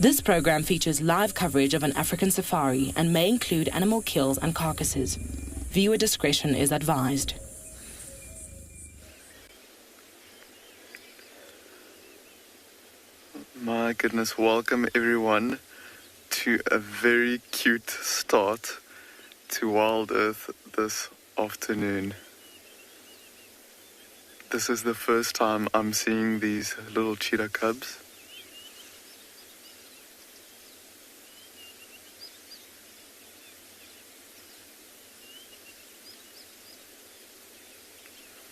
This program features live coverage of an African safari and may include animal kills and carcasses. Viewer discretion is advised. My goodness, welcome everyone to a very cute start to Wild Earth this afternoon. This is the first time I'm seeing these little cheetah cubs.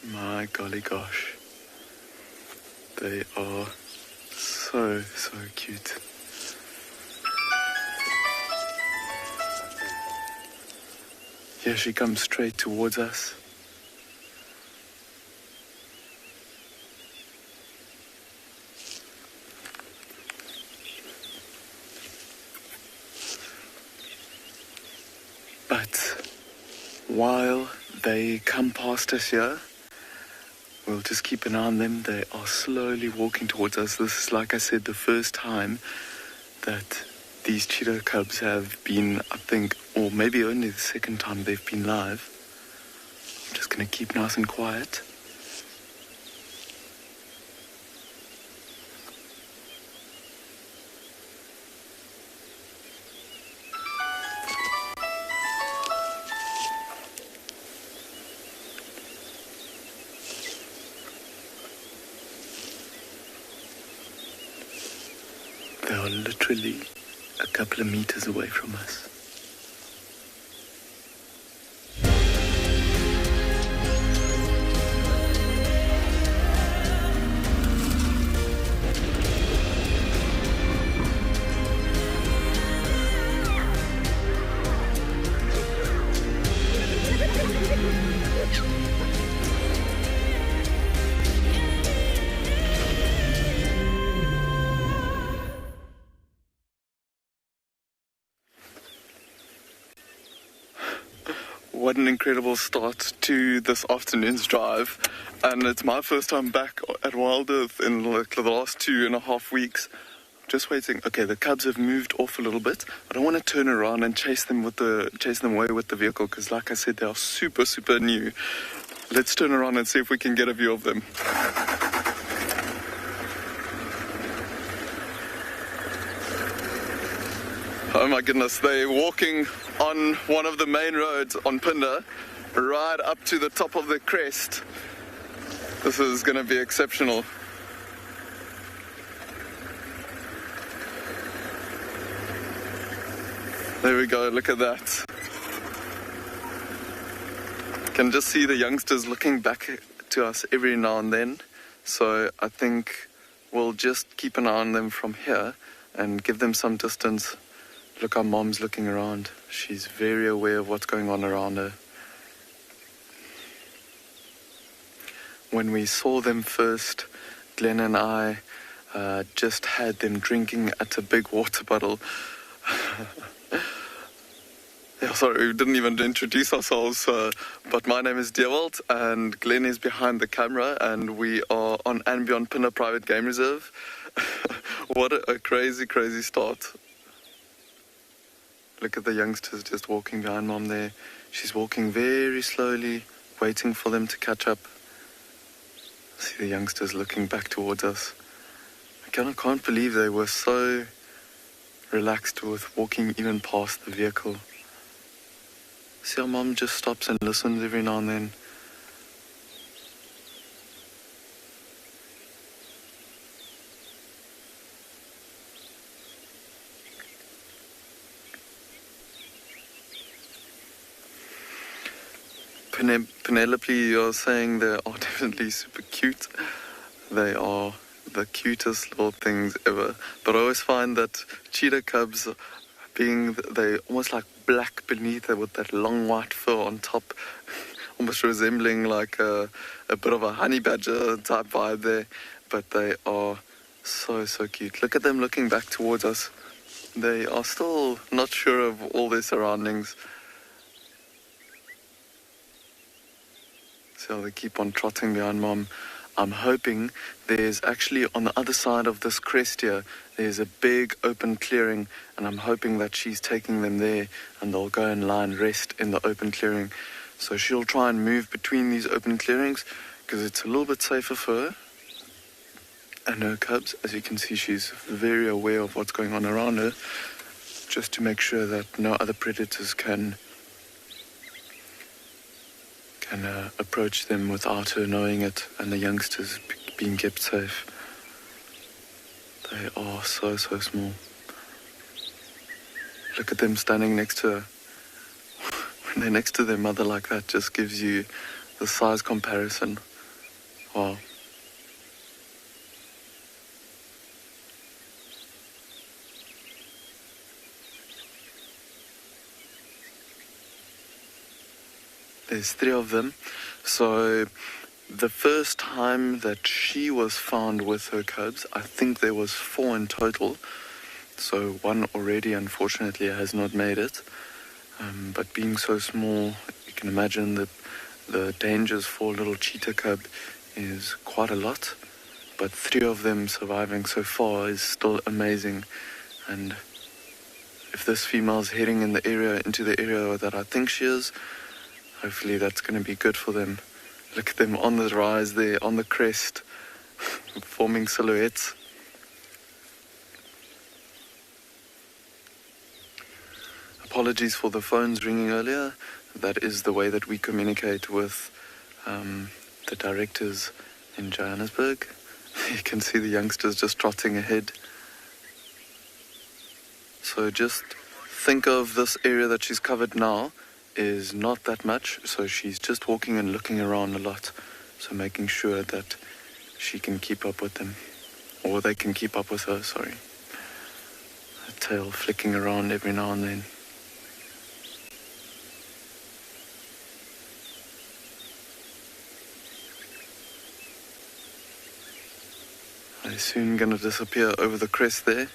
My golly gosh, they are so cute. Here she comes straight towards us. But while they come past us here, we'll just keep an eye on them. They are slowly walking towards us. This is, like I said, the first time that these cheetah cubs have been, I think, or maybe only the second time they've been live. I'm just going to keep nice and quiet. They are literally a couple of meters away from us. What an incredible start to this afternoon's drive, and it's my first time back at Wild Earth in like the last 2.5 weeks. Just waiting. Okay, the cubs have moved off a little bit. I don't want to turn around and chase them away with the vehicle, because like I said, they are super new. Let's turn around and see if we can get a view of them. Oh my goodness, they're walking on one of the main roads on Pinda, right up to the top of the crest. This is going to be exceptional. There we go, look at that. Can just see the youngsters looking back to us every now and then. So I think we'll just keep an eye on them from here and give them some distance. Look how Mom's looking around. She's very aware of what's going on around her. When we saw them first, Glenn and I just had them drinking at a big water bottle. Yeah, sorry, we didn't even introduce ourselves, but my name is Dewald and Glenn is behind the camera, and we are on and beyond Pinda Private Game Reserve. What a crazy start. Look at the youngsters just walking behind Mom there. She's walking very slowly, waiting for them to catch up. See the youngsters looking back towards us. I can't believe they were so relaxed with walking even past the vehicle. See how Mom just stops and listens every now and then. Penelope, you're saying they are definitely super cute. They are the cutest little things ever. But I always find that cheetah cubs, they almost like black beneath it with that long white fur on top, almost resembling like a bit of a honey badger type vibe there. But they are so cute. Look at them looking back towards us. They are still not sure of all their surroundings. So they keep on trotting behind Mom. I'm hoping there's actually on the other side of this crest here, there's a big open clearing, and I'm hoping that she's taking them there and they'll go and lie and rest in the open clearing. So she'll try and move between these open clearings because it's a little bit safer for her and her cubs. As you can see, she's very aware of what's going on around her, just to make sure that no other predators can approach them without her knowing it, and the youngsters being kept safe. They are so small. Look at them standing next to her. When they're next to their mother like that, just gives you the size comparison. Wow. There's 3 of them. So the first time that she was found with her cubs, I think there was 4 in total. So 1 already, unfortunately, has not made it. But being so small, you can imagine that the dangers for a little cheetah cub is quite a lot. But 3 of them surviving so far is still amazing. And if this female's heading into the area that I think she is, hopefully that's going to be good for them. Look at them on the rise there, on the crest, forming silhouettes. Apologies for the phones ringing earlier. That is the way that we communicate with the directors in Johannesburg. You can see the youngsters just trotting ahead. So just think of this area that she's covered now is not that much, so she's just walking and looking around a lot, so making sure that she can keep up with them, or they can keep up with her, sorry. Her tail flicking around every now and then. They're soon going to disappear over the crest there.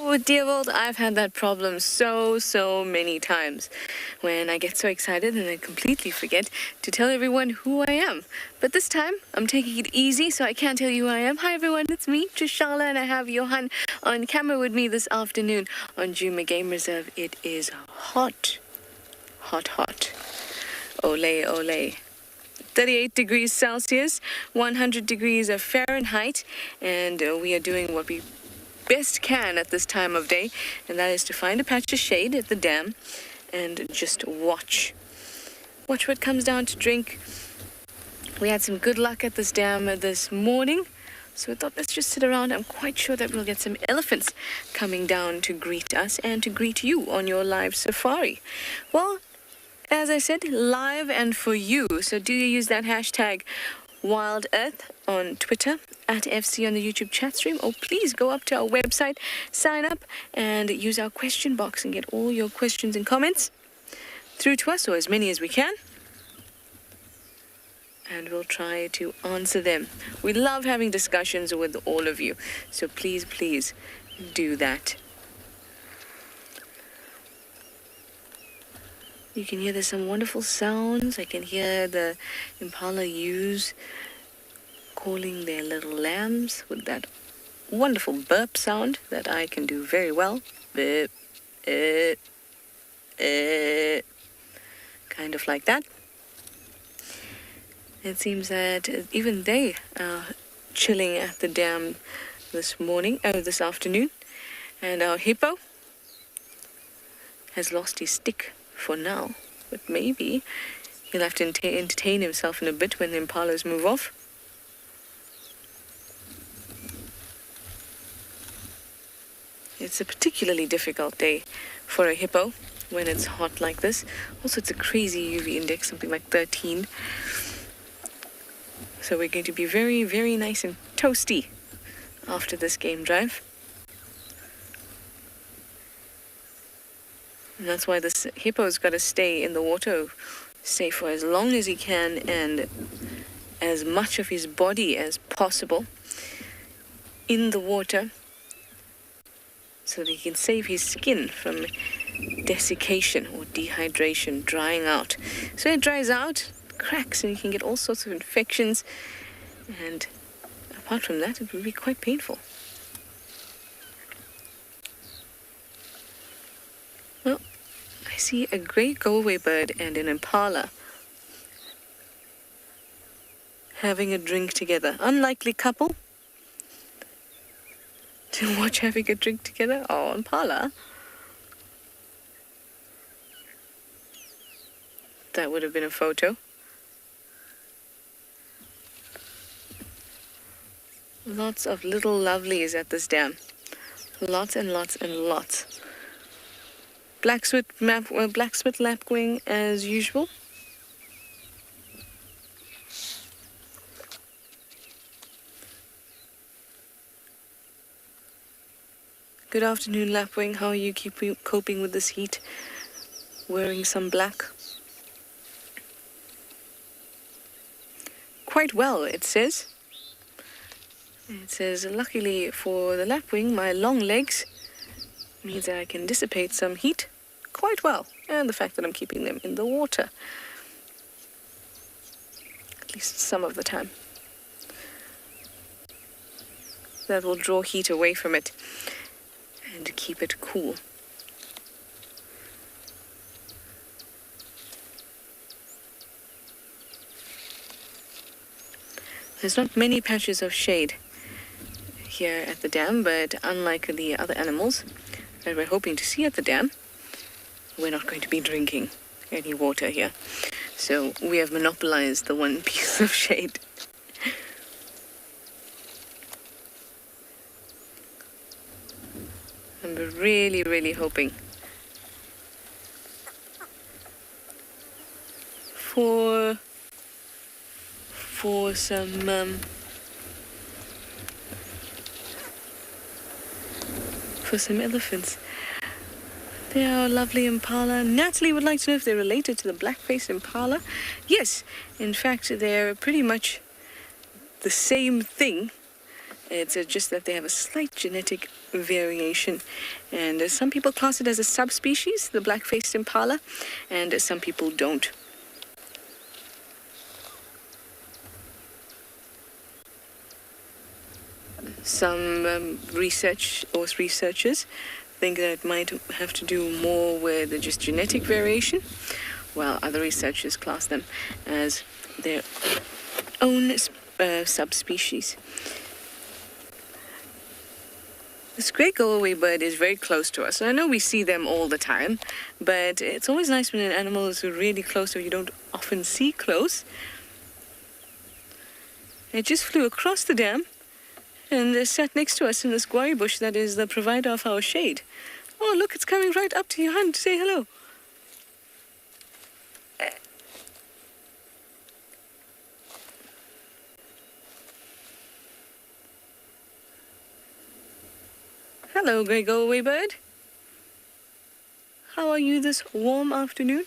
Oh dear old, I've had that problem so many times when I get so excited and I completely forget to tell everyone who I am. But this time, I'm taking it easy, so I can't tell you who I am. Hi everyone, it's me, Trishala, and I have Johan on camera with me this afternoon on Djuma Game Reserve. It is hot. Ole, ole. 38 degrees Celsius, 100 degrees of Fahrenheit, and we are doing what we best can at this time of day, and that is to find a patch of shade at the dam and just watch what comes down to drink. We had some good luck at this dam this morning, so I thought let's just sit around. I'm quite sure that we'll get some elephants coming down to greet us and to greet you on your live safari. Well, as I said, live and for you, so do you use that hashtag Wild Earth on Twitter, at FC on the YouTube chat stream, or please go up to our website, sign up, and use our question box and get all your questions and comments through to us, or as many as we can, and we'll try to answer them. We love having discussions with all of you, so please do that. You can hear there's some wonderful sounds. I can hear the impala ewes calling their little lambs with that wonderful burp sound that I can do very well. Burp, kind of like that. It seems that even they are chilling at the dam this afternoon. And our hippo has lost his stick for now, but maybe he'll have to entertain himself in a bit when the impalas move off. It's a particularly difficult day for a hippo when it's hot like this. Also, it's a crazy UV index, something like 13. So we're going to be very nice and toasty after this game drive. And that's why this hippo's got to stay in the water, say for as long as he can, and as much of his body as possible in the water, so that he can save his skin from desiccation or dehydration, drying out. So it dries out, cracks, and you can get all sorts of infections And apart from that, it would be quite painful. Well, I see a great go-away bird and an impala having a drink together. Unlikely couple to watch having a drink together. Oh, impala. That would have been a photo. Lots of little lovelies at this dam. Lots and lots and lots. Blacksmith Lapwing as usual. Good afternoon, Lapwing. How are you coping with this heat? Wearing some black? Quite well, it says. It says, luckily for the lapwing, my long legs means that I can dissipate some heat quite well. And the fact that I'm keeping them in the water. At least some of the time. That will draw heat away from it and keep it cool. There's not many patches of shade here at the dam, but unlike the other animals that we're hoping to see at the dam, we're not going to be drinking any water here. So we have monopolized the one piece of shade. And we're really, really hoping for some elephants. They are a lovely impala. Natalie would like to know if they're related to the black-faced impala. Yes, in fact, they're pretty much the same thing. It's just that they have a slight genetic variation. And some people class it as a subspecies, the black-faced impala, and some people don't. Some researchers think that it might have to do more with just genetic variation, while other researchers class them as their own subspecies. This great go-away bird is very close to us. I know we see them all the time, but it's always nice when an animal is really close or you don't often see close. It just flew across the dam and sat next to us in this guari bush that is the provider of our shade. Oh, look, it's coming right up to your hand to say hello. Hello, grey go-away bird. How are you this warm afternoon?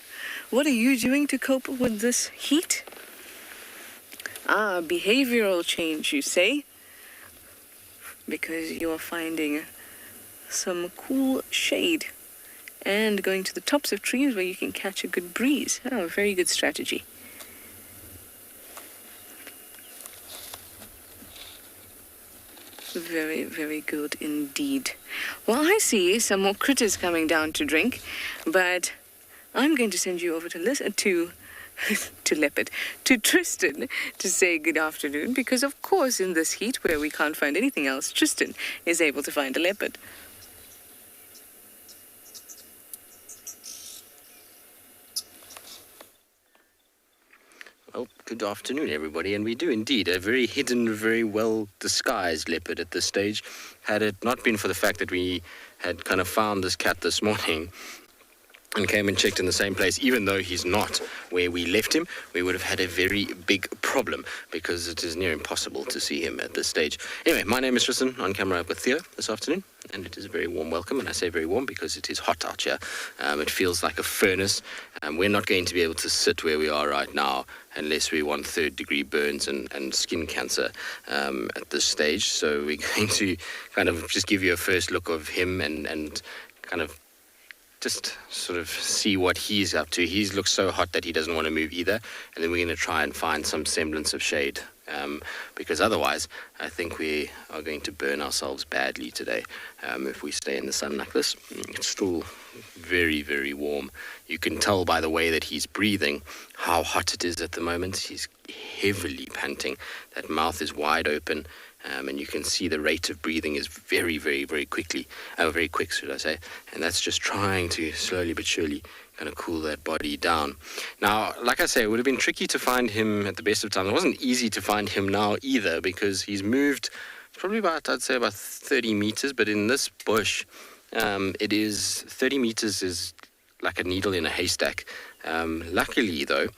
What are you doing to cope with this heat? Ah, behavioral change, you say? Because you are finding some cool shade and going to the tops of trees where you can catch a good breeze. Oh, very good strategy. Very, very good indeed. Well, I see some more critters coming down to drink, but I'm going to send you over to Leopard, to Tristan, to say good afternoon, because of course in this heat where we can't find anything else, Tristan is able to find a leopard. Well, good afternoon, everybody, and we do indeed a very hidden, very well-disguised leopard at this stage. Had it not been for the fact that we had kind of found this cat this morning and came and checked in the same place, even though he's not where we left him, we would have had a very big problem because it is near impossible to see him at this stage. Anyway, my name is Tristan, on camera with Theo this afternoon, and it is a very warm welcome, and I say very warm because it is hot out here. It feels like a furnace. We're not going to be able to sit where we are right now unless we want third-degree burns and skin cancer at this stage. So we're going to kind of just give you a first look of him and kind of just sort of see what he's up to. He looks so hot that he doesn't want to move either, and then we're going to try and find some semblance of shade because otherwise I think we are going to burn ourselves badly today if we stay in the sun like this. It's still very, very warm. You can tell by the way that he's breathing how hot it is at the moment. He's heavily panting. That mouth is wide open. And you can see the rate of breathing is very, very, very quick, should I say. And that's just trying to slowly but surely kind of cool that body down. Now, like I say, it would have been tricky to find him at the best of times. It wasn't easy to find him now either, because he's moved probably about, I'd say, about 30 meters. But in this bush, it is 30 meters is like a needle in a haystack. Luckily, though,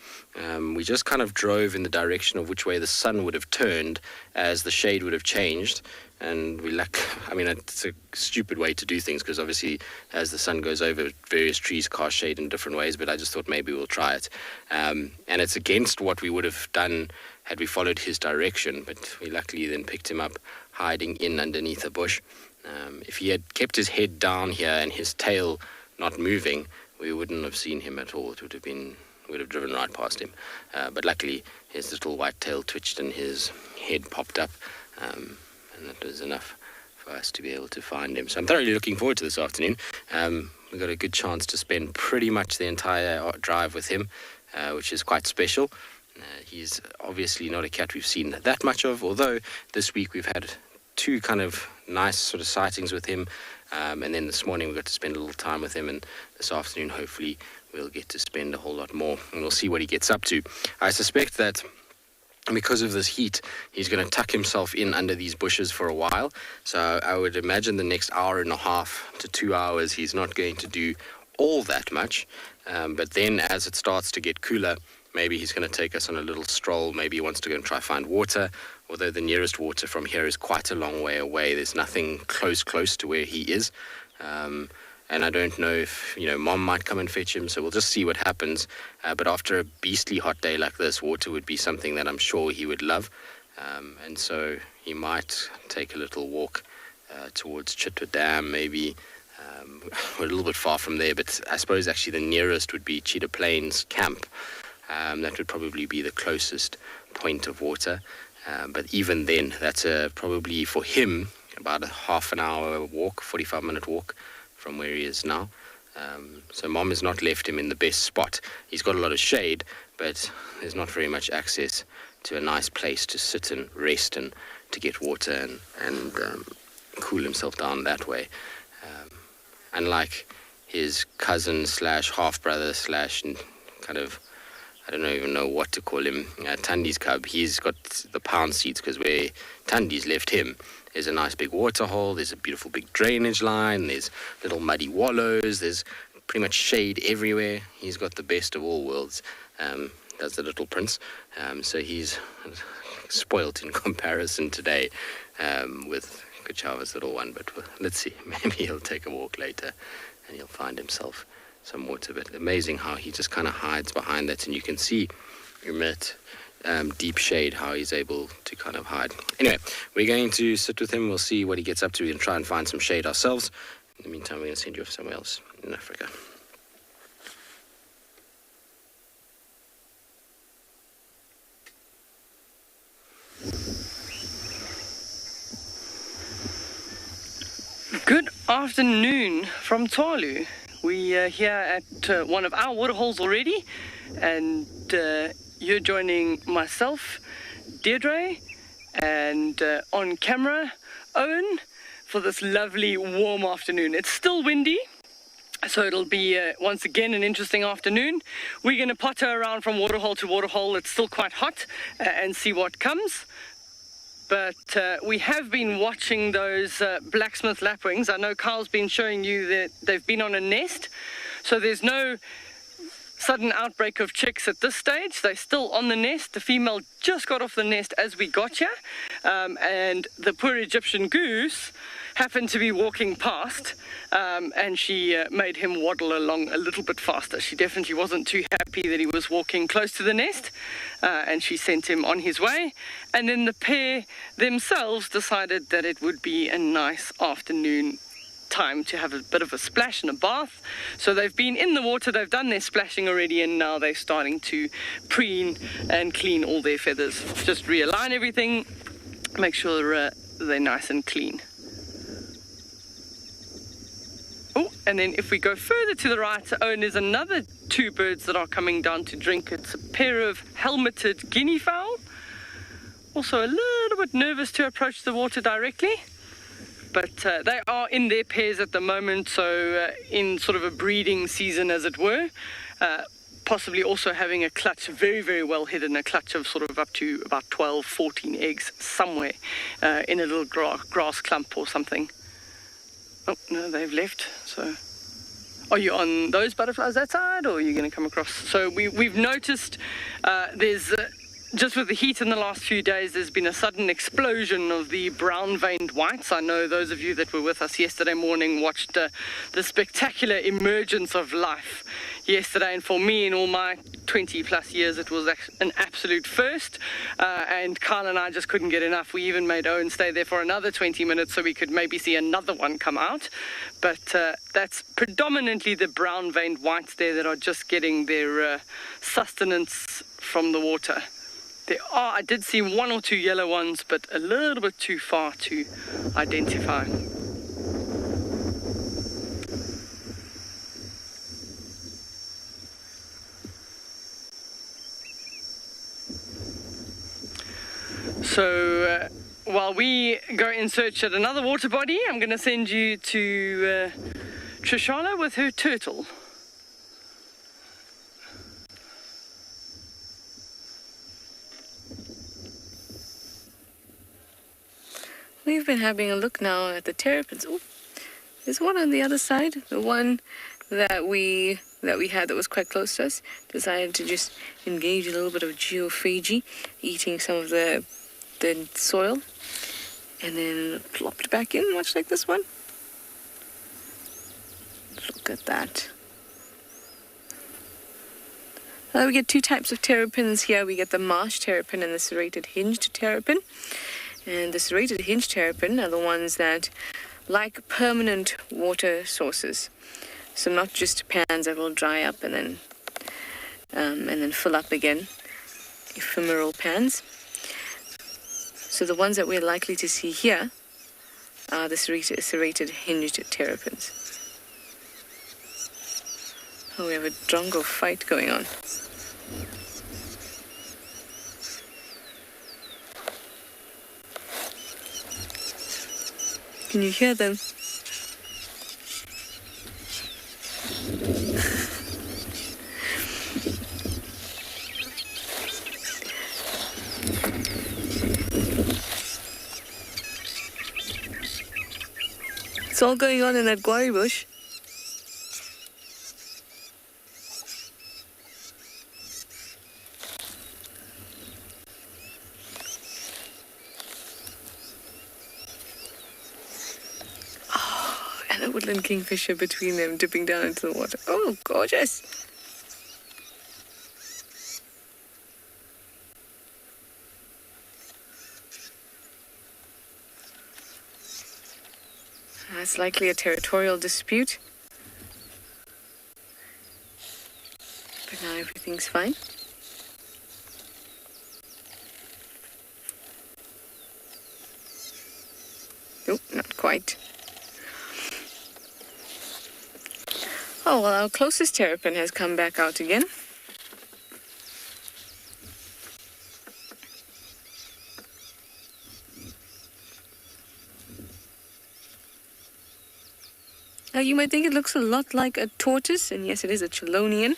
we just kind of drove in the direction of which way the sun would have turned as the shade would have changed. And it's a stupid way to do things, because obviously as the sun goes over, various trees cast shade in different ways, but I just thought maybe we'll try it. And it's against what we would have done had we followed his direction, but we luckily then picked him up hiding in underneath a bush. If he had kept his head down here and his tail not moving, we wouldn't have seen him at all. It would have driven right past him. But luckily, his little white tail twitched and his head popped up, and that was enough for us to be able to find him. So I'm thoroughly looking forward to this afternoon. We've got a good chance to spend pretty much the entire drive with him, which is quite special. He's obviously not a cat we've seen that much of, although this week we've had two kind of nice sort of sightings with him. And then this morning we got to spend a little time with him, and this afternoon hopefully we'll get to spend a whole lot more, and we'll see what he gets up to. I suspect that because of this heat, he's going to tuck himself in under these bushes for a while. So I would imagine the next hour and a half to 2 hours he's not going to do all that much. But then as it starts to get cooler, maybe he's going to take us on a little stroll. Maybe he wants to go and try find water, although the nearest water from here is quite a long way away. There's nothing close to where he is. And I don't know if, Mom might come and fetch him, so we'll just see what happens. But after a beastly hot day like this, water would be something that I'm sure he would love. And so he might take a little walk towards Chitwa Dam, maybe. We're a little bit far from there, but I suppose actually the nearest would be Cheetah Plains Camp. That would probably be the closest point of water. But even then, that's probably for him about a half an hour walk, 45-minute walk from where he is now. So Mom has not left him in the best spot. He's got a lot of shade, but there's not very much access to a nice place to sit and rest and to get water and cool himself down that way. Unlike his cousin / half-brother / kind of, I don't even know what to call him, Tandi's cub, he's got the pound seats, because where Tandi's left him, there's a nice big water hole, there's a beautiful big drainage line, there's little muddy wallows, there's pretty much shade everywhere. He's got the best of all worlds, does the little prince. So he's spoilt in comparison today with Kuchava's little one, but let's see, maybe he'll take a walk later and he'll find himself some water. But amazing how he just kind of hides behind that, and you can see deep shade, how he's able to kind of hide. Anyway, we're going to sit with him. We'll see what he gets up to and try and find some shade ourselves. In the meantime, we're going to send you off somewhere else in Africa. Good afternoon from Tswalu. We are here at one of our waterholes already, and you're joining myself, Deirdre, and on camera, Owen, for this lovely warm afternoon. It's still windy, so it'll be once again an interesting afternoon. We're going to potter around from waterhole to waterhole. It's still quite hot, and see what comes. But we have been watching those Blacksmith Lapwings. I know Carl's been showing you that they've been on a nest, so there's no sudden outbreak of chicks at this stage. They're still on the nest. The female just got off the nest as we got here, and the poor Egyptian goose happened to be walking past, and she made him waddle along a little bit faster. She definitely wasn't too happy that he was walking close to the nest, and she sent him on his way. And then the pair themselves decided that it would be a nice afternoon time to have a bit of a splash and a bath. So they've been in the water, they've done their splashing already, and now they're starting to preen and clean all their feathers. Just realign everything, make sure they're nice and clean. Oh, and then if we go further to the right, and there's another two birds that are coming down to drink. It's a pair of helmeted Guinea fowl. Also a little bit nervous to approach the water directly. But they are in their pairs at the moment, so in sort of a breeding season, as it were. Possibly also having a clutch, very, very well hidden, a clutch of sort of up to about 12, 14 eggs somewhere in a little grass clump or something. Oh, no, they've left. So, are you on those butterflies that side, or are you going to come across? So we've noticed there's... just with the heat in the last few days, there's been a sudden explosion of the brown-veined whites. I know those of you that were with us yesterday morning watched the spectacular emergence of life yesterday. And for me, in all my 20-plus years, it was an absolute first. And Kyle and I just couldn't get enough. We even made Owen stay there for another 20 minutes so we could maybe see another one come out. But that's predominantly the brown-veined whites there that are just getting their sustenance from the water. I did see one or two yellow ones, but a little bit too far to identify. So while we go in search at another water body, I'm going to send you to Trishala with her turtle. We've been having a look now at the terrapins. Oh, there's one on the other side. The one that we had that was quite close to us decided to just engage a little bit of geophagy, eating some of the soil, and then plopped back in, much like this one. Look at that. We get two types of terrapins here. We get the marsh terrapin and the serrated hinged terrapin. And the serrated hinged terrapin are the ones that like permanent water sources. So not just pans that will dry up and then fill up again, ephemeral pans. So the ones that we're likely to see here are the serrated hinged terrapins. Oh, we have a drongo fight going on. Can you hear them? It's all going on in that guari bush. And a woodland kingfisher between them, dipping down into the water. Oh, gorgeous! That's likely a territorial dispute. But now everything's fine. Nope, not quite. Oh, well, our closest terrapin has come back out again. Now, you might think it looks a lot like a tortoise, and yes, it is a Chelonian.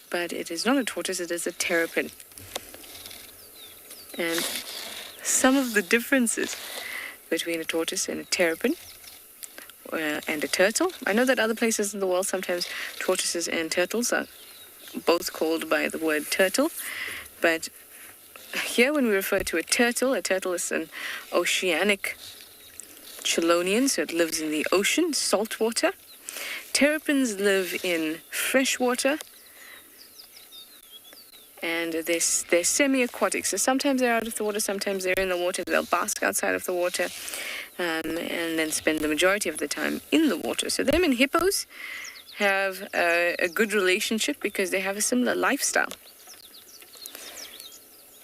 But it is not a tortoise, it is a terrapin. And some of the differences between a tortoise and a terrapin and a turtle. I know that other places in the world, sometimes tortoises and turtles are both called by the word turtle. But here, when we refer to a turtle is an oceanic Chelonian, so it lives in the ocean, salt water. Terrapins live in fresh water And they're semi-aquatic, so sometimes they're out of the water, sometimes they're in the water. They'll bask outside of the water and then spend the majority of the time in the water. So them and hippos have a good relationship because they have a similar lifestyle.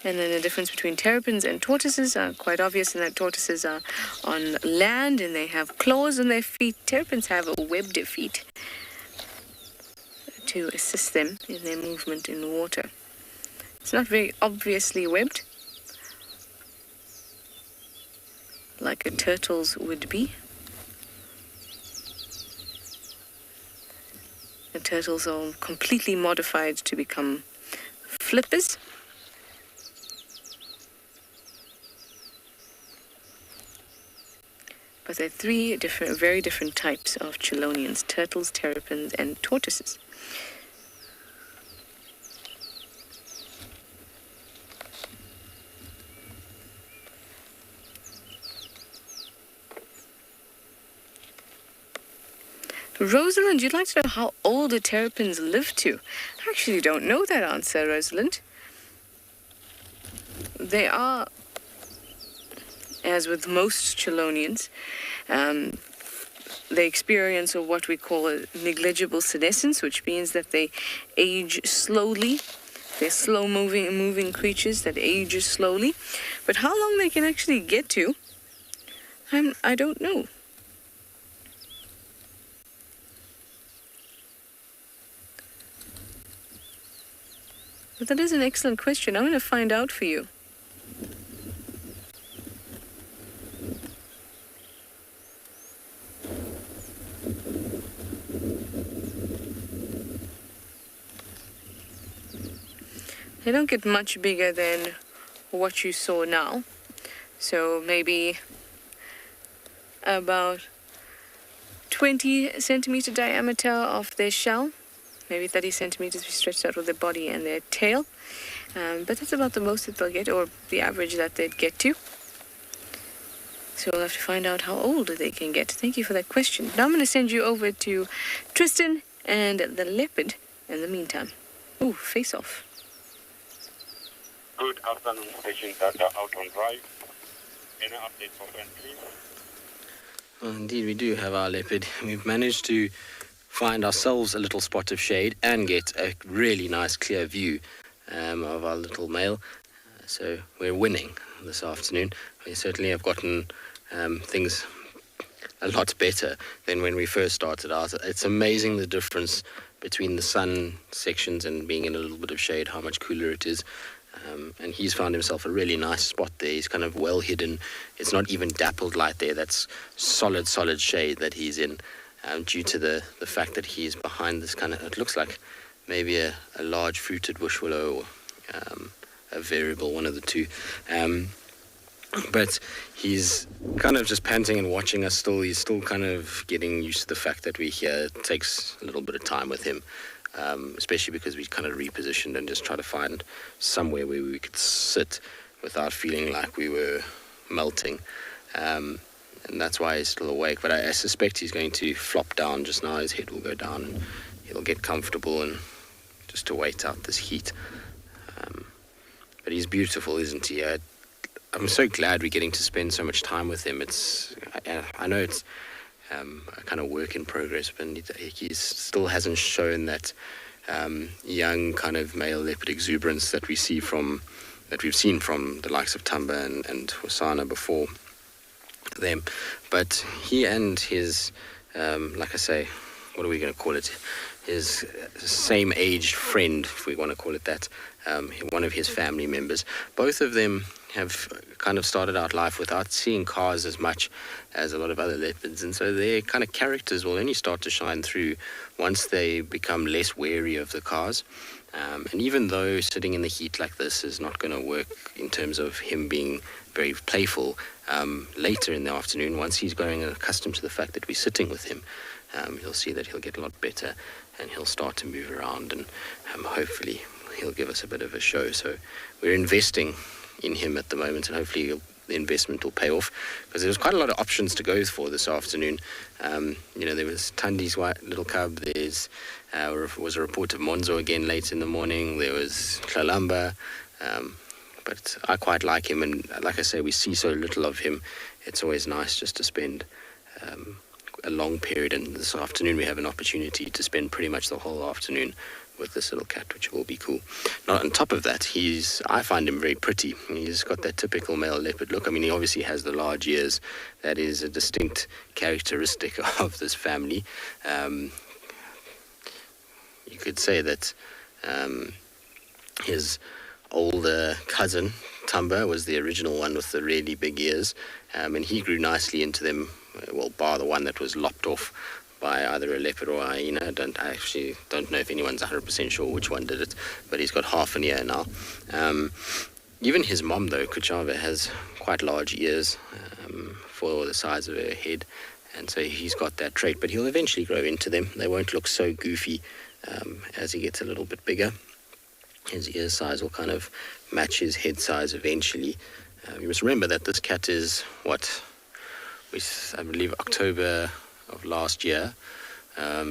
And then the difference between terrapins and tortoises are quite obvious in that tortoises are on land and they have claws on their feet. Terrapins have webbed feet to assist them in their movement in the water. It's not very obviously webbed, like a turtle's would be. The turtles are completely modified to become flippers. But there are three very different types of chelonians: turtles, terrapins, and tortoises. Rosalind, you'd like to know how old the terrapins live to? I actually don't know that answer, Rosalind. They are, as with most chelonians, they experience what we call a negligible senescence, which means that they age slowly. They're slow-moving creatures that age slowly. But how long they can actually get to, I don't know. But that is an excellent question. I'm going to find out for you. They don't get much bigger than what you saw now. So maybe about 20 centimeter diameter of their shell. Maybe 30 centimeters we stretched out with their body and their tail. But that's about the most that they'll get, or the average that they'd get to. So we'll have to find out how old they can get. Thank you for that question. Now I'm going to send you over to Tristan and the leopard in the meantime. Ooh, face off. Good afternoon, station data out on drive. Any updates for friend, please? Well, indeed, we do have our leopard. We've managed to find ourselves a little spot of shade and get a really nice clear view of our little male. So we're winning this afternoon. We certainly have gotten things a lot better than when we first started out. It's amazing the difference between the sun sections and being in a little bit of shade, how much cooler it is. And he's found himself a really nice spot there. He's kind of well hidden. It's not even dappled light there. That's solid shade that he's in, due to the fact that he's behind this kind of, it looks like maybe a large fruited bush willow, or a variable, one of the two. But he's kind of just panting and watching us still. He's still kind of getting used to the fact that we're here. It takes a little bit of time with him. Especially because we kind of repositioned and just try to find somewhere where we could sit without feeling like we were melting. And that's why he's still awake. But I suspect he's going to flop down just now. His head will go down and he'll get comfortable and just to wait out this heat. But he's beautiful, isn't he? I'm so glad we're getting to spend so much time with him. I know it's a kind of work in progress, but he still hasn't shown that young kind of male leopard exuberance that we've seen from the likes of Tamba and Hosana before them. But he and his, like I say, what are we going to call it? His same aged friend, if we want to call it that, one of his family members. Both of them have kind of started out life without seeing cars as much as a lot of other leopards, and so their kind of characters will only start to shine through once they become less wary of the cars. And even though sitting in the heat like this is not going to work in terms of him being very playful, later in the afternoon, once he's growing accustomed to the fact that we're sitting with him, you'll see that he'll get a lot better and he'll start to move around, and hopefully he'll give us a bit of a show. So we're investing in him at the moment, and hopefully he'll the investment will pay off, because there was quite a lot of options to go for this afternoon. There was Tandi's white little cub. There's was a report of Monzo again late in the morning. There was Klalamba, but I quite like him, and like I say, we see so little of him. It's always nice just to spend a long period, and this afternoon we have an opportunity to spend pretty much the whole afternoon with this little cat, which will be cool. Now, on top of that, I find him very pretty. He's got that typical male leopard look. I mean, he obviously has the large ears. That is a distinct characteristic of this family. You could say that his older cousin, Tumba, was the original one with the really big ears, and he grew nicely into them, well, bar the one that was lopped off by either a leopard or a hyena. I actually don't know if anyone's 100% sure which one did it, but he's got half an ear now. Even his mom, though, Kuchava, has quite large ears for the size of her head, and so he's got that trait, but he'll eventually grow into them. They won't look so goofy as he gets a little bit bigger. His ear size will kind of match his head size eventually. You must remember that this cat is, I believe October of last year,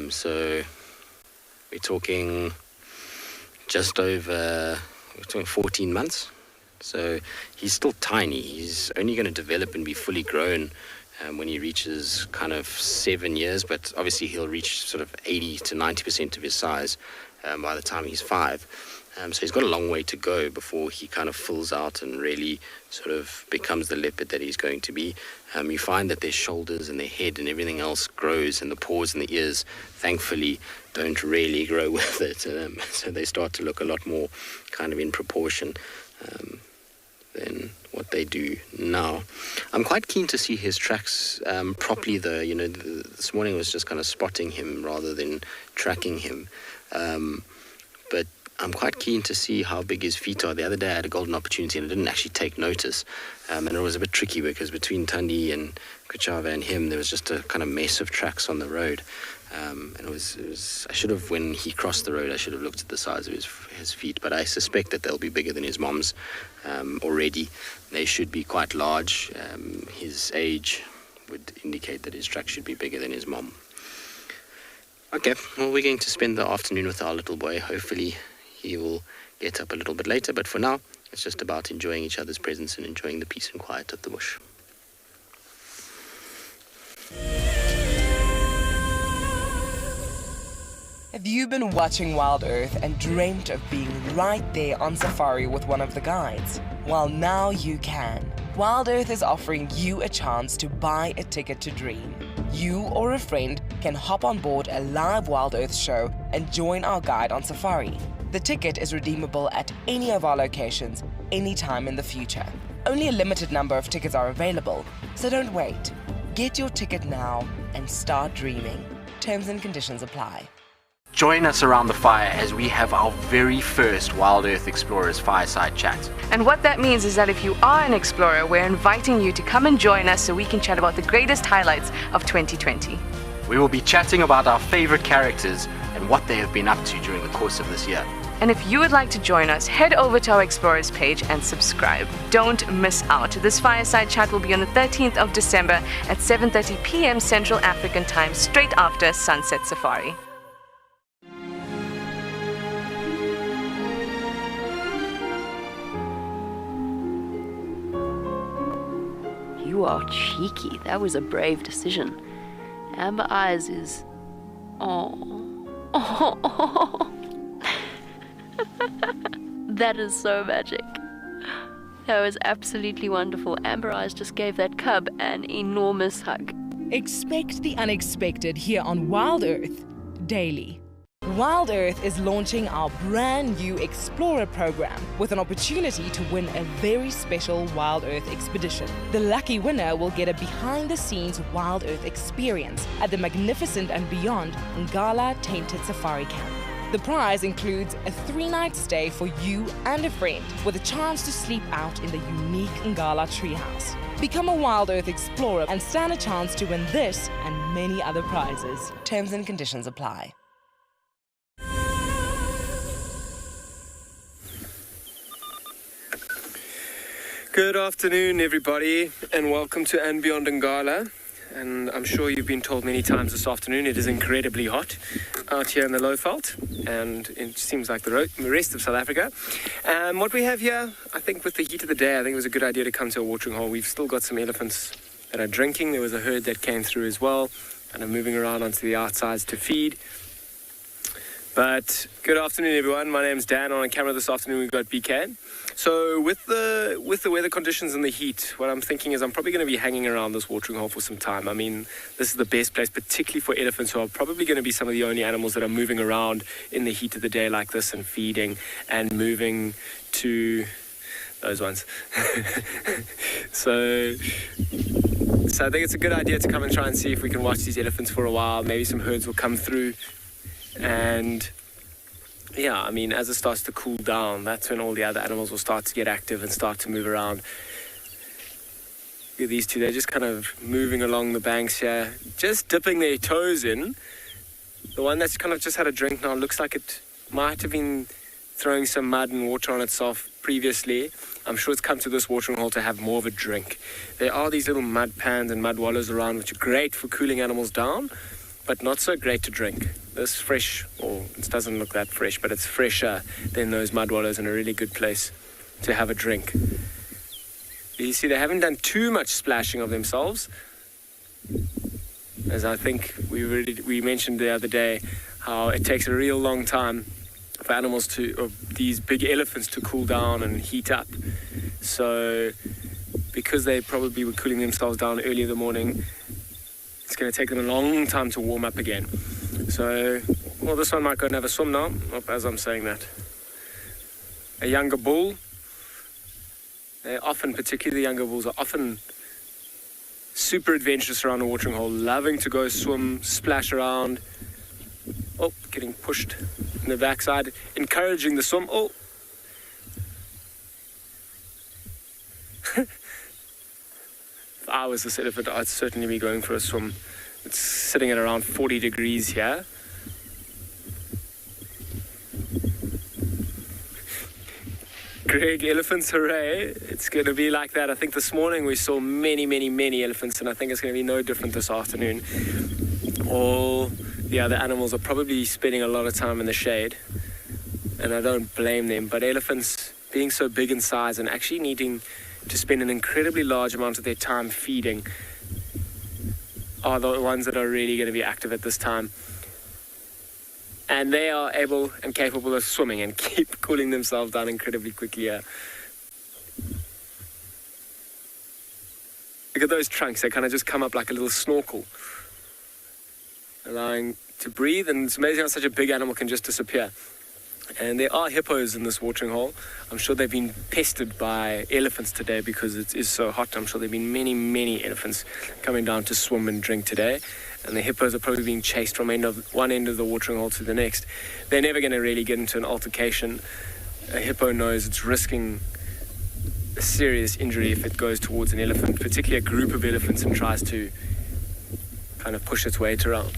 so we're talking just over 14 months, so he's still tiny. He's only going to develop and be fully grown when he reaches kind of 7 years, but obviously he'll reach sort of 80 to 90% of his size by the time he's 5. So he's got a long way to go before he kind of fills out and really sort of becomes the leopard that he's going to be. You find that their shoulders and their head and everything else grows, and the paws and the ears, thankfully, don't really grow with it. So they start to look a lot more kind of in proportion than what they do now. I'm quite keen to see his tracks properly, though. This morning was just kind of spotting him rather than tracking him. But I'm quite keen to see how big his feet are. The other day I had a golden opportunity and I didn't actually take notice. And it was a bit tricky because between Tandi and Kuchava and him, there was just a kind of mess of tracks on the road. And it was I should have, when he crossed the road, I should have looked at the size of his feet. But I suspect that they'll be bigger than his mom's already. They should be quite large. His age would indicate that his tracks should be bigger than his mom. Okay, well, we're going to spend the afternoon with our little boy. Hopefully he will get up a little bit later, but for now, it's just about enjoying each other's presence and enjoying the peace and quiet of the bush. Have you been watching Wild Earth and dreamt of being right there on safari with one of the guides? Well, now you can. Wild Earth is offering you a chance to buy a ticket to dream. You or a friend can hop on board a live Wild Earth show and join our guide on safari. The ticket is redeemable at any of our locations, anytime in the future. Only a limited number of tickets are available, so don't wait. Get your ticket now and start dreaming. Terms and conditions apply. Join us around the fire as we have our very first Wild Earth Explorers Fireside Chat. And what that means is that if you are an explorer, we're inviting you to come and join us so we can chat about the greatest highlights of 2020. We will be chatting about our favorite characters and what they have been up to during the course of this year. And if you would like to join us, head over to our Explorers page and subscribe. Don't miss out. This Fireside Chat will be on the 13th of December at 7:30 p.m. Central African Time, straight after Sunset Safari. You are cheeky. That was a brave decision. Amber Eyes is... Oh. That is so magic. That was absolutely wonderful. Amber Eyes just gave that cub an enormous hug. Expect the unexpected here on Wild Earth daily. Wild Earth is launching our brand new Explorer program with an opportunity to win a very special Wild Earth expedition. The lucky winner will get a behind-the-scenes Wild Earth experience at the magnificent and beyond Ngala Tainted Safari Camp. The prize includes a 3-night stay for you and a friend with a chance to sleep out in the unique Ngala treehouse. Become a Wild Earth Explorer and stand a chance to win this and many other prizes. Terms and conditions apply. Good afternoon, everybody, and welcome to And Beyond Ngala. And I'm sure you've been told many times this afternoon it is incredibly hot out here in the Lowveld, and it seems like the rest of South Africa. What we have here, I think with the heat of the day, I think it was a good idea to come to a watering hole. We've still got some elephants that are drinking. There was a herd that came through as well, kind of moving around onto the outsides to feed. But good afternoon, everyone. My name's Dan. On camera this afternoon, we've got BK. So with the weather conditions and the heat, what I'm thinking is I'm probably going to be hanging around this watering hole for some time. I mean, this is the best place, particularly for elephants, who are probably going to be some of the only animals that are moving around in the heat of the day like this and feeding and moving to those ones. So I think it's a good idea to come and try and see if we can watch these elephants for a while. Maybe some herds will come through. And yeah, I mean, as it starts to cool down, that's when all the other animals will start to get active and start to move around. Look at these two, they're just kind of moving along the banks here, just dipping their toes in. The one that's kind of just had a drink now looks like it might have been throwing some mud and water on itself previously. I'm sure it's come to this watering hole to have more of a drink. There are these little mud pans and mud wallows around, which are great for cooling animals down, but not so great to drink. This fresh, or it doesn't look that fresh, but it's fresher than those mud wallows and a really good place to have a drink. You see, they haven't done too much splashing of themselves, as I think we mentioned the other day, how it takes a real long time for animals or these big elephants to cool down and heat up. So because they probably were cooling themselves down early in the morning, it's going to take them a long time to warm up again. So, well, this one might go and have a swim now, as I'm saying that. A younger bull, they're often, particularly the younger bulls, are often super adventurous around the watering hole, loving to go swim, splash around. Oh, getting pushed in the backside, encouraging the swim. Oh! If I was this elephant, I'd certainly be going for a swim. It's sitting at around 40 degrees here. Greg, elephants, hooray. It's going to be like that. I think this morning we saw many, many, many elephants, and I think it's going to be no different this afternoon. All the other animals are probably spending a lot of time in the shade, and I don't blame them. But elephants, being so big in size and actually needing to spend an incredibly large amount of their time feeding, are the ones that are really going to be active at this time. And they are able and capable of swimming and keep cooling themselves down incredibly quickly here. Look at those trunks, they kind of just come up like a little snorkel, allowing to breathe, and it's amazing how such a big animal can just disappear. And there are hippos in this watering hole. I'm sure they've been pestered by elephants today because it is so hot. I'm sure there have been many, many elephants coming down to swim and drink today. And the hippos are probably being chased from one end of the watering hole to the next. They're never going to really get into an altercation. A hippo knows it's risking a serious injury if it goes towards an elephant, particularly a group of elephants, and tries to kind of push its weight around.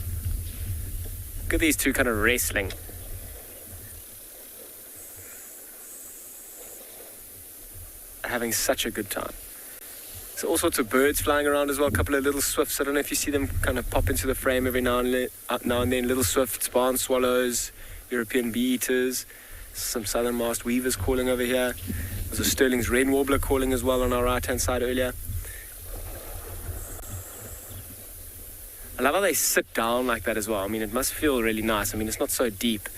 Look at these two kind of wrestling. Having such a good time. There's all sorts of birds flying around as well, a couple of little swifts. I don't know if you see them kind of pop into the frame every now and then. Little swifts, barn swallows, European bee-eaters, some southern masked weavers calling over here. There's a Sterling's wren warbler calling as well on our right-hand side earlier. I love how they sit down like that as well. I mean, it must feel really nice. I mean, it's not so deep.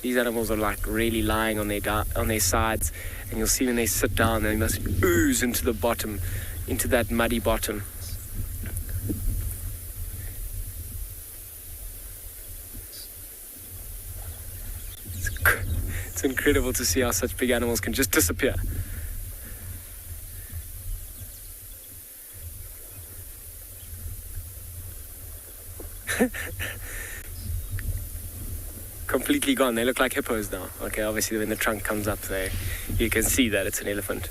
These animals are like really lying on their sides, and you'll see when they sit down, they must ooze into the bottom, into that muddy bottom. It's incredible to see how such big animals can just disappear. Completely gone. They look like hippos now. Okay, obviously when the trunk comes up there, you can see that it's an elephant.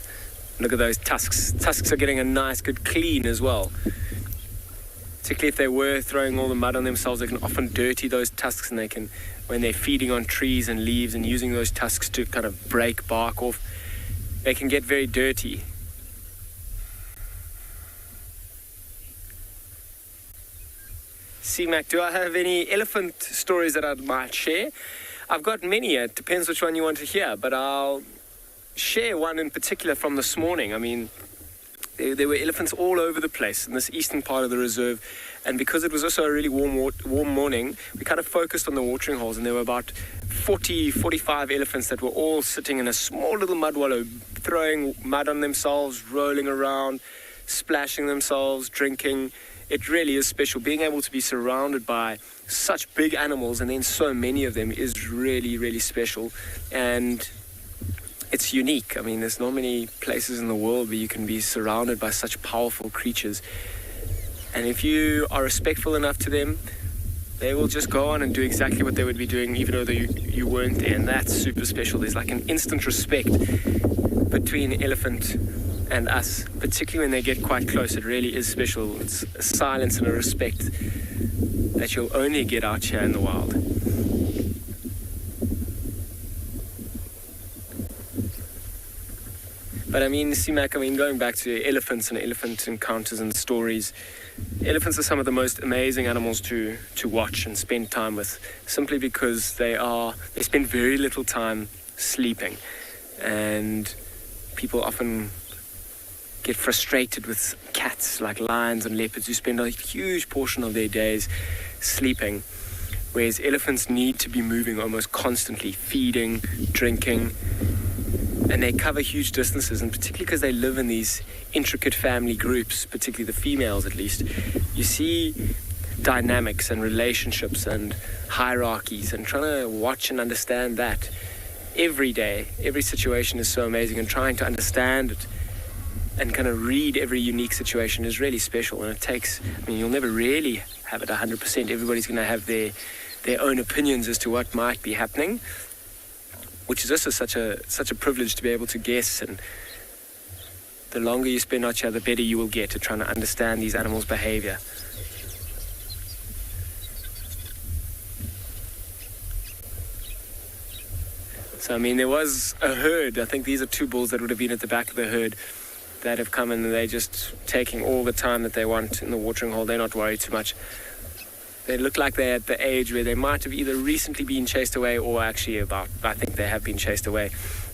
Look at those tusks. Tusks are getting a nice good clean as well. Particularly if they were throwing all the mud on themselves, they can often dirty those tusks, and they can, when they're feeding on trees and leaves and using those tusks to kind of break bark off, they can get very dirty. C-Mac, do I have any elephant stories that I might share? I've got many. It depends which one you want to hear, but I'll share one in particular from this morning. I mean, there were elephants all over the place in this eastern part of the reserve, and because it was also a really warm morning, we kind of focused on the watering holes, and there were about 45 elephants that were all sitting in a small little mud wallow, throwing mud on themselves, rolling around, splashing themselves, drinking. It really is special. Being able to be surrounded by such big animals and then so many of them is really, really special. And it's unique. I mean, there's not many places in the world where you can be surrounded by such powerful creatures. And if you are respectful enough to them, they will just go on and do exactly what they would be doing even though you weren't there. And that's super special. There's like an instant respect between the elephant and us, particularly when they get quite close. It really is special. It's a silence and a respect that you'll only get out here in the wild. But I mean, C-Mac, going back to elephants and elephant encounters and stories, elephants are some of the most amazing animals to watch and spend time with, simply because they spend very little time sleeping. And people often get frustrated with cats like lions and leopards who spend a huge portion of their days sleeping, whereas elephants need to be moving almost constantly, feeding, drinking, and they cover huge distances, and particularly because they live in these intricate family groups, particularly the females at least, you see dynamics and relationships and hierarchies, and trying to watch and understand that every day, every situation is so amazing, and trying to understand it and kind of read every unique situation is really special. And it takes, you'll never really have it 100%. Everybody's going to have their own opinions as to what might be happening, which is also such a privilege to be able to guess. And the longer you spend out here, the better you will get at trying to understand these animals' behavior. So there was a herd. I think these are two bulls that would have been at the back of the herd that have come in, and they're just taking all the time that they want in the watering hole. They're not worried too much. They look like they're at the age where they might have either recently been chased away or actually I think they have been chased away.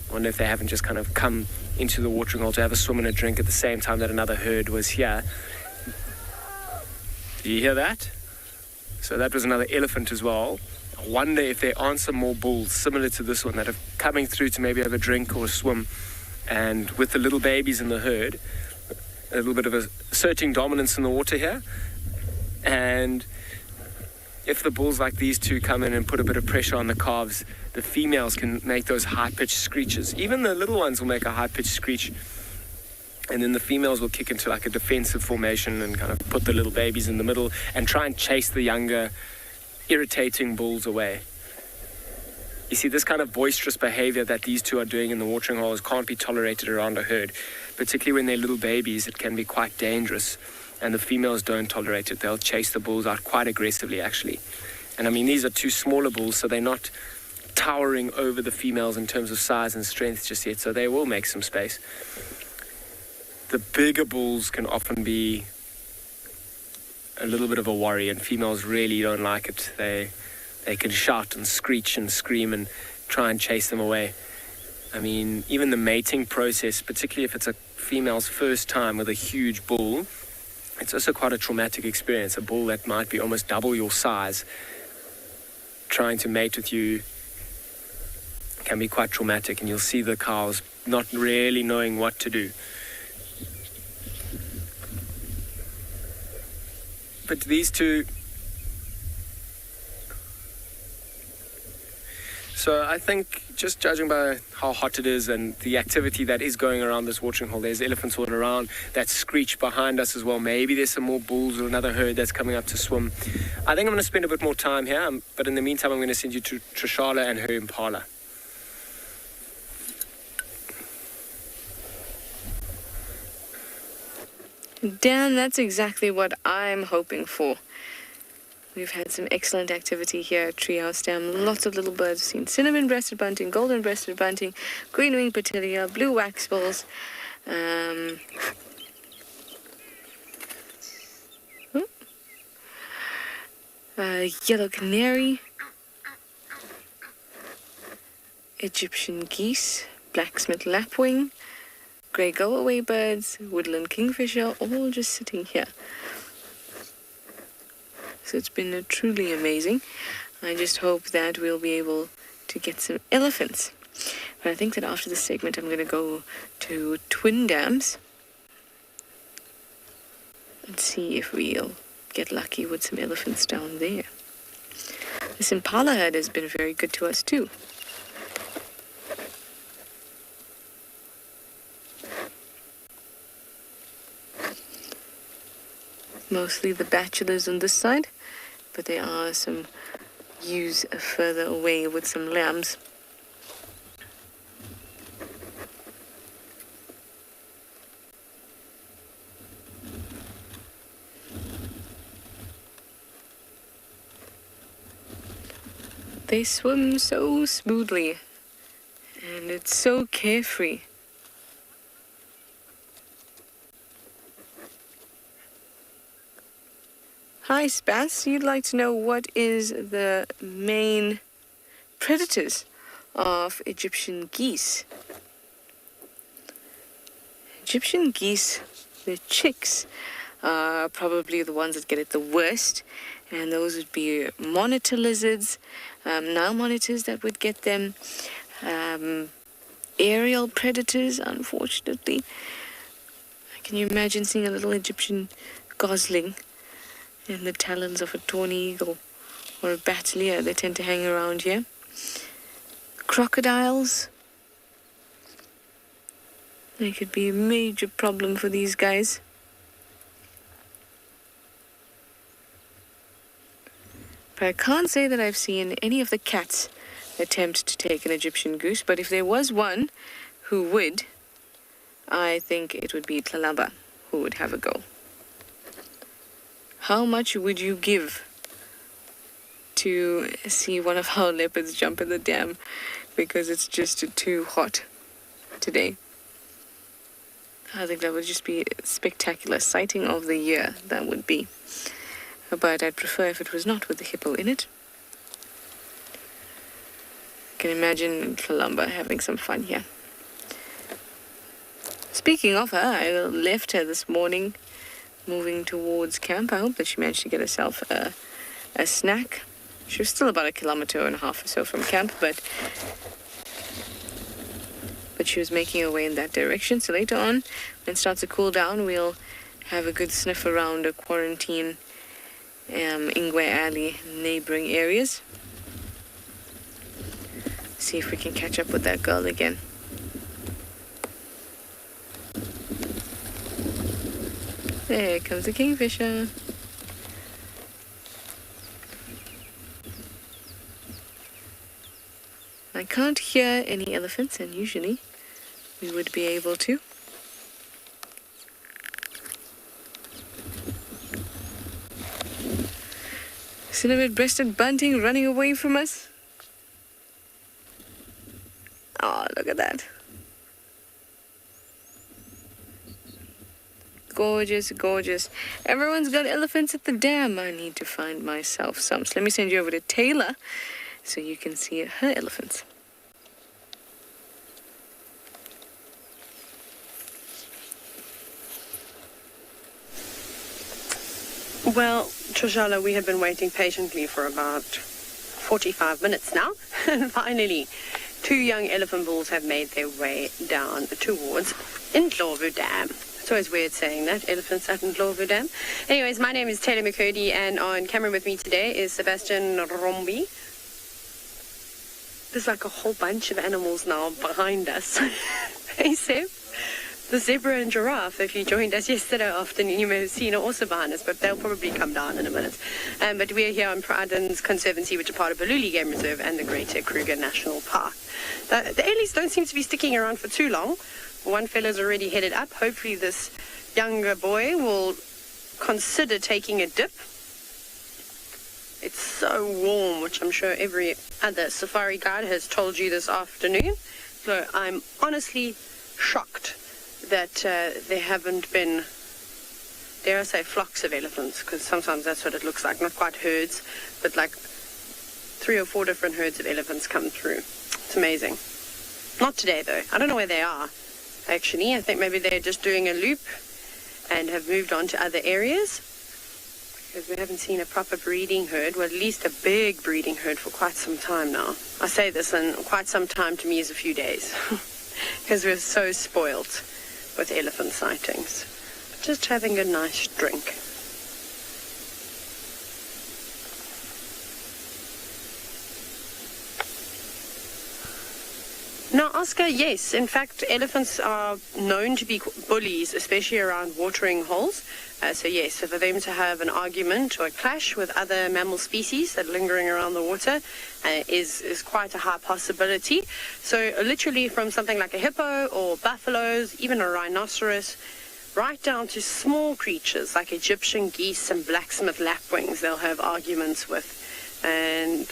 I wonder if they haven't just kind of come into the watering hole to have a swim and a drink at the same time that another herd was here. Do you hear that? So that was another elephant as well. I wonder if there aren't some more bulls similar to this one that are coming through to maybe have a drink or a swim. And with the little babies in the herd, a little bit of asserting dominance in the water here. And if the bulls like these two come in and put a bit of pressure on the calves, the females can make those high-pitched screeches. Even the little ones will make a high-pitched screech. And then the females will kick into like a defensive formation and kind of put the little babies in the middle and try and chase the younger, irritating bulls away. You see, this kind of boisterous behavior that these two are doing in the watering holes can't be tolerated around a herd. Particularly when they're little babies, it can be quite dangerous. And the females don't tolerate it. They'll chase the bulls out quite aggressively, actually. And these are two smaller bulls, so they're not towering over the females in terms of size and strength just yet, so they will make some space. The bigger bulls can often be a little bit of a worry, and females really don't like it. They can shout and screech and scream and try and chase them away. Even the mating process, particularly if it's a female's first time with a huge bull, it's also quite a traumatic experience. A bull that might be almost double your size trying to mate with you can be quite traumatic, and you'll see the cows not really knowing what to do. But these two... So I think, just judging by how hot it is and the activity that is going around this watering hole, there's elephants all around that screech behind us as well. Maybe there's some more bulls or another herd that's coming up to swim. I think I'm going to spend a bit more time here, but in the meantime, I'm going to send you to Trishala and her impala. Dan, that's exactly what I'm hoping for. We've had some excellent activity here at Treehouse Dam. Lots of little birds. Seen cinnamon-breasted bunting, golden-breasted bunting, green-winged petilia, blue waxbills. yellow canary, Egyptian geese, blacksmith lapwing, grey go-away birds, woodland kingfisher, all just sitting here. So it's been truly amazing. I just hope that we'll be able to get some elephants. But I think that after this segment I'm going to go to Twin Dams and see if we'll get lucky with some elephants down there. This impala herd has been very good to us too. Mostly the bachelors on this side, but there are some ewes further away with some lambs. They swim so smoothly, and it's so carefree. Hi, Spats. You'd like to know what is the main predators of Egyptian geese? Egyptian geese, the chicks, are probably the ones that get it the worst, and those would be monitor lizards, Nile monitors that would get them, aerial predators, unfortunately. Can you imagine seeing a little Egyptian gosling in the talons of a tawny eagle or a batelier? They tend to hang around here. Crocodiles. They could be a major problem for these guys. But I can't say that I've seen any of the cats attempt to take an Egyptian goose, but if there was one who would, I think it would be Tlalamba who would have a go. How much would you give to see one of our leopards jump in the dam because it's just too hot today? I think that would just be a spectacular sighting of the year, that would be. But I'd prefer if it was not with the hippo in it. I can imagine Tlalamba having some fun here. Speaking of her, I left her this morning moving towards camp. I hope that she managed to get herself a snack. She was still about 1.5 kilometers or so from camp, but she was making her way in that direction. So later on, when it starts to cool down, we'll have a good sniff around a quarantine Ingwe Alley neighboring areas. See if we can catch up with that girl again. There comes the kingfisher. I can't hear any elephants, and usually we would be able to. Cinnamon-breasted bunting running away from us. Oh, look at that. Gorgeous, gorgeous. Everyone's got elephants at the dam. I need to find myself some. So let me send you over to Taylor so you can see her elephants. Well, Tswalu, we have been waiting patiently for about 45 minutes now, and finally, 2 young elephant bulls have made their way down towards Ndlovu Dam. It's always weird saying that, elephants at Ndlovu Dam. Anyways, my name is Taylor McCurdy, and on camera with me today is Sebastian Rombi. There's like a whole bunch of animals now behind us. Hey, Seb? The zebra and giraffe, if you joined us yesterday afternoon, you may have seen, are also behind us, but they'll probably come down in a minute. But we're here on Pradhan's Conservancy, which are part of Baluli Game Reserve and the Greater Kruger National Park. The Ailey's don't seem to be sticking around for too long. One fellow's already headed up. Hopefully this younger boy will consider taking a dip. It's so warm, which I'm sure every other safari guide has told you this afternoon. So I'm honestly shocked that there haven't been dare I say, flocks of elephants, because sometimes that's what it looks like. Not quite herds, but like 3 or 4 different herds of elephants come through. It's amazing. Not today, though. I don't know where they are, actually. I think maybe they're just doing a loop and have moved on to other areas, because we haven't seen a proper breeding herd, well, at least a big breeding herd for quite some time now. I say this, and quite some time to me is a few days, because we're so spoilt with elephant sightings. Just having a nice drink. Now, Oscar, yes, in fact, elephants are known to be bullies, especially around watering holes. So yes, so for them to have an argument or a clash with other mammal species that are lingering around the water is quite a high possibility. So literally from something like a hippo or buffaloes, even a rhinoceros, right down to small creatures like Egyptian geese and blacksmith lapwings, they'll have arguments with. And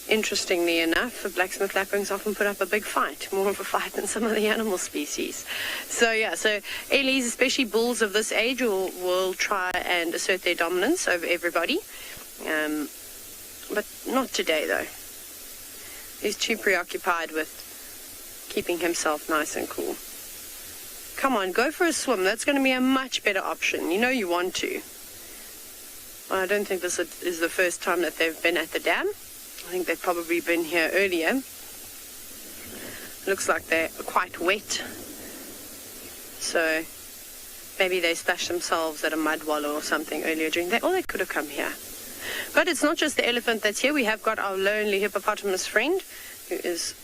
interestingly enough, the blacksmith lapwings often put up a big fight, more of a fight than some of the animal species. So yeah, so Ailey's, especially bulls of this age, will try and assert their dominance over everybody. But not today, though. He's too preoccupied with keeping himself nice and cool. Come on, go for a swim. That's going to be a much better option. You know you want to. Well, I don't think this is the first time that they've been at the dam. I think they've probably been here earlier. Looks like they're quite wet. So maybe they splashed themselves at a mud wallow or something earlier during the day. Or they could have come here. But it's not just the elephant that's here. We have got our lonely hippopotamus friend who is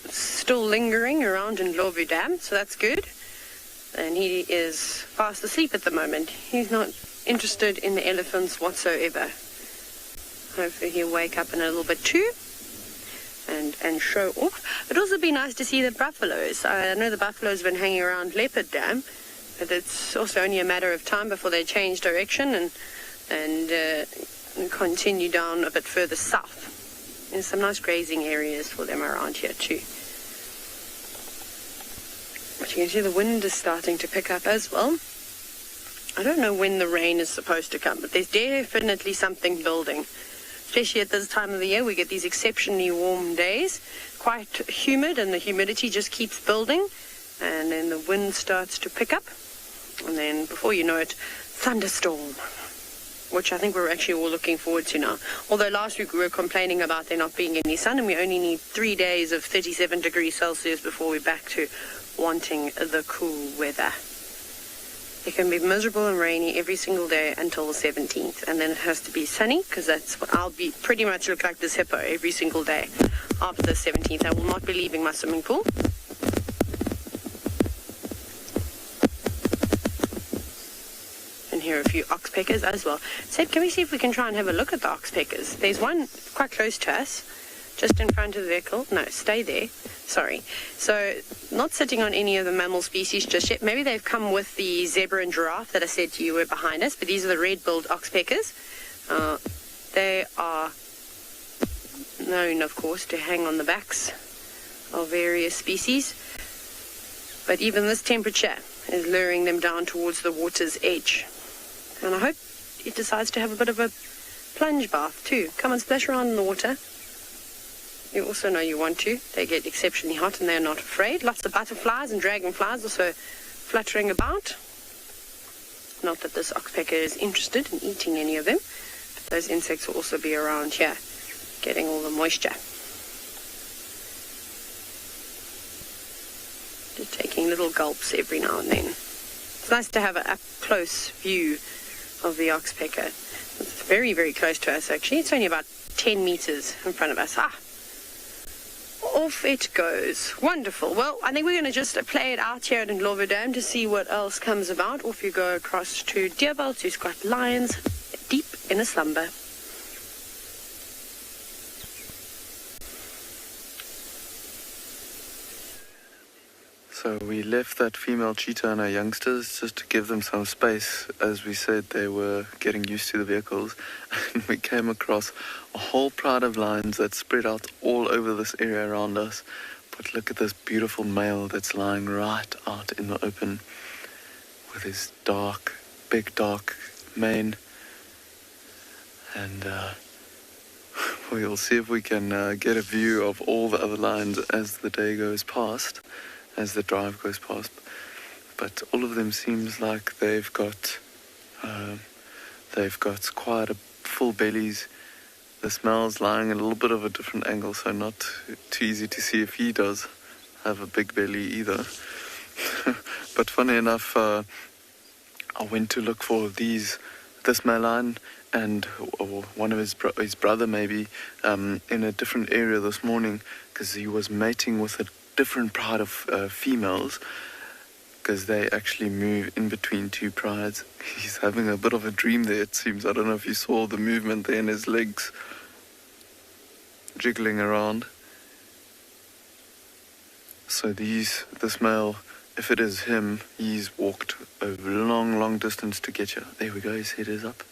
still lingering around in Lovu Dam. So that's good. And he is fast asleep at the moment. He's not interested in the elephants whatsoever. Hopefully he'll wake up in a little bit too and show off. It'd also be nice to see the buffaloes. I know the buffaloes have been hanging around Leopard Dam, but it's also only a matter of time before they change direction and continue down a bit further south. There's some nice grazing areas for them around here too. But you can see the wind is starting to pick up as well. I don't know when the rain is supposed to come, but there's definitely something building. Especially at this time of the year, we get these exceptionally warm days, quite humid, and the humidity just keeps building, and then the wind starts to pick up, and then before you know it, thunderstorm, which I think we're actually all looking forward to now. Although last week we were complaining about there not being any sun, and we only need 3 days of 37 degrees Celsius before we're back to wanting the cool weather. It can be miserable and rainy every single day until the 17th. And then it has to be sunny, because that's what I'll be pretty much look like this hippo every single day after the 17th. I will not be leaving my swimming pool. And here are a few oxpeckers as well. Seb, can we see if we can try and have a look at the oxpeckers? There's one quite close to us, just in front of the vehicle. No, stay there. Sorry. So, not sitting on any of the mammal species just yet. Maybe they've come with the zebra and giraffe that I said to you were behind us, but these are the red-billed oxpeckers. They are known, of course, to hang on the backs of various species. But even this temperature is luring them down towards the water's edge. And I hope it decides to have a bit of a plunge bath too. Come and splash around in the water. You also know you want to. They get exceptionally hot and they're not afraid. Lots of butterflies and dragonflies also fluttering about. Not that this oxpecker is interested in eating any of them, but those insects will also be around here, getting all the moisture. Just taking little gulps every now and then. It's nice to have an up-close view of the oxpecker. It's very, very close to us, actually. It's only about 10 meters in front of us. Off it goes. Wonderful. Well, I think we're going to just play it out here in Lovu Dam to see what else comes about. Off you go across to Deerbelt, who's got lions deep in a slumber. So we left that female cheetah and our youngsters just to give them some space. As we said, they were getting used to the vehicles. And we came across a whole pride of lions that spread out all over this area around us. But look at this beautiful male that's lying right out in the open with his big dark mane, and we'll see if we can get a view of all the other lions as the day goes past, as the drive goes past. But all of them seems like they've got quite a full bellies. The male's lying at a little bit of a different angle, so not too easy to see if he does have a big belly either. But funny enough, I went to look for this male lion and one of his brother maybe in a different area this morning, because he was mating with a different pride of females, because they actually move in between two prides. He's having a bit of a dream there, it seems. I don't know if you saw the movement there in his legs jiggling around. So this male, if it is him, he's walked a long distance to get you. There we go, his head is up.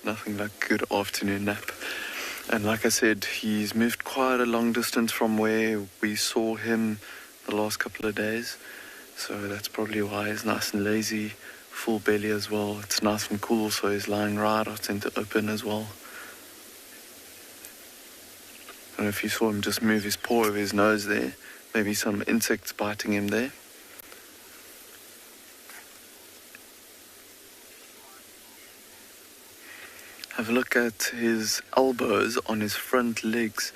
Nothing like good afternoon nap. And like I said, he's moved quite a long distance from where we saw him the last couple of days. So that's probably why he's nice and lazy, full belly as well. It's nice and cool, so he's lying right out into open as well. I don't know if you saw him just move his paw over his nose there. Maybe some insects biting him there. Have a look at his elbows on his front legs.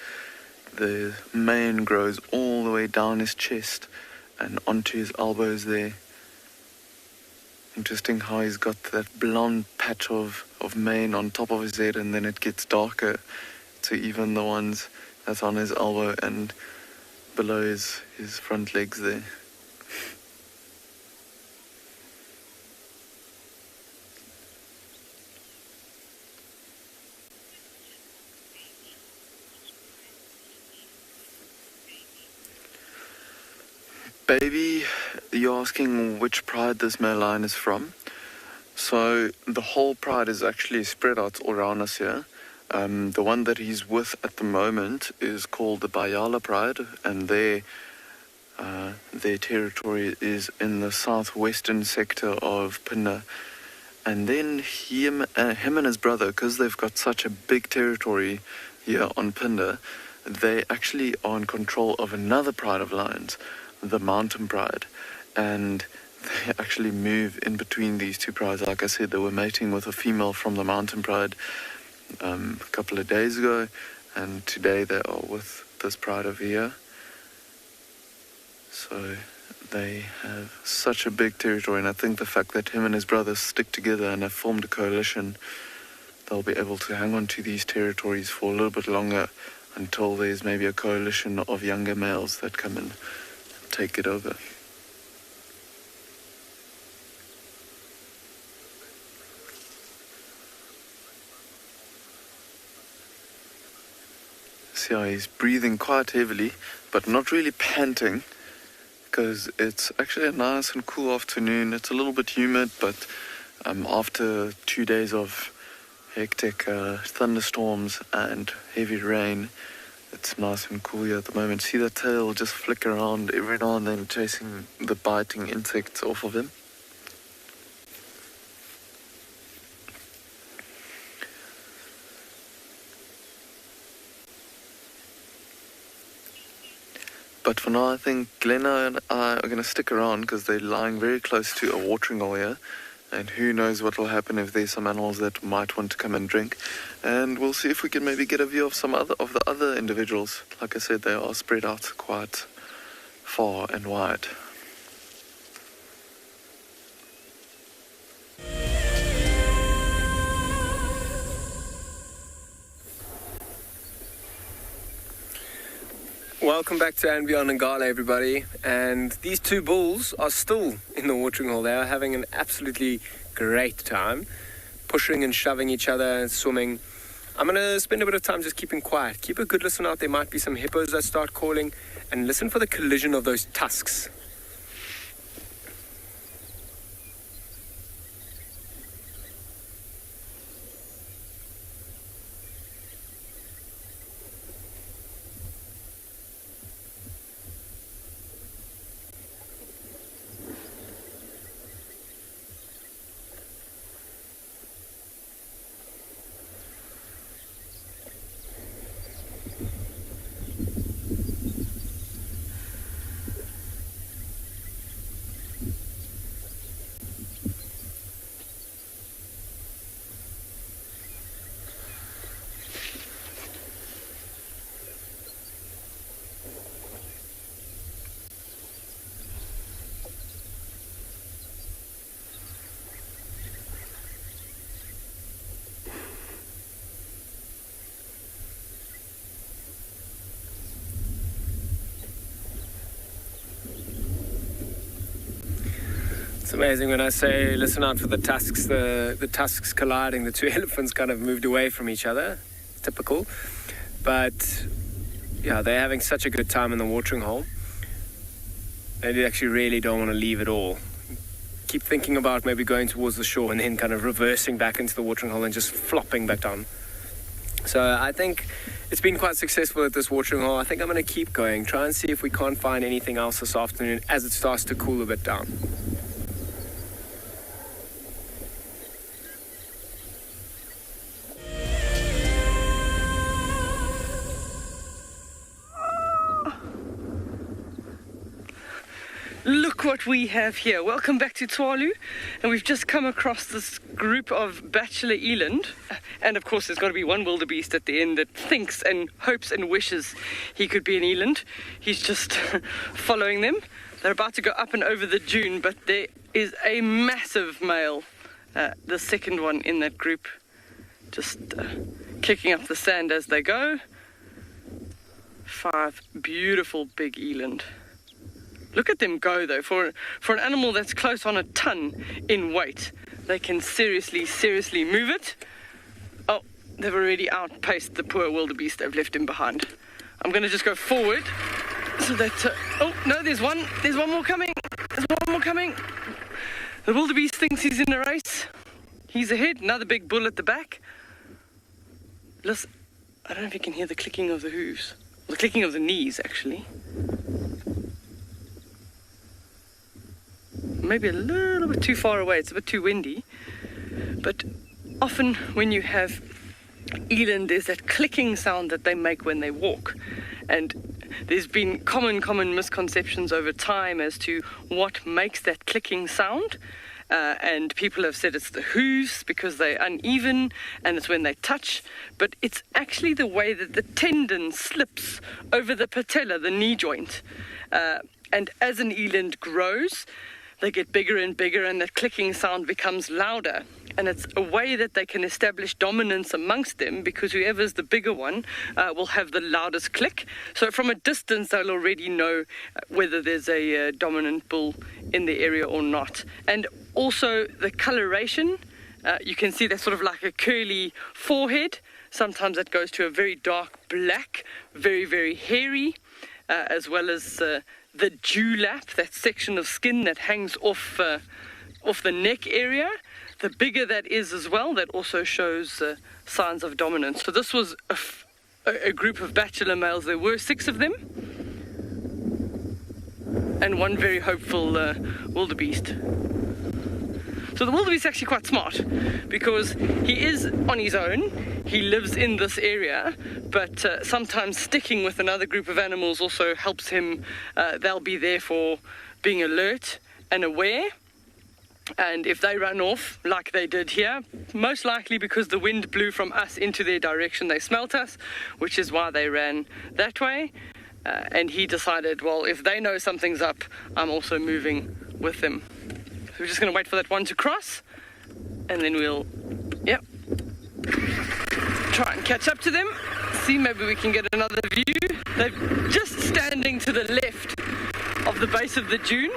The mane grows all the way down his chest and onto his elbows there. Interesting how he's got that blonde patch of mane on top of his head, and then it gets darker to even the ones that's on his elbow and below his front legs there. Baby, you're asking which pride this male lion is from. So the whole pride is actually spread out all around us here. The one that he's with at the moment is called the Bayala pride, and their territory is in the southwestern sector of Phinda. And then him and his brother, because they've got such a big territory here on Phinda, they actually are in control of another pride of lions, the mountain pride, and they actually move in between these two prides. Like I said, they were mating with a female from the mountain pride a couple of days ago, and today they are with this pride over here. So they have such a big territory, and I think the fact that him and his brothers stick together and have formed a coalition, they'll be able to hang on to these territories for a little bit longer until there's maybe a coalition of younger males that come in. Take it over. See how he's breathing quite heavily, but not really panting, because it's actually a nice and cool afternoon. It's a little bit humid, but after 2 days of hectic thunderstorms and heavy rain, it's nice and cool here at the moment. See that tail just flick around every now and then, chasing the biting insects off of him. But for now, I think Glenna and I are going to stick around because they're lying very close to a watering hole here. And who knows what will happen if there's some animals that might want to come and drink. And we'll see if we can maybe get a view of some of the other individuals. Like I said, they are spread out quite far and wide. Welcome back to And Beyond Ngala, everybody. And these two bulls are still in the watering hole. They are having an absolutely great time, pushing and shoving each other and swimming. I'm going to spend a bit of time just keeping quiet. Keep a good listen out. There might be some hippos that start calling, and listen for the collision of those tusks. amazing when I say listen out for the tusks. The tusks colliding, the two elephants kind of moved away from each other. Typical. But yeah, they're having such a good time in the watering hole. They actually really don't want to leave at all. Keep thinking about maybe going towards the shore and then kind of reversing back into the watering hole and just flopping back down. So I think it's been quite successful at this watering hole. I think I'm going to keep going, try and see if we can't find anything else this afternoon as it starts to cool a bit down. Look what we have here. Welcome back to Tswalu, and we've just come across this group of bachelor eland, and of course there's got to be one wildebeest at the end that thinks and hopes and wishes he could be an eland. He's just following them. They're about to go up and over the dune, but there is a massive male, the second one in that group, just kicking up the sand as they go. 5 beautiful big eland. Look at them go, though. For an animal that's close on a ton in weight, they can seriously move it. Oh, they've already outpaced the poor wildebeest. They've left him behind. I'm going to just go forward so that... oh, no, there's one more coming. There's one more coming. The wildebeest thinks he's in a race. He's ahead. Another big bull at the back. Listen, I don't know if you can hear the clicking of the hooves. The clicking of the knees, actually. Maybe a little bit too far away, it's a bit too windy, but often when you have eland, there's that clicking sound that they make when they walk, and there's been common misconceptions over time as to what makes that clicking sound, and people have said it's the hooves because they're uneven and it's when they touch, but it's actually the way that the tendon slips over the patella, the knee joint, and as an eland grows, they get bigger and bigger, and that clicking sound becomes louder. And it's a way that they can establish dominance amongst them, because whoever's the bigger one will have the loudest click. So from a distance, they'll already know whether there's a dominant bull in the area or not. And also the coloration, you can see that's sort of like a curly forehead. Sometimes it goes to a very dark black, very hairy, as well as... the dewlap, that section of skin that hangs off the neck area, the bigger that is as well, that also shows signs of dominance. So this was a group of bachelor males. There were 6 of them, and one very hopeful wildebeest. So the wildebeest is actually quite smart, because he is on his own, he lives in this area, but sometimes sticking with another group of animals also helps him. They'll be there for being alert and aware, and if they run off, like they did here, most likely because the wind blew from us into their direction, they smelt us, which is why they ran that way, and he decided, well, if they know something's up, I'm also moving with them. So we're just going to wait for that one to cross, and then we'll, try and catch up to them. See, maybe we can get another view. They're just standing to the left of the base of the dune.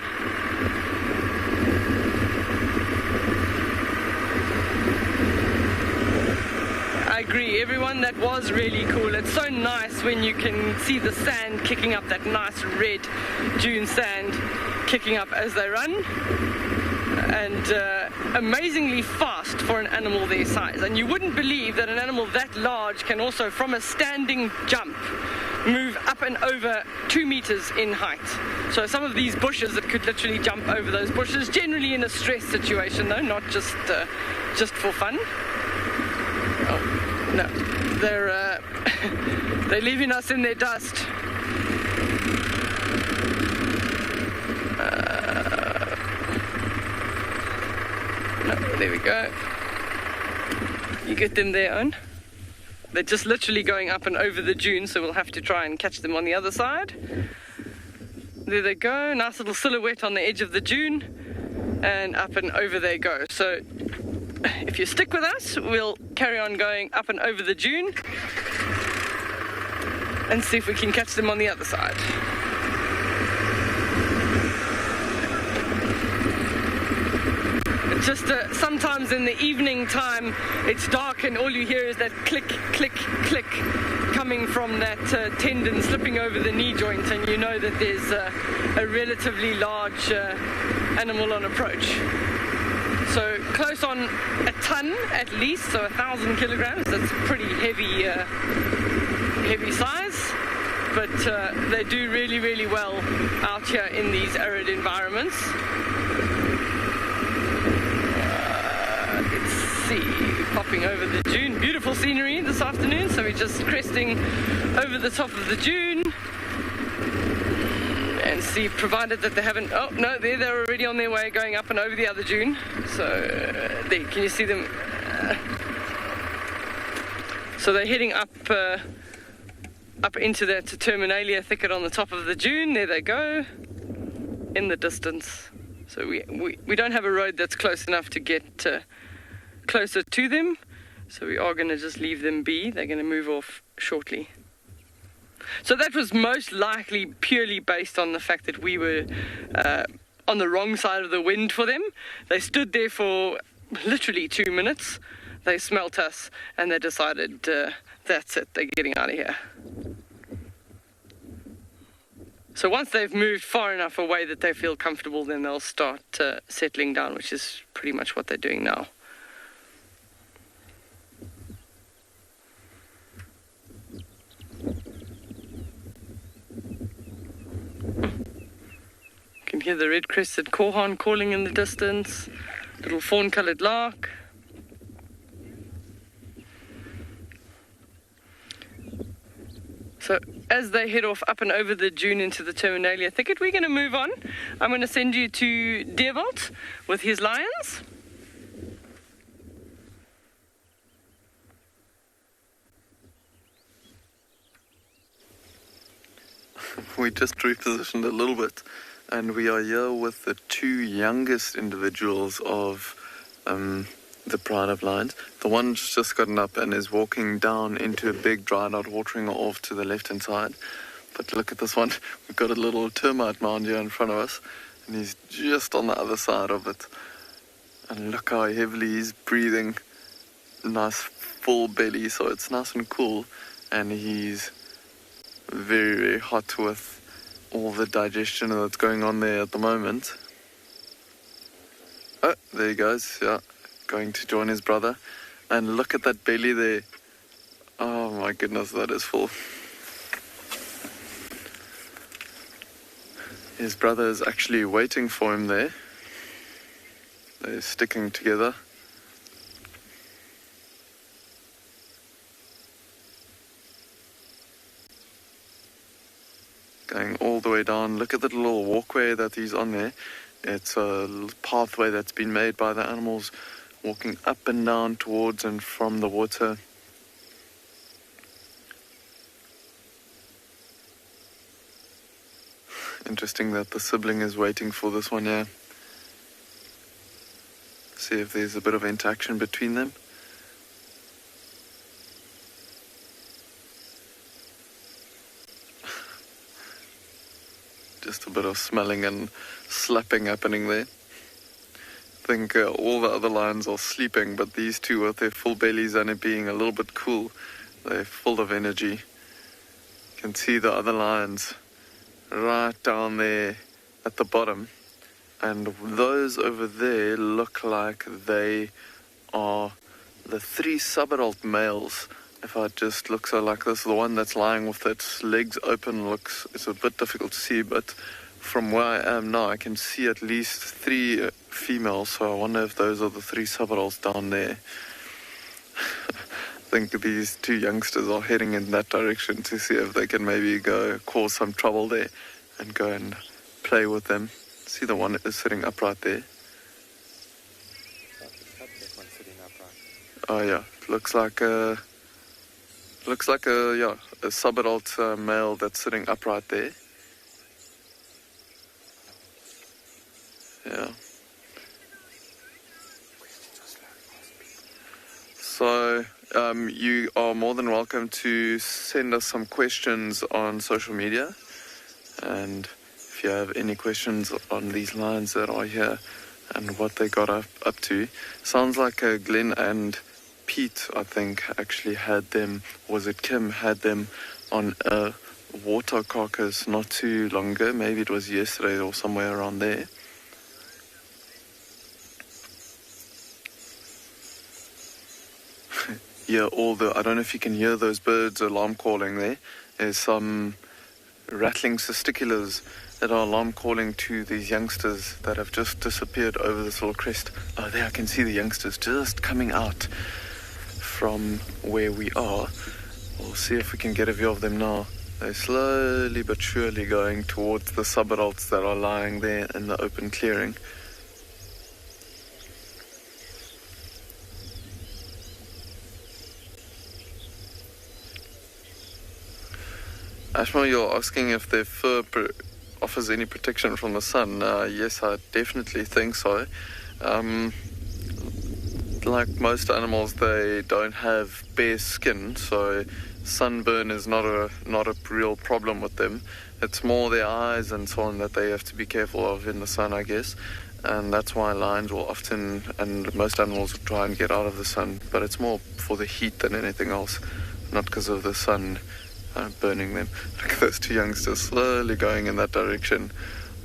I agree, everyone, that was really cool. It's so nice when you can see the sand kicking up, that nice red dune sand kicking up as they run. And amazingly fast for an animal their size. And you wouldn't believe that an animal that large can also, from a standing jump, move up and over 2 meters in height. So some of these bushes, it could literally jump over those bushes, generally in a stress situation though, not just for fun. Oh, no, they're leaving us in their dust. There we go. You get them there, Owen. They're just literally going up and over the dune, so we'll have to try and catch them on the other side. There they go, nice little silhouette on the edge of the dune, and up and over they go. So if you stick with us, we'll carry on going up and over the dune and see if we can catch them on the other side. just sometimes in the evening time it's dark and all you hear is that click, click, click coming from that tendon slipping over the knee joint, and you know that there's a relatively large animal on approach. So close on a ton at least, so 1,000 kilograms. That's pretty heavy, heavy size, but they do really, really well out here in these arid environments. Let's see, popping over the dune. Beautiful scenery this afternoon, so we're just cresting over the top of the dune. And see, provided that they haven't, oh no, they're already on their way going up and over the other dune. So there, can you see them? So they're heading up into that Terminalia thicket on the top of the dune. There they go, in the distance. So we don't have a road that's close enough to get closer to them. So we are going to just leave them be. They're going to move off shortly. So that was most likely purely based on the fact that we were on the wrong side of the wind for them. They stood there for literally 2 minutes. They smelt us and they decided that's it, they're getting out of here. So once they've moved far enough away that they feel comfortable, then they'll start settling down, which is pretty much what they're doing now. You can hear the red-crested korhaan calling in the distance, little fawn-coloured lark. So as they head off up and over the dune into the Terminalia thicket, we're going to move on. I'm going to send you to Deerwald with his lions. We just repositioned a little bit, and we are here with the two youngest individuals of the pride of lions. The one's just gotten up and is walking down into a big dried out watering off to the left hand side. But look at this one. We've got a little termite mound here in front of us, and he's just on the other side of it. And look how heavily he's breathing. Nice full belly, so it's nice and cool, and he's very, very hot with all the digestion that's going on there at the moment. Oh, there he goes, yeah, going to join his brother. And look at that belly there. Oh my goodness, that is full. His brother is actually waiting for him there. They're sticking together. Going all the way down. Look at the little walkway that he's on there. It's a pathway that's been made by the animals walking up and down towards and from the water. Interesting that the sibling is waiting for this one here. See if there's a bit of interaction between them. Just a bit of smelling and slapping happening there. I think all the other lions are sleeping, but these two with their full bellies and it being a little bit cool, they're full of energy. You can see the other lions right down there at the bottom, and those over there look like they are the 3 subadult males. If I just look so like this, the one that's lying with its legs open looks, it's a bit difficult to see, but from where I am now I can see at least 3 females, so I wonder if those are the 3 subadults down there. I think these 2 youngsters are heading in that direction to see if they can maybe go cause some trouble there and go and play with them. See, the one is sitting upright there. Oh yeah, it looks like a subadult male that's sitting upright there. Yeah. So you are more than welcome to send us some questions on social media, and if you have any questions on these lions that are here, and what they got up to. Sounds like Glenn and Pete, I think, actually had them, was it Kim, had them on a water carcass not too long ago. Maybe it was yesterday or somewhere around there. Yeah, I don't know if you can hear those birds alarm calling there. There's some rattling testiculars that are alarm calling to these youngsters that have just disappeared over this little crest. Oh, there I can see the youngsters just coming out from where we are. We'll see if we can get a view of them now. They're slowly but surely going towards the subadults that are lying there in the open clearing. Ashma, you're asking if their fur offers any protection from the sun. Yes, I definitely think so. Like most animals, they don't have bare skin, so sunburn is not a real problem with them. It's more their eyes and so on that they have to be careful of in the sun, I guess. And that's why lions will often, and most animals, will try and get out of the sun. But it's more for the heat than anything else, not because of the sun burning them. Look at those two youngsters slowly going in that direction.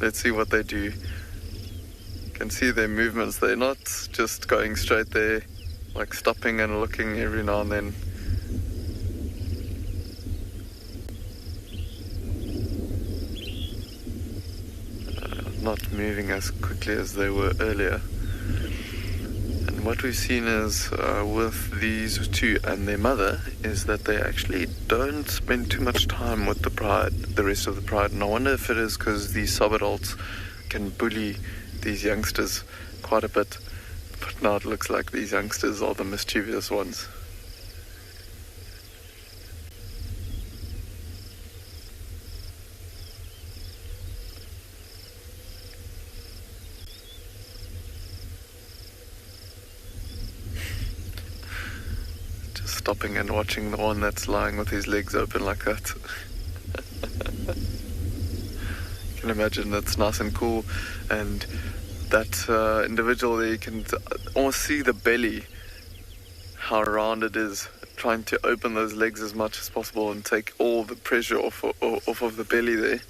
Let's see what they do. You can see their movements. They're not just going straight there, like stopping and looking every now and then. Not moving as quickly as they were earlier. And what we've seen is with these two and their mother is that they actually don't spend too much time with the rest of the pride. And I wonder if it is because these subadults can bully these youngsters quite a bit. But now it looks like these youngsters are the mischievous ones. Stopping and watching the one that's lying with his legs open like that. You can imagine that's nice and cool, and that individual there, you can almost see the belly, how round it is, trying to open those legs as much as possible and take all the pressure off of the belly there.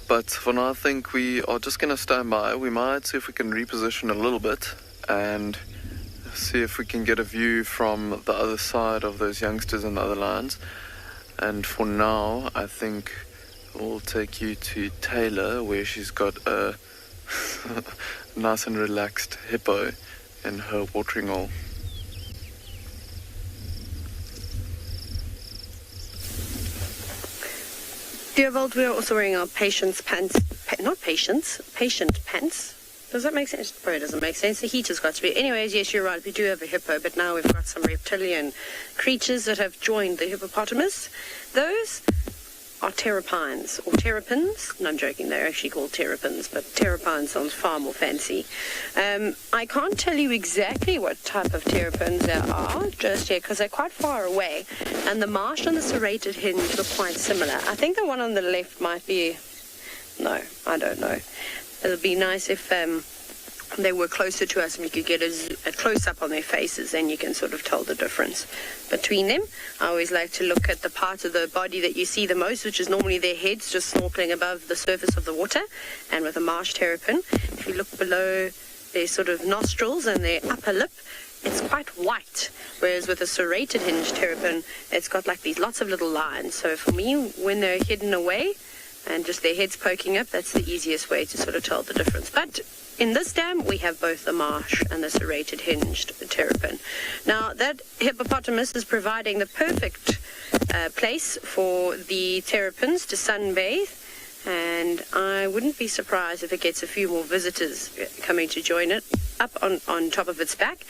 But for now, I think we are just going to stand by. We might see if we can reposition a little bit and see if we can get a view from the other side of those youngsters and the other lions. And for now, I think we'll take you to Taylor, where she's got a nice and relaxed hippo in her watering hole. Dear Volt, we are also wearing our patient pants. Does that make sense? Probably doesn't make sense. The heat has got to be. Anyways, yes, you're right. We do have a hippo, but now we've got some reptilian creatures that have joined the hippopotamus. Those are terrapins or terrapins. No, I'm joking. They're actually called terrapins, but terrapin sounds far more fancy. I can't tell you exactly what type of terrapins there are just yet because they're quite far away, and the marsh and the serrated hinge look quite similar. I think the one on the left might be. No, I don't know. It would be nice if they were closer to us and we could get a close-up on their faces, then you can sort of tell the difference between them. I always like to look at the part of the body that you see the most, which is normally their heads just snorkeling above the surface of the water. And with a marsh terrapin, if you look below their sort of nostrils and their upper lip, it's quite white, whereas with a serrated hinge terrapin, it's got like these lots of little lines. So for me, when they're hidden away and just their heads poking up, that's the easiest way to sort of tell the difference. But in this dam, we have both the marsh and the serrated hinged terrapin. Now, that hippopotamus is providing the perfect place for the terrapins to sunbathe, and I wouldn't be surprised if it gets a few more visitors coming to join it up on top of its back.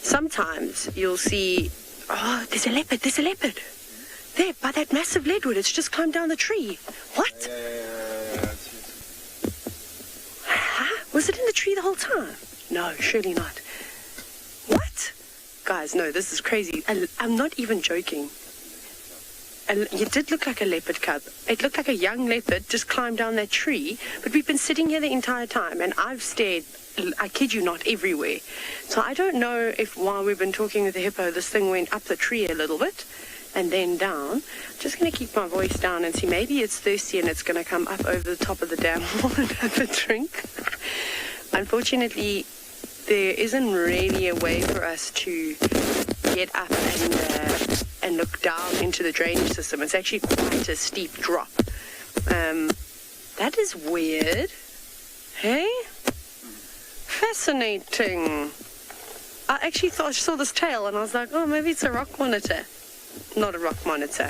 Sometimes you'll see, oh, there's a leopard. There, by that massive leadwood, it's just climbed down the tree. What? Huh? Was it in the tree the whole time? No, surely not. What? guys, no, this is crazy. I'm not even joking. It did look like a leopard cub. It looked like a young leopard just climbed down that tree. But we've been sitting here the entire time, and I've stared, I kid you not, everywhere. So I don't know if while we've been talking with the hippo, this thing went up the tree a little bit and then down. I'm just going to keep my voice down and see. Maybe it's thirsty and it's going to come up over the top of the dam wall and have a drink. Unfortunately, there isn't really a way for us to get up and look down into the drainage system. It's actually quite a steep drop. That is weird. Hey? Fascinating. I actually thought I saw this tail and I was like, oh, maybe it's a rock monitor. Not a rock monitor.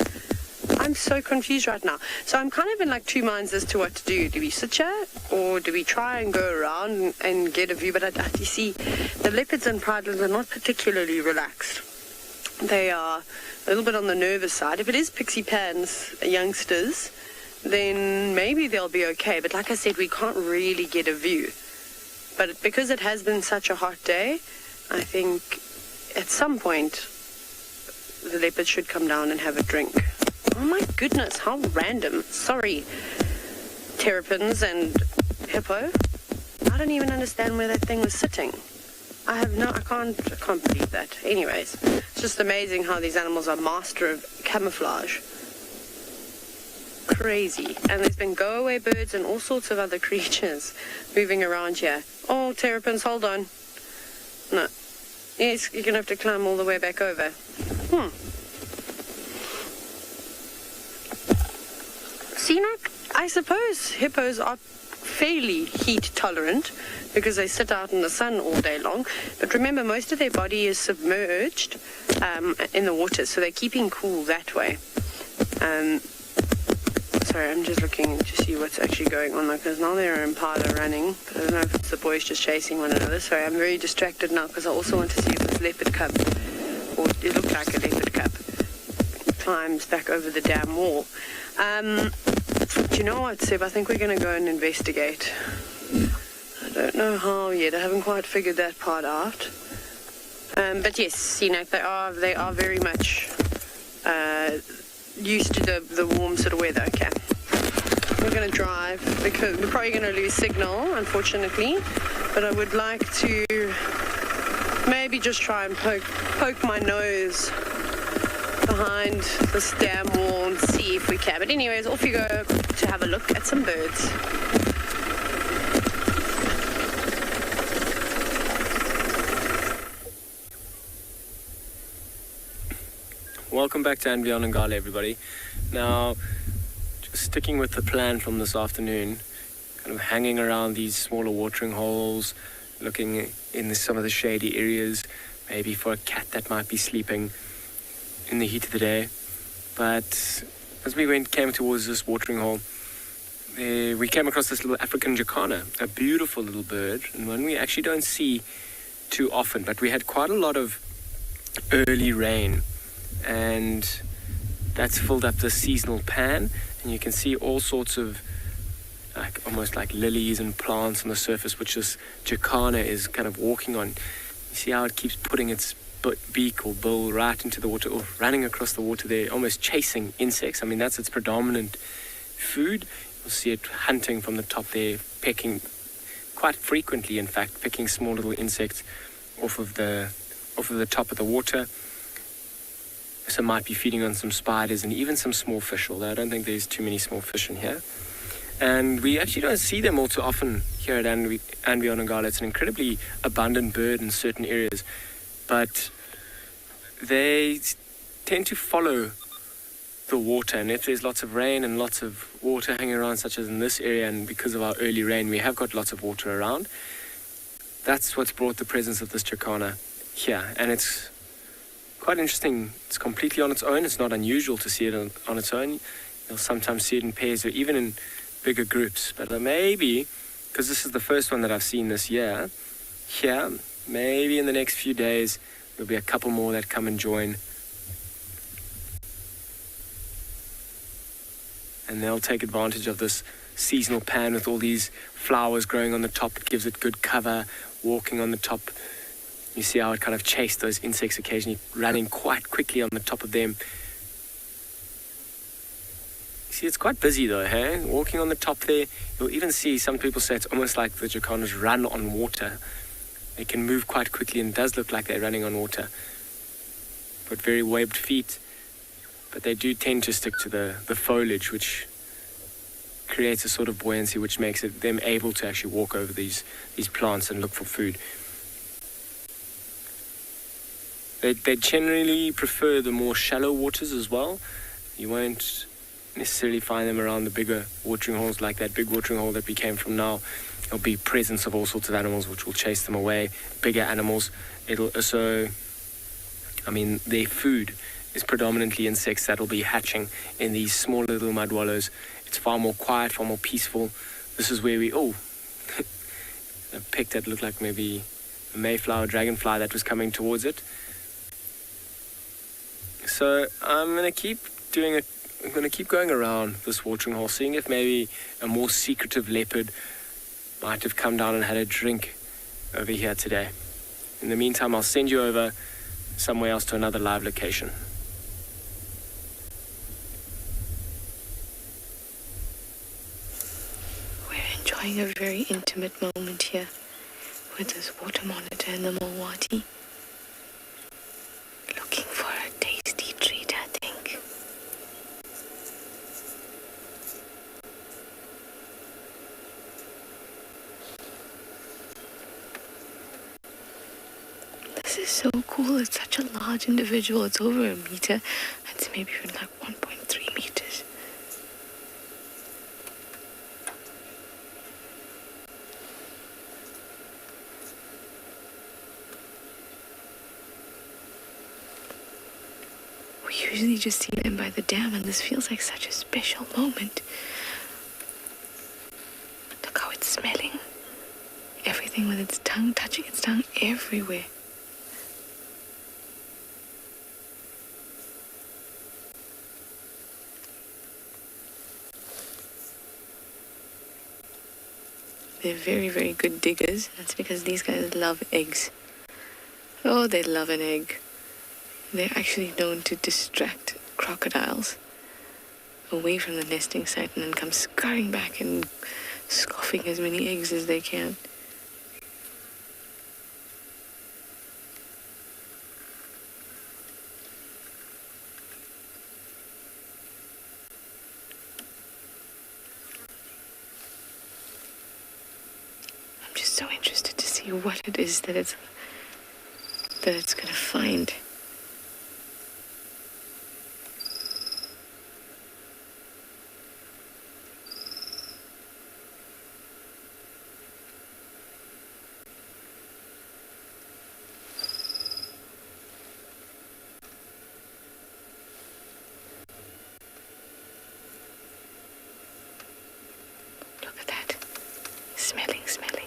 I'm so confused right now. So I'm kind of in like two minds as to what to do. Do we sit here or do we try and go around and get a view? But you see, the leopards and priders are not particularly relaxed. They are a little bit on the nervous side. If it is pixie pans, youngsters, then maybe they'll be okay. But like I said, we can't really get a view. But because it has been such a hot day, I think at some point the leopard should come down and have a drink. Oh my goodness, how random. Sorry, Terrapins and Hippo. I don't even understand where that thing was sitting. I can't believe that. Anyways, it's just amazing how these animals are master of camouflage. Crazy. And there's been go-away birds and all sorts of other creatures moving around here. Oh, Terrapins, hold on. No. Yes, you're going to have to climb all the way back over. See, I suppose hippos are fairly heat tolerant because they sit out in the sun all day long. But remember, most of their body is submerged in the water, so they're keeping cool that way. Sorry, I'm just looking to see what's actually going on, because now they're in Impala running. But I don't know if it's the boys just chasing one another. Sorry, I'm very distracted now because I also want to see if this leopard cub, or it looked like a leopard cub, climbs back over the dam wall. Do you know what, Seb? I think we're going to go and investigate. I don't know how yet. I haven't quite figured that part out. But yes, they are very much used to the warm sort of weather. Okay. We're going to drive because we're probably going to lose signal, unfortunately. But I would like to maybe just try and poke my nose behind this dam wall and see if we can. But anyways, off you go to have a look at some birds. Welcome back to And Beyond Ngala, everybody. Now, just sticking with the plan from this afternoon, kind of hanging around these smaller watering holes, looking in some of the shady areas, maybe for a cat that might be sleeping in the heat of the day. But as we came towards this watering hole, we came across this little African jacana, a beautiful little bird, and one we actually don't see too often. But we had quite a lot of early rain, and that's filled up the seasonal pan, and you can see all sorts of almost like lilies and plants on the surface, which this jacana is kind of walking on. You see how it keeps putting its beak or bill right into the water, or running across the water there, almost chasing insects. I mean, that's its predominant food. You'll see it hunting from the top there, pecking quite frequently, in fact, picking small little insects off of the top of the water. So might be feeding on some spiders and even some small fish, although I don't think there's too many small fish in here. And we actually don't see them all too often here at And Beyond Ngala. It's an incredibly abundant bird in certain areas, but they tend to follow the water. And if there's lots of rain and lots of water hanging around, such as in this area, and because of our early rain, we have got lots of water around, that's what's brought the presence of this jacana here. And it's quite interesting. It's completely on its own. It's not unusual to see it on its own. You'll sometimes see it in pairs or even in bigger groups. But maybe, because this is the first one that I've seen this year, here, maybe in the next few days, there'll be a couple more that come and join. And they'll take advantage of this seasonal pan with all these flowers growing on the top. It gives it good cover, walking on the top. You see how it kind of chased those insects occasionally, running quite quickly on the top of them. See, it's quite busy though, hey? Walking on the top there, you'll even see some people say it's almost like the jacanas run on water. They can move quite quickly and it does look like they're running on water. Got very webbed feet, but they do tend to stick to the foliage, which creates a sort of buoyancy which makes it them able to actually walk over these plants and look for food. They generally prefer the more shallow waters as well. You won't necessarily find them around the bigger watering holes like that big watering hole that we came from now. There'll be presence of all sorts of animals which will chase them away. Bigger animals. It'll also, their food is predominantly insects that will be hatching in these small little mud wallows. It's far more quiet, far more peaceful. This is where we, I picked that looked like maybe a mayflower dragonfly that was coming towards it. So I'm going to keep going around this watering hole, seeing if maybe a more secretive leopard might have come down and had a drink over here today. In the meantime, I'll send you over somewhere else to another live location. We're enjoying a very intimate moment here with this water monitor and the Mulwati. Looking for a tasty treat, I think. This is so cool. It's such a large individual. It's over a meter. It's maybe even like 1.3 meters. We usually just see them by the dam, and this feels like such a special moment. Look how it's smelling. Everything with its tongue, touching its tongue everywhere. They're very, very good diggers. That's because these guys love eggs. Oh, they love an egg. They're actually known to distract crocodiles away from the nesting site and then come scurrying back and scoffing as many eggs as they can. I'm just so interested to see what it is that it's going to find.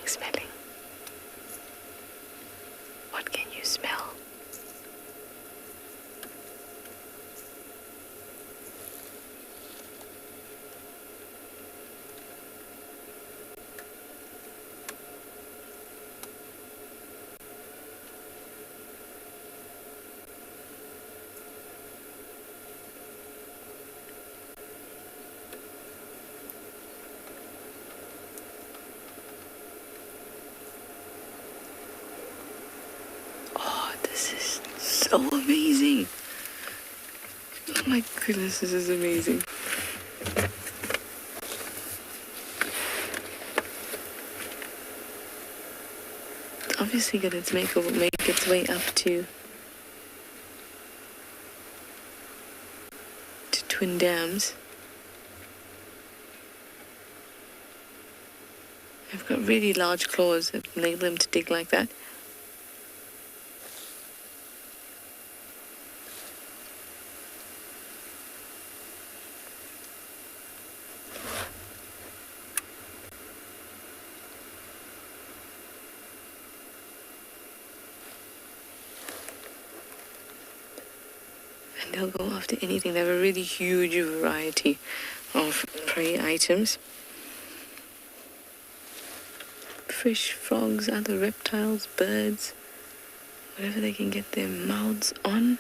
Smelling. What can you smell? This is so amazing. Oh my goodness, this is amazing. It's obviously going to make its way up to Twin Dams. They've got really large claws that enable them to dig like that. They'll go after anything. They have a really huge variety of prey items. Fish, frogs, other reptiles, birds. whatever they can get their mouths on.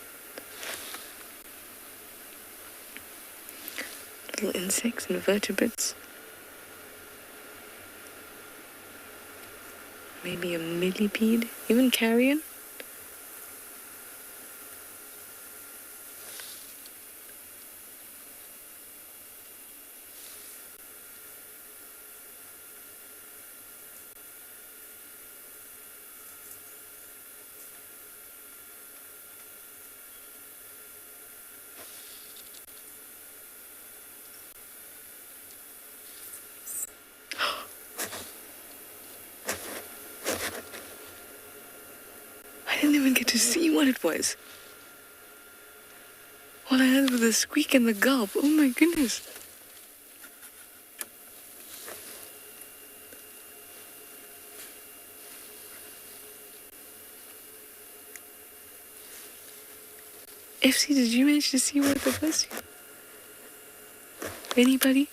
Little insects and vertebrates. Maybe a millipede, even carrion. I didn't even get to see what it was. All I heard was the squeak and the gulp. Oh my goodness. FC, did you manage to see what that was? Anybody?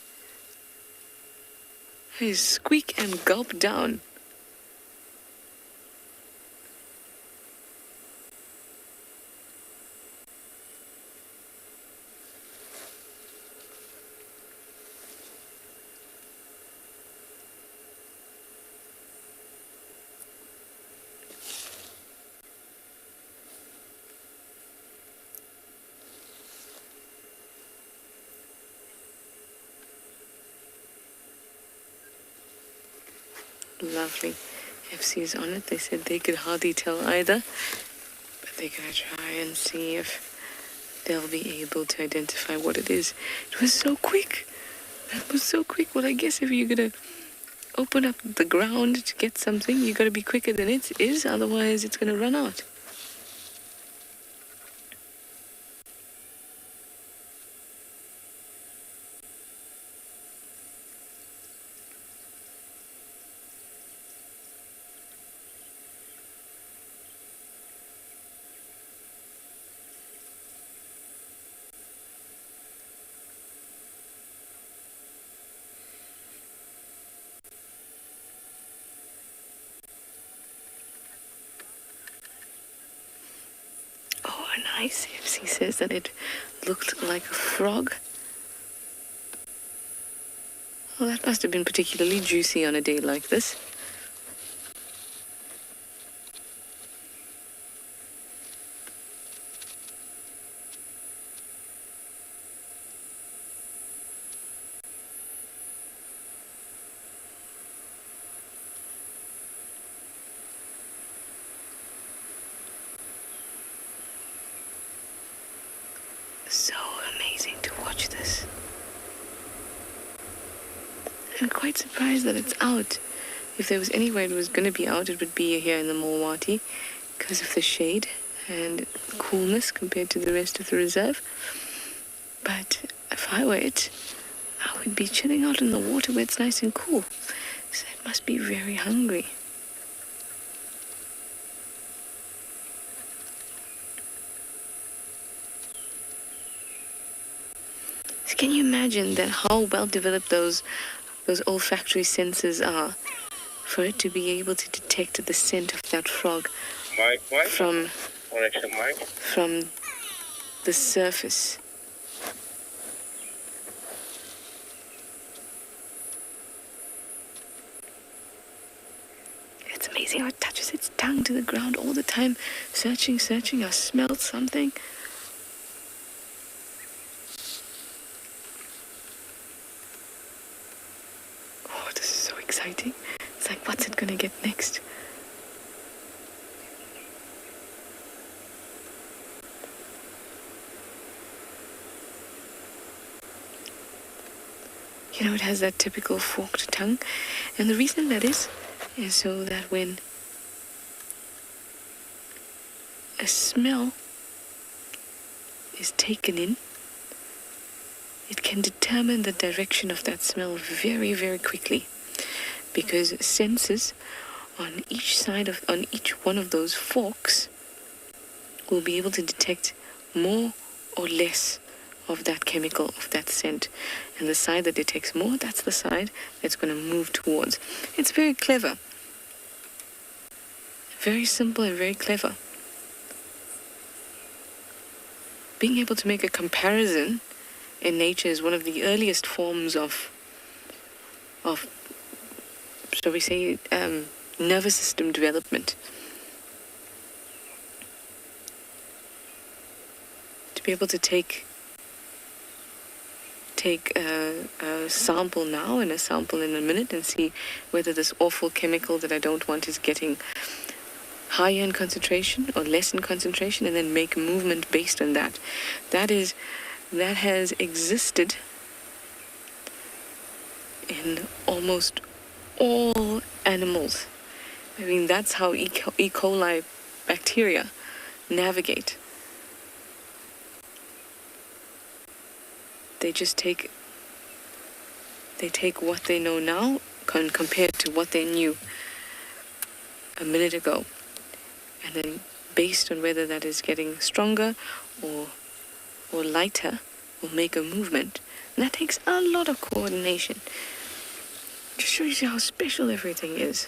Hey, squeak and gulp down. Lovely. FC is on it. They said they could hardly tell either, but they're gonna try and see if they'll be able to identify what it is. It was so quick. That was so quick. Well, I guess if you're gonna open up the ground to get something, you gotta be quicker than it is, otherwise it's gonna run out. Nice. FC says that it looked like a frog. Well, that must have been particularly juicy on a day like this. So amazing to watch this. I'm quite surprised that it's out. If there was anywhere it was going to be out, it would be here in the Mulwati because of the shade and coolness compared to the rest of the reserve. But if I were it, I would be chilling out in the water where it's nice and cool. So it must be very hungry. Can you imagine that how well developed those olfactory senses are for it to be able to detect the scent of that frog from the surface? It's amazing how it touches its tongue to the ground all the time, searching, I smelled something. Exciting. It's like, what's it gonna get next? You know, it has that typical forked tongue, and the reason that is so that when a smell is taken in, it can determine the direction of that smell very, very quickly. Because sensors on each one of those forks will be able to detect more or less of that chemical, of that scent. And the side that detects more, that's the side that's going to move towards. It's very clever. Very simple and very clever. being able to make a comparison in nature is one of the earliest forms of shall we say, nervous system development. To be able to take a sample now and a sample in a minute and see whether this awful chemical that I don't want is getting higher in concentration or less in concentration, and then make movement based on that. That has existed in almost all animals. I mean, that's how E. coli bacteria navigate. They just take what they know now compared to what they knew a minute ago, and then based on whether that is getting stronger or lighter, will make a movement. And that takes a lot of coordination. Just shows you how special everything is.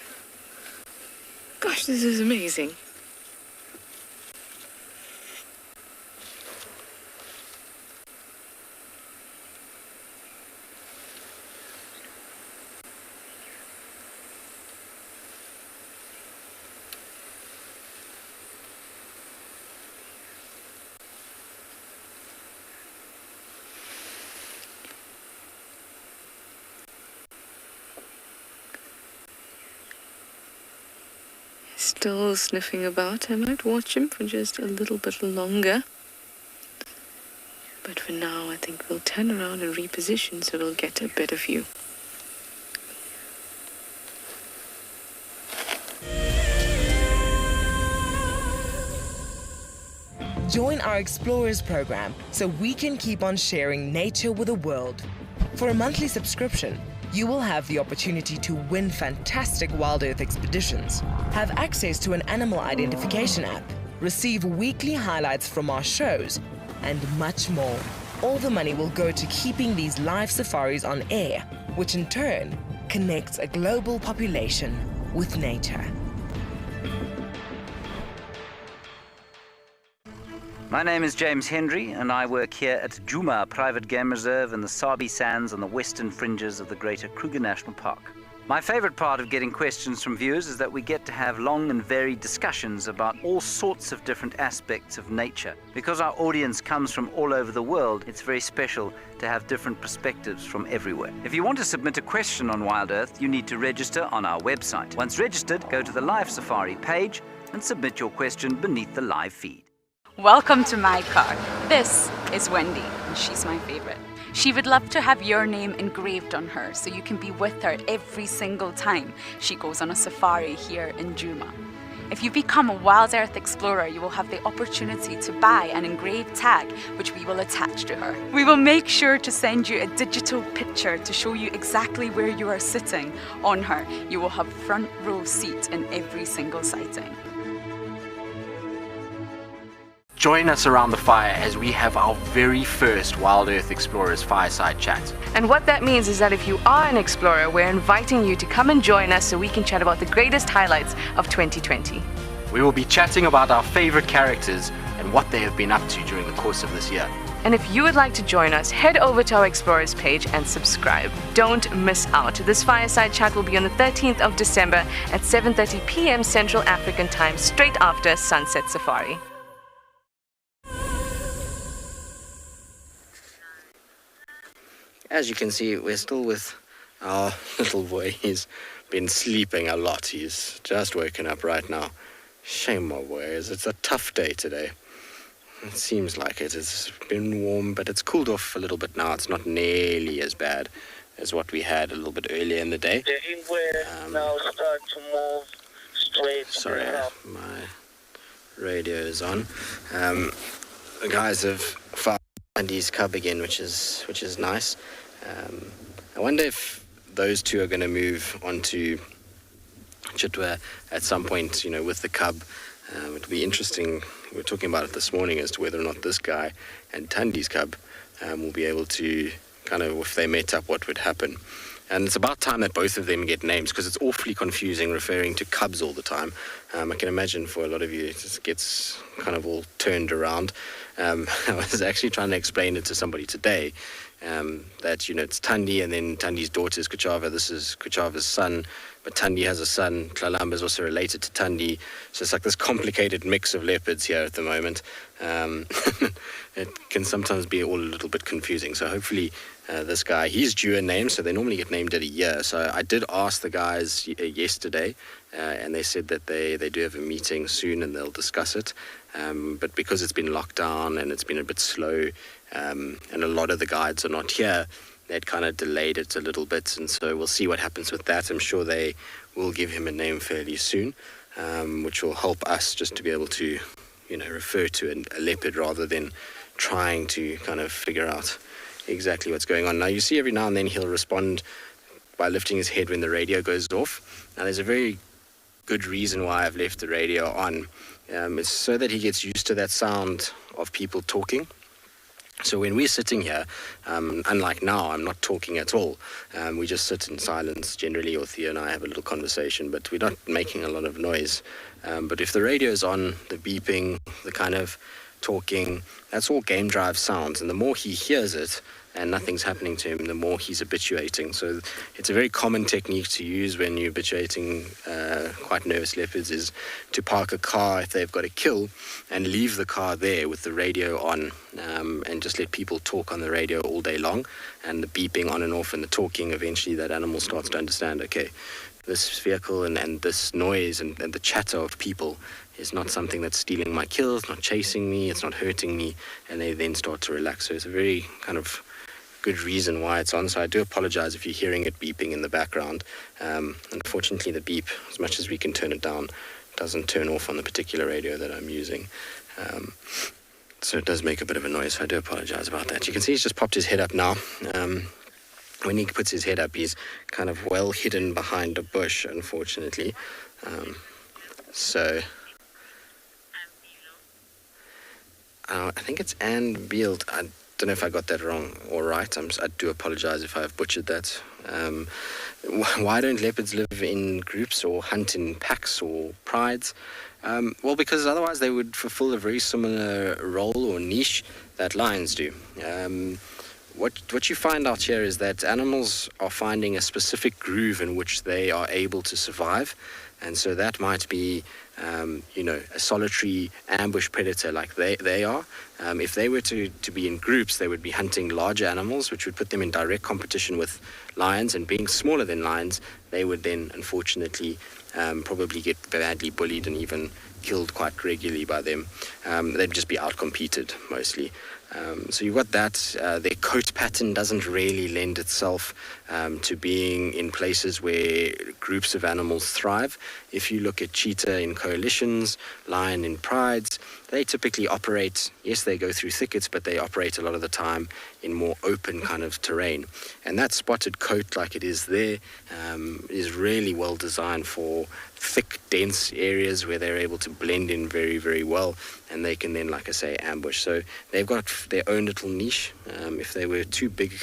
Gosh, this is amazing. Still sniffing about. I might watch him for just a little bit longer. But for now, I think we'll turn around and reposition so we'll get a better view. Join our Explorers program so we can keep on sharing nature with the world. For a monthly subscription, you will have the opportunity to win fantastic Wild Earth expeditions, have access to an animal identification app, receive weekly highlights from our shows, and much more. All the money will go to keeping these live safaris on air, which in turn connects a global population with nature. My name is James Hendry, and I work here at Djuma Private Game Reserve in the Sabi Sands on the western fringes of the Greater Kruger National Park. My favorite part of getting questions from viewers is that we get to have long and varied discussions about all sorts of different aspects of nature. Because our audience comes from all over the world, it's very special to have different perspectives from everywhere. If you want to submit a question on Wild Earth, you need to register on our website. Once registered, go to the Live Safari page and submit your question beneath the live feed. Welcome to my car. This is Wendy, and she's my favorite. She would love to have your name engraved on her so you can be with her every single time she goes on a safari here in Djuma. If you become a Wild Earth Explorer, you will have the opportunity to buy an engraved tag which we will attach to her. We will make sure to send you a digital picture to show you exactly where you are sitting on her. You will have front row seat in every single sighting. Join us around the fire as we have our very first Wild Earth Explorers Fireside Chat. And what that means is that if you are an explorer, we're inviting you to come and join us so we can chat about the greatest highlights of 2020. We will be chatting about our favorite characters and what they have been up to during the course of this year. And if you would like to join us, head over to our Explorers page and subscribe. Don't miss out. This Fireside Chat will be on the 13th of December at 7:30 p.m. Central African Time, straight after Sunset Safari. As you can see, we're still with our little boy. He's been sleeping a lot. He's just woken up right now. Shame, my boys. It's a tough day today. It seems like it. It's been warm, but it's cooled off a little bit now. It's not nearly as bad as what we had a little bit earlier in the day. The heat wave now start to move straight. Sorry, my radio is on. The guys have found Andy's cub again, which is nice. I wonder if those two are going to move on to Chitwa at some point, with the cub. It'll be interesting. We were talking about it this morning as to whether or not this guy and Tandy's cub will be able to kind of, if they met up, what would happen. And it's about time that both of them get names, because it's awfully confusing referring to cubs all the time. I can imagine for a lot of you it just gets kind of all turned around. I was actually trying to explain it to somebody today, that, it's Thandi, and then Thandi's daughter is Kuchava. This is Kuchava's son, but Thandi has a son. Tlalamba is also related to Thandi. So it's like this complicated mix of leopards here at the moment. It can sometimes be all a little bit confusing. So hopefully this guy, he's due a name, so they normally get named at a year. So I did ask the guys yesterday, and they said that they do have a meeting soon and they'll discuss it. But because it's been locked down and it's been a bit slow, and a lot of the guides are not here, they'd kind of delayed it a little bit, and so we'll see what happens with that. I'm sure they will give him a name fairly soon, which will help us just to be able to, refer to a leopard rather than trying to kind of figure out exactly what's going on. Now, you see every now and then he'll respond by lifting his head when the radio goes off. Now, there's a very good reason why I've left the radio on. It's so that he gets used to that sound of people talking. So when we're sitting here, unlike now, I'm not talking at all. We just sit in silence generally, or Theo and I have a little conversation, but we're not making a lot of noise. But if the radio is on, the beeping, the kind of talking, that's all game drive sounds. And the more he hears it and nothing's happening to him, the more he's habituating. So it's a very common technique to use when you're habituating quite nervous leopards, is to park a car if they've got a kill and leave the car there with the radio on, and just let people talk on the radio all day long, and the beeping on and off and the talking, eventually that animal starts to understand, okay, this vehicle and this noise and the chatter of people is not something that's stealing my kill, it's not chasing me, it's not hurting me, and they then start to relax. So it's a very kind of good reason why it's on. So I do apologize if you're hearing it beeping in the background. Unfortunately, the beep, as much as we can turn it down, doesn't turn off on the particular radio that I'm using. So it does make a bit of a noise, so I do apologize about that. You can see he's just popped his head up now. When he puts his head up, he's kind of well hidden behind a bush, unfortunately. I think it's Anne Beeld. I don't know if I got that wrong or right. I do apologize if I've butchered that. Why don't leopards live in groups or hunt in packs or prides? Well, because otherwise they would fulfill a very similar role or niche that lions do. What you find out here is that animals are finding a specific groove in which they are able to survive, and so that might be a solitary ambush predator like they are. If they were to be in groups, they would be hunting larger animals, which would put them in direct competition with lions, and being smaller than lions, they would then unfortunately probably get badly bullied and even killed quite regularly by them. They'd just be outcompeted mostly. So you've got that. Their coat pattern doesn't really lend itself to being in places where groups of animals thrive. If you look at cheetah in coalitions, lion in prides, they typically operate, yes, they go through thickets, but they operate a lot of the time in more open kind of terrain. And that spotted coat, like it is there, is really well designed for thick, dense areas where they're able to blend in very, very well, and they can then, like I say, ambush. So they've got their own little niche. If they were too big,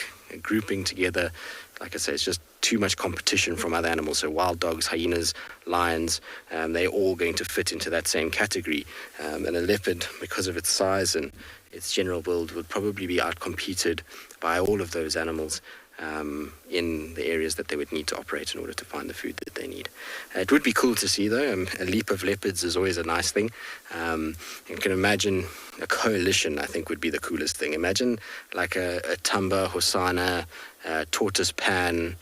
grouping together, like I say, it's just too much competition from other animals. So wild dogs, hyenas, lions, they're all going to fit into that same category. And a leopard, because of its size and its general build, would probably be outcompeted by all of those animals in the areas that they would need to operate in order to find the food that they need. It would be cool to see, though. A leap of leopards is always a nice thing. You can imagine a coalition, I think, would be the coolest thing. Imagine like a Tamba, Hosana, Tortoise Pan,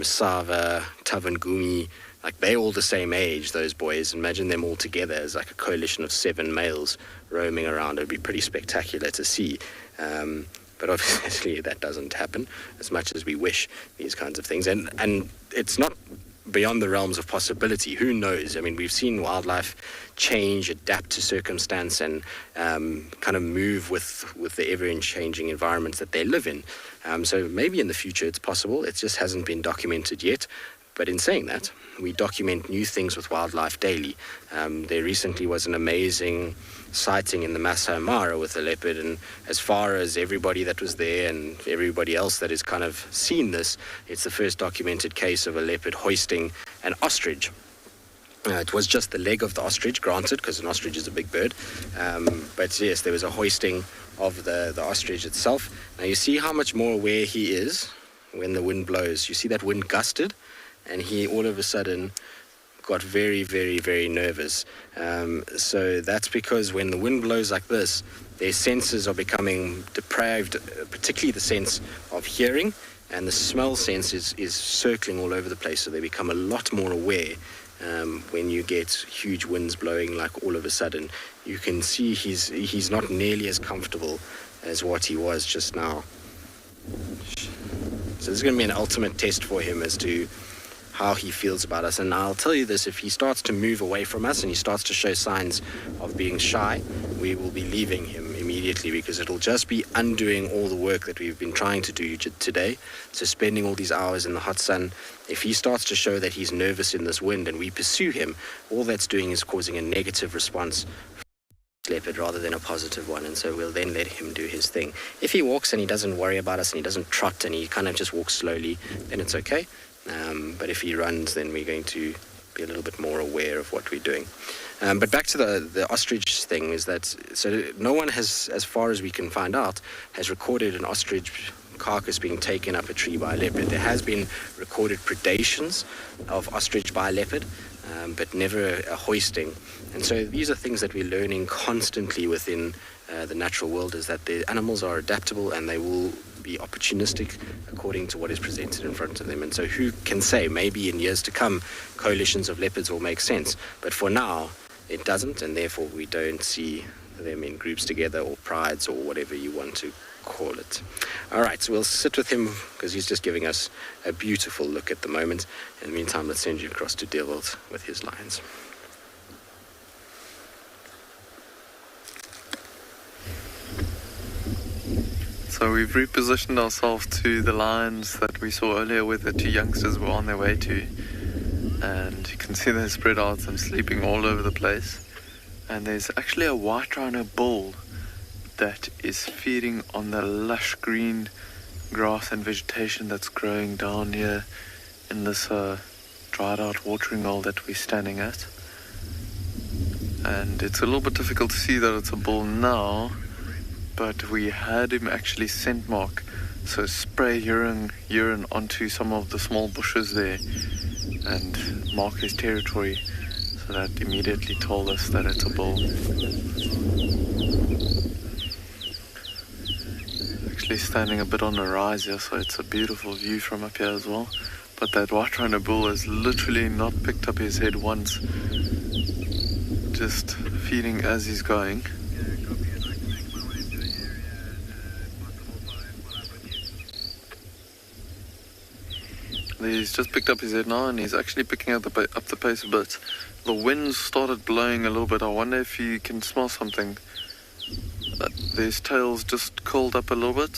Sava, Tavangumi, like they're all the same age, those boys. Imagine them all together as like a coalition of 7 males roaming around. It'd be pretty spectacular to see. But obviously that doesn't happen as much as we wish, these kinds of things. And it's not beyond the realms of possibility. Who knows? I mean, we've seen wildlife change, adapt to circumstance, and kind of move with the ever-changing environments that they live in. So maybe in the future it's possible. It just hasn't been documented yet. But in saying that, we document new things with wildlife daily. There recently was an amazing sighting in the Masai Mara with a leopard, and as far as everybody that was there and everybody else that has kind of seen this, it's the first documented case of a leopard hoisting an ostrich. It was just the leg of the ostrich, granted, because an ostrich is a big bird. But yes, there was a hoisting of the ostrich itself. Now you see how much more aware he is when the wind blows. You see that wind gusted, and he all of a sudden got very, very, very nervous. So that's because when the wind blows like this, their senses are becoming depraved, particularly the sense of hearing, and the smell sense is circling all over the place. So they become a lot more aware. When you get huge winds blowing, like all of a sudden, you can see he's not nearly as comfortable as what he was just now. So this is going to be an ultimate test for him as to how he feels about us. And I'll tell you this, if he starts to move away from us and he starts to show signs of being shy, we will be leaving him immediately, because it'll just be undoing all the work that we've been trying to do today. So spending all these hours in the hot sun, if he starts to show that he's nervous in this wind and we pursue him, all that's doing is causing a negative response for leopard rather than a positive one. And so we'll then let him do his thing. If he walks and he doesn't worry about us and he doesn't trot and he kind of just walks slowly, then it's okay. But if he runs, then we're going to be a little bit more aware of what we're doing. But back to the ostrich thing, is that so no one has, as far as we can find out, has recorded an ostrich carcass being taken up a tree by a leopard. There has been recorded predations of ostrich by a leopard, but never a hoisting. And so these are things that we're learning constantly within the natural world, is that the animals are adaptable and they will be opportunistic according to what is presented in front of them. And so who can say, maybe in years to come coalitions of leopards will make sense, but for now it doesn't, and therefore we don't see them in groups together or prides or whatever you want to call it. All right, so we'll sit with him because he's just giving us a beautiful look at the moment. In the meantime, let's send you across to Deerwilt with his lions. So we've repositioned ourselves to the lions that we saw earlier, where the two youngsters were on their way to. And you can see they're spread out and sleeping all over the place. And there's actually a white rhino bull that is feeding on the lush green grass and vegetation that's growing down here in this dried out watering hole that we're standing at. And it's a little bit difficult to see that it's a bull now, but we had him actually scent mark, so spray urine onto some of the small bushes there and mark his territory, so that immediately told us that it's a bull. Actually standing a bit on a rise here, so it's a beautiful view from up here as well. But that white rhino bull has literally not picked up his head once, just feeding as he's going. He's just picked up his head now, and he's actually picking up the pace a bit. The wind started blowing a little bit. I wonder if you can smell something. His tail's just curled up a little bit.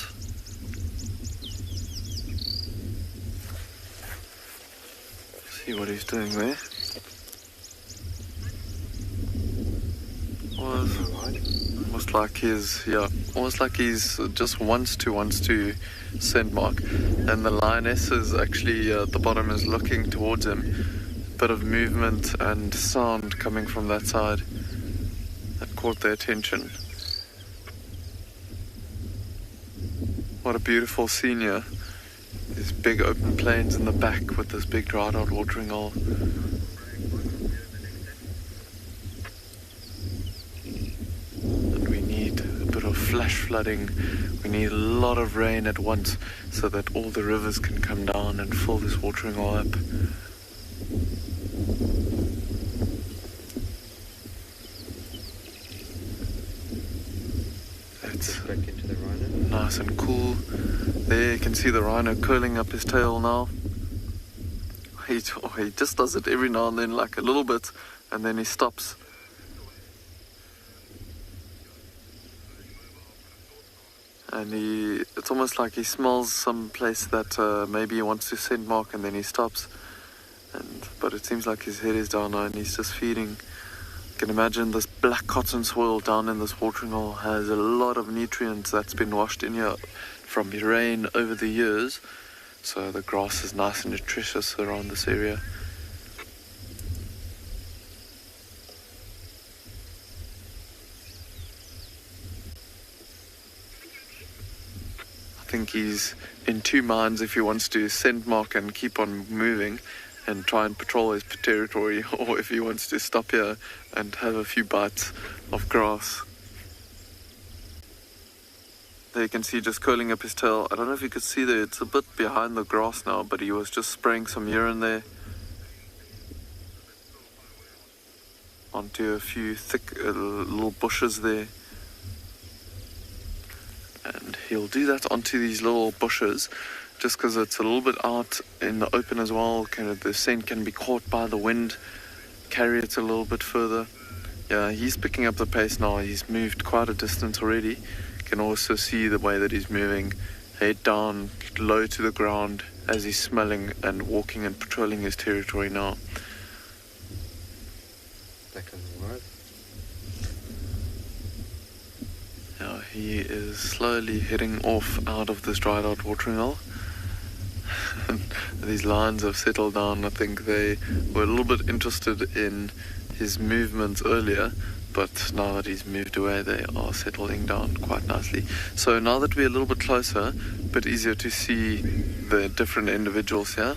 See what he's doing there. Almost like he's just wants to scent mark, and the lioness is actually at the bottom is looking towards him. Bit of movement and sound coming from that side that caught their attention. What a beautiful scene here. These big open plains in the back with this big dried out watering hole. Flash flooding. We need a lot of rain at once so that all the rivers can come down and fill this watering hole up. That's nice and cool. There you can see the rhino curling up his tail now. He just does it every now and then, like a little bit, and then he stops. And it's almost like he smells some place that maybe he wants to scent mark, and then he stops. But it seems like his head is down now and he's just feeding. You can imagine this black cotton soil down in this watering hole has a lot of nutrients that's been washed in here from rain over the years. So the grass is nice and nutritious around this area. he's in two minds if he wants to scent mark and keep on moving and try and patrol his territory, or if he wants to stop here and have a few bites of grass. There you can see just curling up his tail. I don't know if you could see there, it's a bit behind the grass now, but he was just spraying some urine there onto a few thick little bushes there. And he'll do that onto these little bushes just because it's a little bit out in the open as well. The scent can be caught by the wind, carry it a little bit further. Yeah, he's picking up the pace now. He's moved quite a distance already. You can also see the way that he's moving, head down, low to the ground as he's smelling and walking and patrolling his territory now. Back on the right. Now he is slowly heading off out of this dried out watering hole. These lions have settled down. I think they were a little bit interested in his movements earlier, but now that he's moved away, they are settling down quite nicely. So now that we're a little bit closer, a bit easier to see the different individuals here.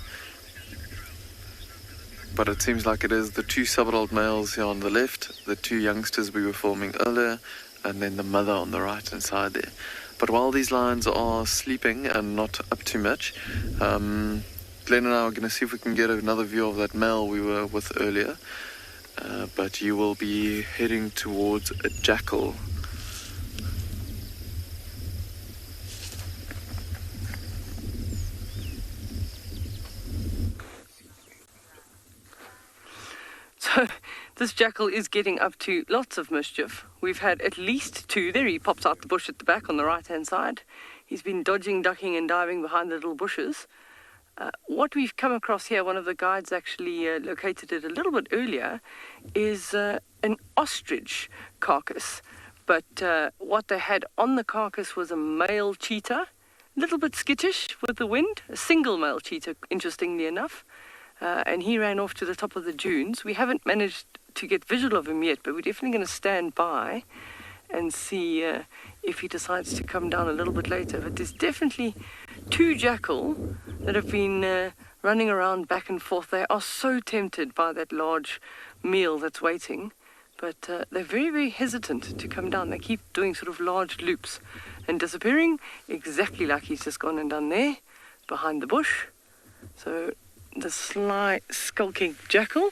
But it seems like it is the two sub-adult males here on the left, the two youngsters we were filming earlier, and then the mother on the right hand side there. But while these lions are sleeping and not up too much, Glenn and I are going to see if we can get another view of that male we were with earlier. But you will be heading towards a jackal. So this jackal is getting up to lots of mischief. We've had at least two. There he pops out the bush at the back on the right-hand side. He's been dodging, ducking and diving behind the little bushes. What we've come across here, one of the guides actually located it a little bit earlier, is an ostrich carcass. But what they had on the carcass was a male cheetah, a little bit skittish with the wind, a single male cheetah, interestingly enough. And he ran off to the top of the dunes. We haven't managed to get visual of him yet, but we're definitely going to stand by and see if he decides to come down a little bit later. But there's definitely two jackal that have been running around back and forth. They are so tempted by that large meal that's waiting, but they're very, very hesitant to come down. They keep doing sort of large loops and disappearing, exactly like he's just gone and done there, behind the bush. So the sly, skulking jackal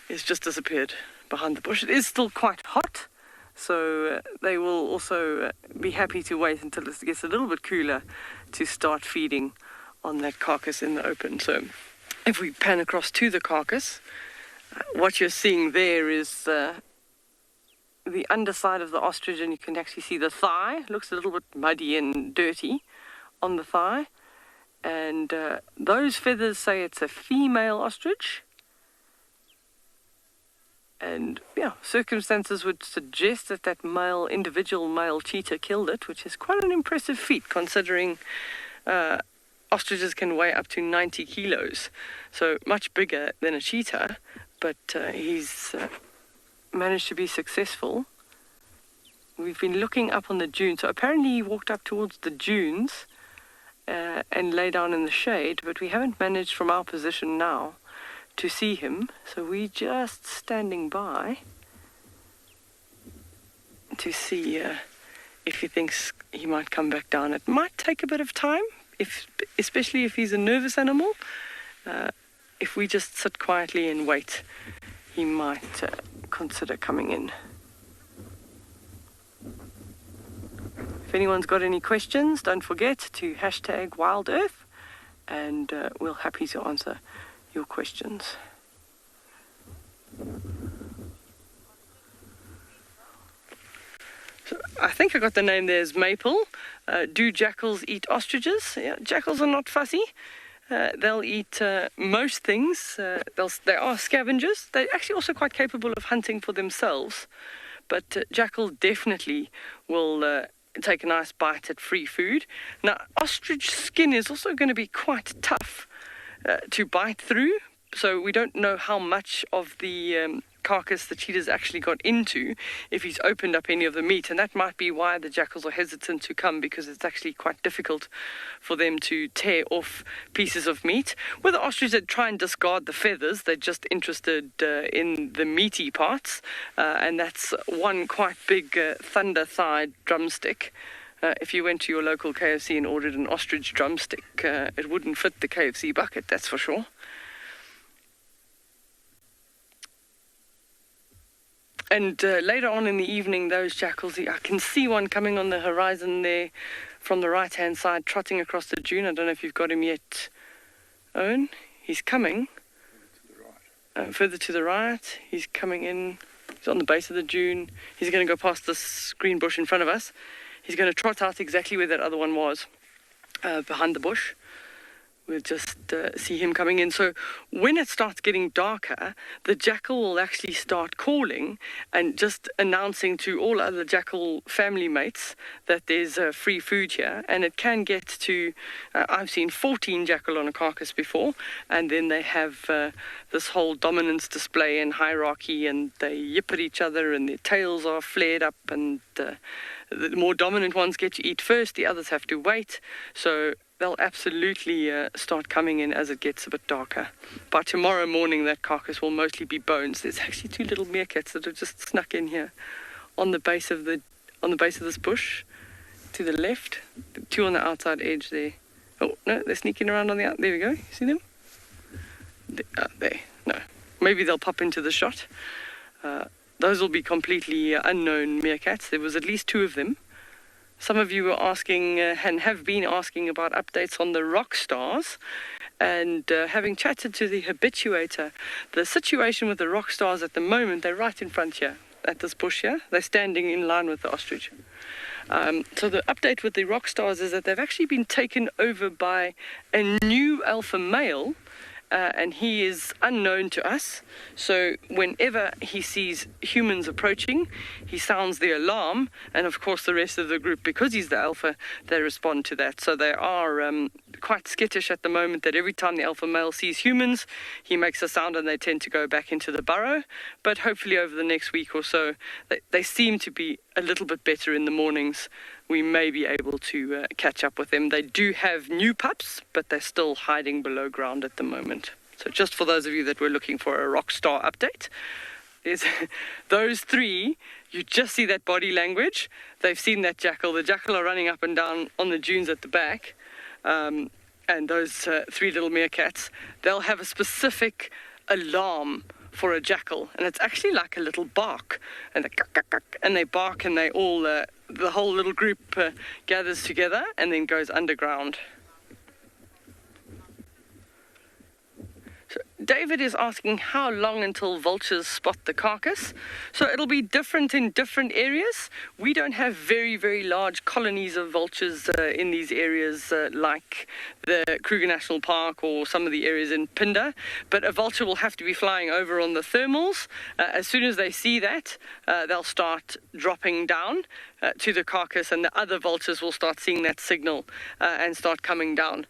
has just disappeared behind the bush. It is still quite hot, so they will also be happy to wait until it gets a little bit cooler to start feeding on that carcass in the open. So if we pan across to the carcass, what you're seeing there is the underside of the ostrich, and you can actually see the thigh. It looks a little bit muddy and dirty on the thigh. And those feathers say it's a female ostrich. And yeah, circumstances would suggest that that individual male cheetah killed it, which is quite an impressive feat considering ostriches can weigh up to 90 kilos. So much bigger than a cheetah, but he's managed to be successful. We've been looking up on the dunes. So apparently he walked up towards the dunes and lay down in the shade, but we haven't managed from our position now to see him, so we're just standing by to see if he thinks he might come back down. It might take a bit of time, especially if he's a nervous animal. If we just sit quietly and wait, he might consider coming in. If anyone's got any questions, don't forget to hashtag WildEarth, and we're happy to answer your questions. So I think I got the name there as Maple. Do jackals eat ostriches? Yeah, jackals are not fussy. They'll eat most things. They are scavengers. They're actually also quite capable of hunting for themselves. But jackal definitely will take a nice bite at free food. Now, ostrich skin is also going to be quite tough to bite through, so we don't know how much of the carcass the cheetah's actually got into if he's opened up any of the meat, and that might be why the jackals are hesitant to come, because it's actually quite difficult for them to tear off pieces of meat. With the ostrich, they try and discard the feathers. They're just interested in the meaty parts, and that's one quite big thunder-thighed drumstick. If you went to your local KFC and ordered an ostrich drumstick, it wouldn't fit the KFC bucket, that's for sure. And later on in the evening, those jackals, I can see one coming on the horizon there from the right-hand side, trotting across the dune. I don't know if you've got him yet, Owen. He's coming. Further to the right. He's coming in. He's on the base of the dune. He's going to go past this green bush in front of us. He's going to trot out exactly where that other one was, behind the bush. We'll just see him coming in. So when it starts getting darker, the jackal will actually start calling and just announcing to all other jackal family mates that there's free food here. And it can get to, I've seen 14 jackal on a carcass before, and then they have this whole dominance display and hierarchy, and they yip at each other and their tails are flared up, and the more dominant ones get to eat first, the others have to wait. So they'll absolutely start coming in as it gets a bit darker. By tomorrow morning, that carcass will mostly be bones. There's actually 2 little meerkats that have just snuck in here on the base of this bush to the left. 2 on the outside edge there. Oh no, they're sneaking around on the out. There we go. You see them? There. No. Maybe they'll pop into the shot. Those will be completely unknown meerkats. There was at least 2 of them. Some of you were asking and have been asking about updates on the rock stars, and having chatted to the habituator, the situation with the rock stars at the moment, they're right in front here at this bush here. They're standing in line with the ostrich. So the update with the rock stars is that they've actually been taken over by a new alpha male, and he is unknown to us. So whenever he sees humans approaching, he sounds the alarm, and of course the rest of the group, because he's the alpha, they respond to that. So they are quite skittish at the moment, that every time the alpha male sees humans, he makes a sound and they tend to go back into the burrow. But hopefully over the next week or so, they seem to be a little bit better in the mornings. We may be able to catch up with them. They do have new pups, but they're still hiding below ground at the moment. So just for those of you that were looking for a rock star update, is those 3, you just see that body language. They've seen that jackal. The jackal are running up and down on the dunes at the back. And those 3 little meerkats, they'll have a specific alarm for a jackal, and it's actually like a little bark, and they bark, and they all the whole little group gathers together and then goes underground. So David is asking how long until vultures spot the carcass. So it'll be different in different areas. We don't have very, very large colonies of vultures in these areas like the Kruger National Park or some of the areas in Phinda, but a vulture will have to be flying over on the thermals. As soon as they see that, they'll start dropping down to the carcass, and the other vultures will start seeing that signal and start coming down.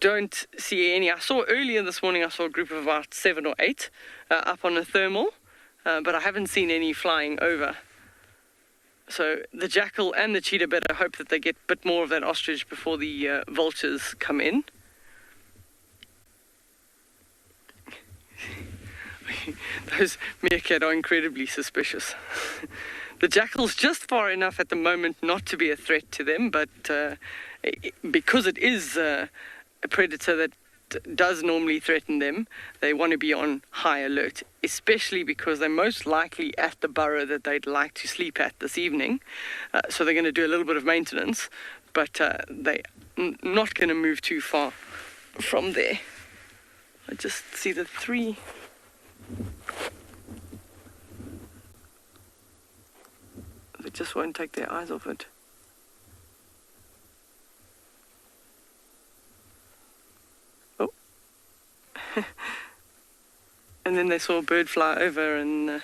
Don't see any. I saw earlier this morning, I saw a group of about 7 or 8 up on a thermal, but I haven't seen any flying over. So the jackal and the cheetah better hope that they get a bit more of that ostrich before the vultures come in. Those meerkat are incredibly suspicious. The jackal's just far enough at the moment not to be a threat to them, but because it is a predator that does normally threaten them, they want to be on high alert, especially because they're most likely at the burrow that they'd like to sleep at this evening. So they're going to do a little bit of maintenance, but they're not going to move too far from there. I just see the 3. They just won't take their eyes off it. Oh. And then they saw a bird fly over, and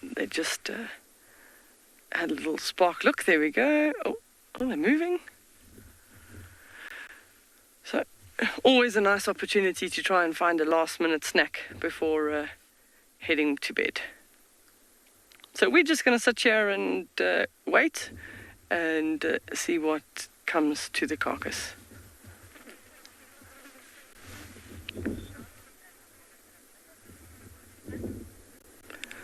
they just had a little spark. Look, there we go. Oh, they're moving. So always a nice opportunity to try and find a last-minute snack before heading to bed. So we're just going to sit here and wait and see what comes to the carcass.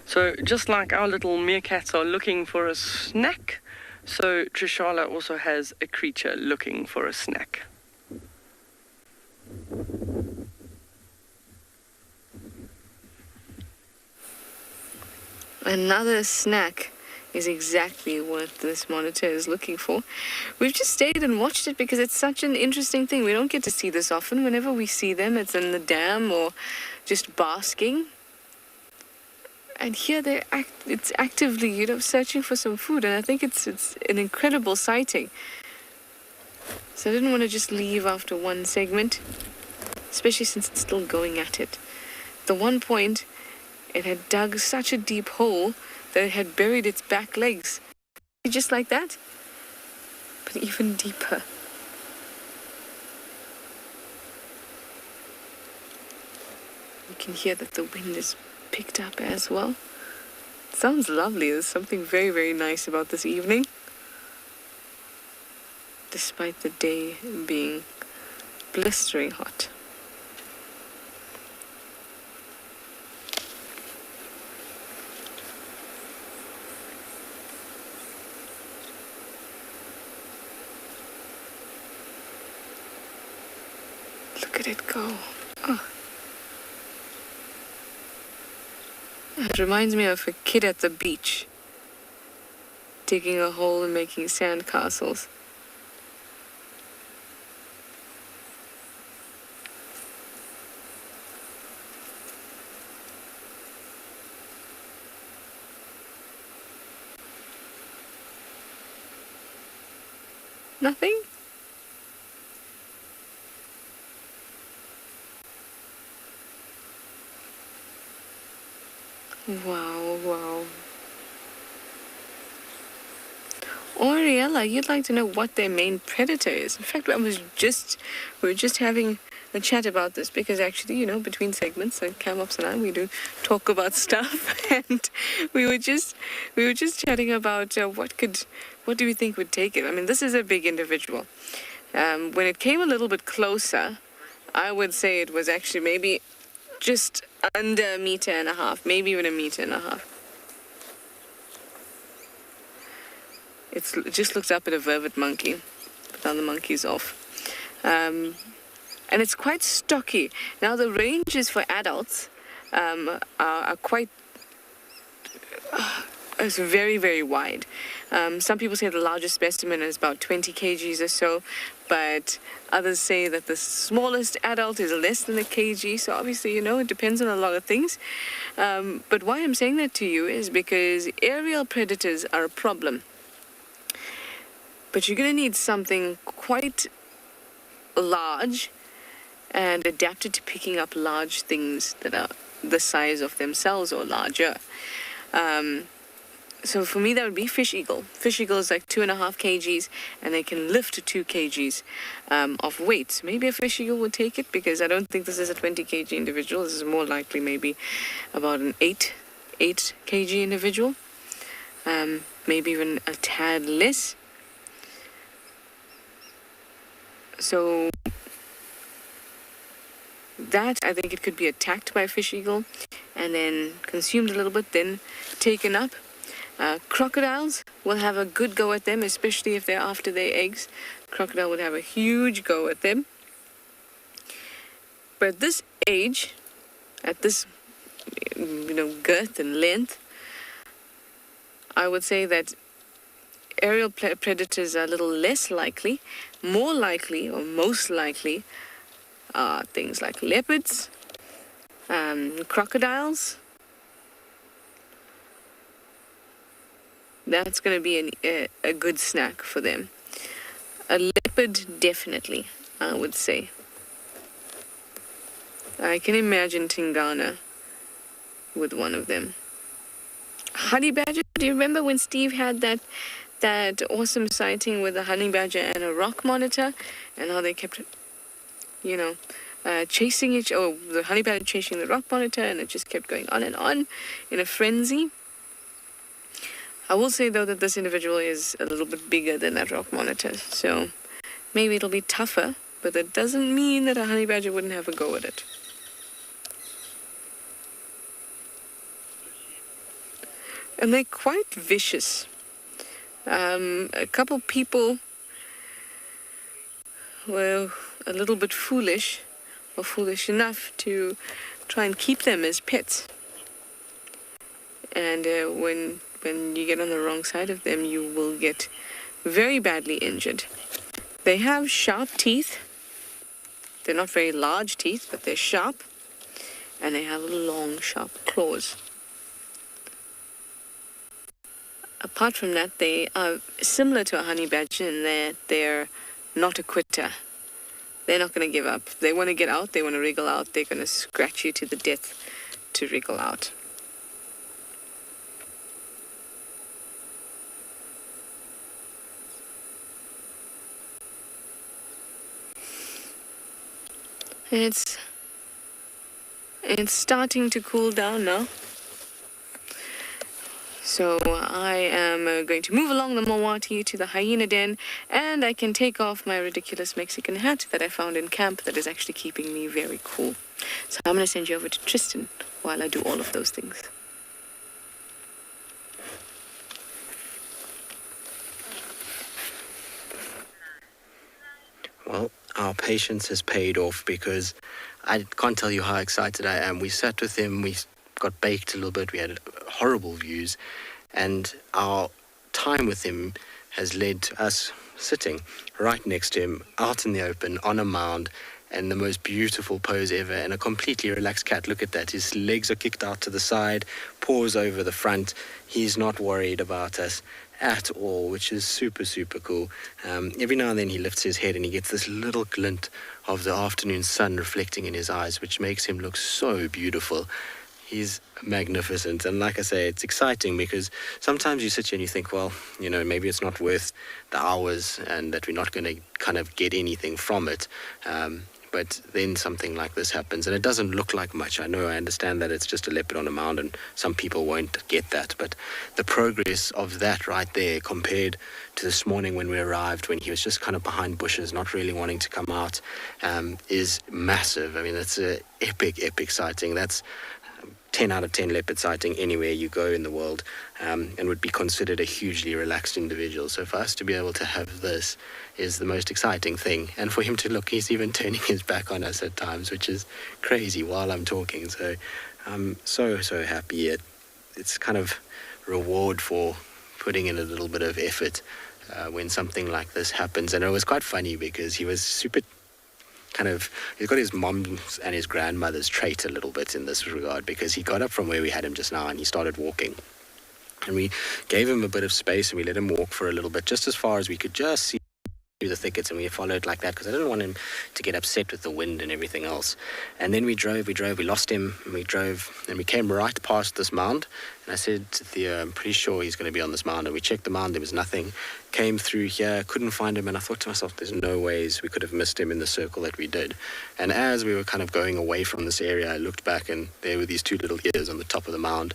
So just like our little meerkats are looking for a snack, so Trishala also has a creature looking for a snack. Another snack is exactly what this monitor is looking for. We've just stayed and watched it because it's such an interesting thing. We don't get to see this often. Whenever we see them, it's in the dam or just basking. And here it's actively, searching for some food. And I think it's an incredible sighting. So I didn't want to just leave after one segment, especially since it's still going at it. At the one point, it had dug such a deep hole that it had buried its back legs. Just like that, but even deeper. You can hear that the wind is picked up as well. It sounds lovely. There's something very, very nice about this evening. Despite the day being blistering hot. Look at it go. Oh. It reminds me of a kid at the beach, digging a hole and making sand castles. Nothing? Wow, wow. Oriella, you'd like to know what their main predator is. In fact, we were just having a chat about this because actually, between segments, and Camops and I, we do talk about stuff, and we were just chatting about what do we think would take it. I mean, this is a big individual. When it came a little bit closer, I would say it was actually maybe just under 1.5 meters, maybe even 1.5 meters. It just looks up at a vervet monkey, but now the monkey's off. And it's quite stocky. Now the ranges for adults are quite, it's very, very wide. Some people say the largest specimen is about 20 kgs or so, but others say that the smallest adult is less than a kg. So obviously, it depends on a lot of things. But why I'm saying that to you is because aerial predators are a problem. But you're going to need something quite large and adapted to picking up large things that are the size of themselves or larger. So for me, that would be fish eagle. Fish eagle is like 2.5 kgs, and they can lift 2 kgs of weight. Maybe a fish eagle would take it, because I don't think this is a 20 kg individual. This is more likely maybe about an 8 kg individual. Maybe even a tad less. So that, I think it could be attacked by a fish eagle and then consumed a little bit, then taken up. Crocodiles will have a good go at them, especially if they're after their eggs. Crocodile would have a huge go at them. But at this age, at this girth and length, I would say that aerial predators are a little less likely. More likely, or most likely, are things like leopards, crocodiles. That's going to be a good snack for them. A leopard, definitely, I would say. I can imagine Tingana with one of them. Honey badger, do you remember when Steve had that awesome sighting with a honey badger and a rock monitor, and how they kept chasing the honey badger chasing the rock monitor, and it just kept going on and on in a frenzy. I will say, though, that this individual is a little bit bigger than that rock monitor, so maybe it'll be tougher, but that doesn't mean that a honey badger wouldn't have a go at it. And they're quite vicious. A couple people were a little bit foolish, or foolish enough to try and keep them as pets. And when you get on the wrong side of them, you will get very badly injured. They have sharp teeth. They're not very large teeth, but they're sharp. And they have long, sharp claws. Apart from that, they are similar to a honey badger in that they're not a quitter. They're not going to give up. They want to get out, they want to wriggle out, they're going to scratch you to the death to wriggle out. It's starting to cool down now. So I am going to move along the Mawati to the hyena den, and I can take off my ridiculous Mexican hat that I found in camp that is actually keeping me very cool. So I'm going to send you over to Tristan while I do all of those things. Well, our patience has paid off, because I can't tell you how excited I am. We sat with him, we got baked a little bit, we had horrible views, and our time with him has led to us sitting right next to him, out in the open, on a mound, and the most beautiful pose ever, and a completely relaxed cat. Look at that, his legs are kicked out to the side, paws over the front. He's not worried about us at all, which is super, super cool. Every now and then he lifts his head and he gets this little glint of the afternoon sun reflecting in his eyes, which makes him look so beautiful. He's magnificent, and like I say, it's exciting because sometimes you sit here and you think, well, maybe it's not worth the hours and that we're not going to kind of get anything from it. But then something like this happens, and it doesn't look like much. I understand that it's just a leopard on a mound, and some people won't get that. But the progress of that right there compared to this morning when we arrived, when he was just kind of behind bushes, not really wanting to come out, is massive. I mean, it's an epic, epic sighting. That's 10 out of 10 leopard sighting anywhere you go in the world, and would be considered a hugely relaxed individual. So for us to be able to have this is the most exciting thing. And for him to look, he's even turning his back on us at times, which is crazy while I'm talking. So I'm so happy. It's kind of reward for putting in a little bit of effort when something like this happens. And it was quite funny because he was super he's got his mom's and his grandmother's trait a little bit in this regard, because he got up from where we had him just now and he started walking. And we gave him a bit of space and we let him walk for a little bit, just as far as we could just see through the thickets, and we followed like that because I didn't want him to get upset with the wind and everything else. And then we drove, we lost him, and we drove, and we came right past this mound. And I said to Thea, I'm pretty sure he's going to be on this mound. And we checked the mound, there was nothing. Came through here, couldn't find him, and I thought to myself, there's no ways we could have missed him in the circle that we did. And as we were kind of going away from this area, I looked back, and there were these two little ears on the top of the mound.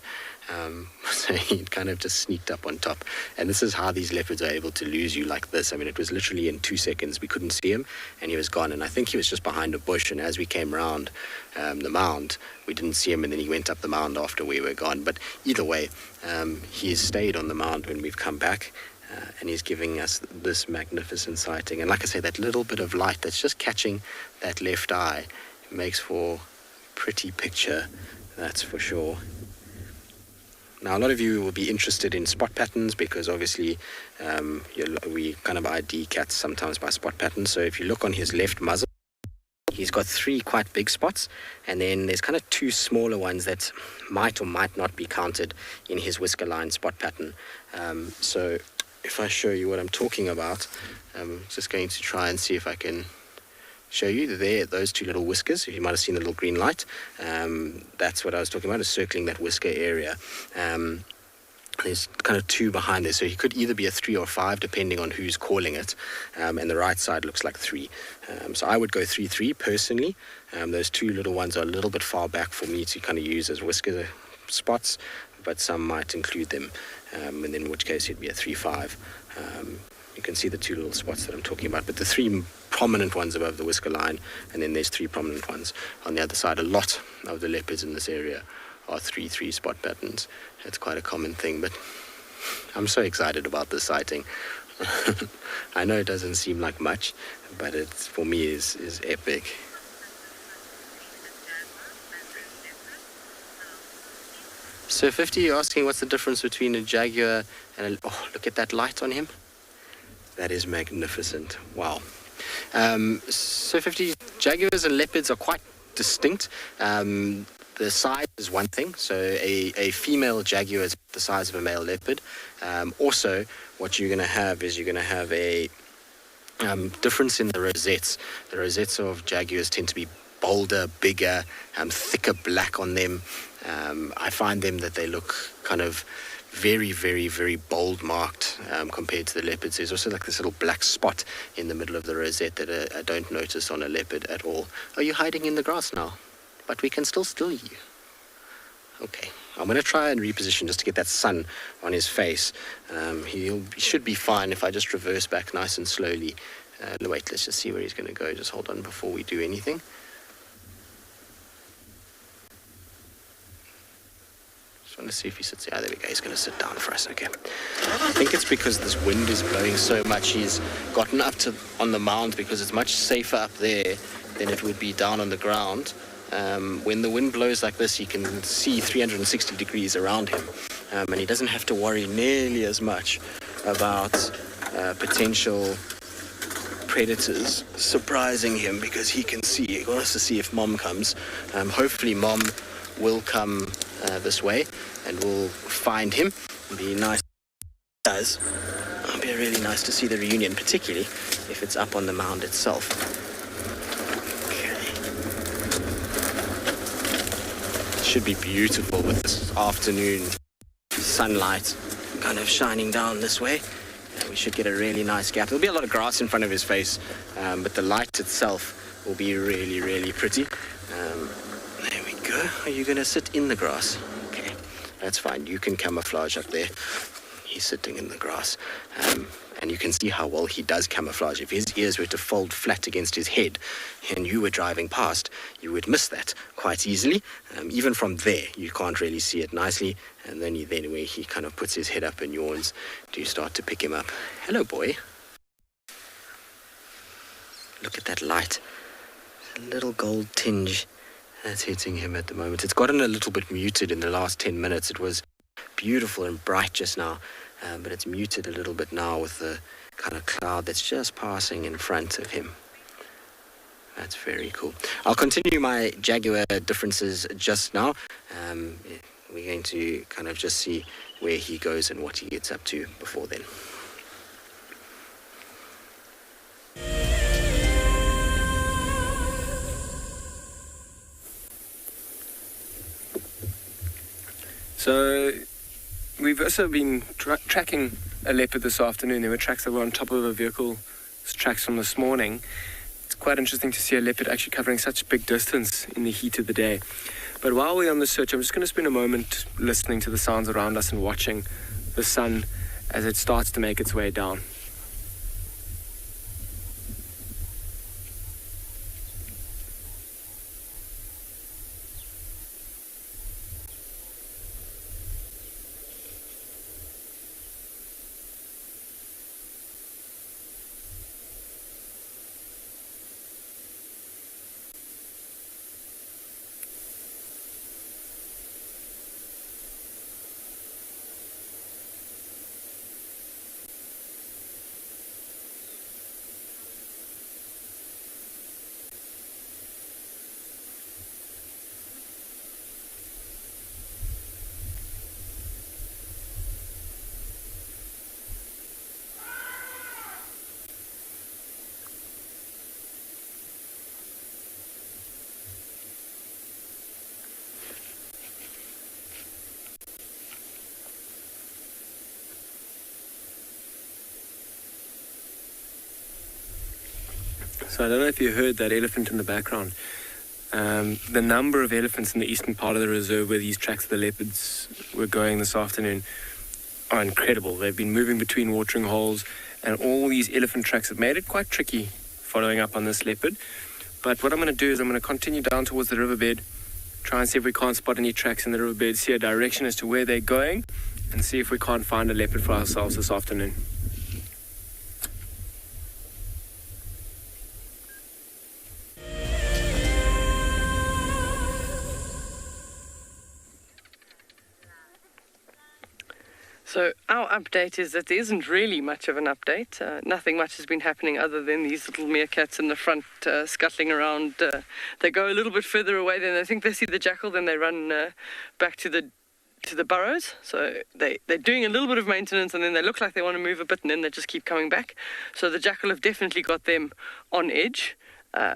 So he kind of just sneaked up on top. And this is how these leopards are able to lose you like this. I mean, it was literally in 2 seconds. We couldn't see him, and he was gone. And I think he was just behind a bush, and as we came around the mound, we didn't see him, and then he went up the mound after we were gone. But either way, he's stayed on the mound when we've come back. And he's giving us this magnificent sighting. And like I say, that little bit of light that's just catching that left eye makes for a pretty picture, that's for sure. Now, a lot of you will be interested in spot patterns because obviously we kind of ID cats sometimes by spot patterns. So if you look on his left muzzle, he's got 3 quite big spots, and then there's kind of 2 smaller ones that might or might not be counted in his whisker line spot pattern. So if I show you what I'm talking about, I'm just going to try and see if I can show you there, those 2 little whiskers. You might have seen the little green light. That's what I was talking about, is circling that whisker area. There's kind of 2 behind there, so he could either be a 3 or 5 depending on who's calling it, and the right side looks like 3. So I would go 3-3 personally. Those 2 little ones are a little bit far back for me to kind of use as whisker spots, but some might include them, and then in which case it'd be a 3-5. You can see the 2 little spots that I'm talking about, but the 3 prominent ones above the whisker line, and then there's 3 prominent ones on the other side. A lot of the leopards in this area are 3-3 spot patterns. It's quite a common thing, but I'm so excited about this sighting. I know it doesn't seem like much, but it for me is epic. So 50, you're asking what's the difference between a jaguar and a... Oh, look at that light on him. That is magnificent. Wow. So 50, jaguars and leopards are quite distinct. The size is one thing. So a female jaguar is the size of a male leopard. Also, what you're going to have is you're going to have a difference in the rosettes. The rosettes of jaguars tend to be bolder, bigger, thicker black on them. I find them that they look kind of very, very, very bold marked compared to the leopards. There's also like this little black spot in the middle of the rosette that I don't notice on a leopard at all. Are you hiding in the grass now? But we can still you. Okay, I'm going to try and reposition just to get that sun on his face. He should be fine if I just reverse back nice and slowly. Wait, let's just see where he's going to go. Just hold on before we do anything. Just want to see if he sits there. There we go. He's going to sit down for us. Okay. I think it's because this wind is blowing so much. He's gotten up on the mound because it's much safer up there than it would be down on the ground. When the wind blows like this, he can see 360 degrees around him, and he doesn't have to worry nearly as much about potential predators surprising him because he can see. He wants to see if Mom comes. Hopefully Mom will come this way and we'll find him. It'll be nice. It'll be really nice to see the reunion, particularly if it's up on the mound itself. Should be beautiful with this afternoon sunlight kind of shining down this way. We should get a really nice gap. There'll be a lot of grass in front of his face, but the light itself will be really, really pretty. There we go. Are you going to sit in the grass? Okay, that's fine. You can camouflage up there. He's sitting in the grass. And you can see how well he does camouflage. If his ears were to fold flat against his head and you were driving past, you would miss that quite easily. Even from there, you can't really see it nicely. And then where he kind of puts his head up and yawns, do you start to pick him up. Hello, boy. Look at that light. A little gold tinge that's hitting him at the moment. It's gotten a little bit muted in the last 10 minutes. It was beautiful and bright just now. But it's muted a little bit now with the kind of cloud that's just passing in front of him. That's very cool. I'll continue my jaguar differences just now. We're going to kind of just see where he goes and what he gets up to before then. So we've also been tracking a leopard this afternoon. There were tracks that were on top of a vehicle, tracks from this morning. It's quite interesting to see a leopard actually covering such big distance in the heat of the day. But while we're on the search, I'm just going to spend a moment listening to the sounds around us and watching the sun as it starts to make its way down. So I don't know if you heard that elephant in the background. The number of elephants in the eastern part of the reserve where these tracks of the leopards were going this afternoon are incredible. They've been moving between watering holes, and all these elephant tracks have made it quite tricky following up on this leopard. But what I'm going to do is I'm going to continue down towards the riverbed, try and see if we can't spot any tracks in the riverbed, see a direction as to where they're going, and see if we can't find a leopard for ourselves this afternoon. So our update is that there isn't really much of an update. Nothing much has been happening other than these little meerkats in the front scuttling around. They go a little bit further away, then they think they see the jackal, then they run back to the burrows. So they're doing a little bit of maintenance, and then they look like they want to move a bit, and then they just keep coming back. So the jackal have definitely got them on edge.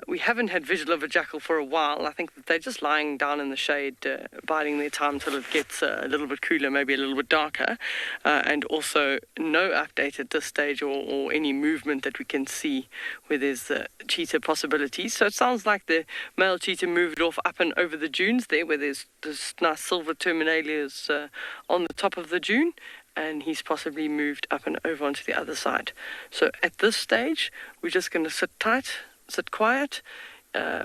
We haven't had visual of a jackal for a while. I think that they're just lying down in the shade, biding their time till it gets a little bit cooler, maybe a little bit darker. And also no update at this stage or any movement that we can see where there's cheetah possibilities. So it sounds like the male cheetah moved off up and over the dunes there, where there's this nice silver terminalias on the top of the dune. And he's possibly moved up and over onto the other side. So at this stage, we're just going to sit tight, sit quiet.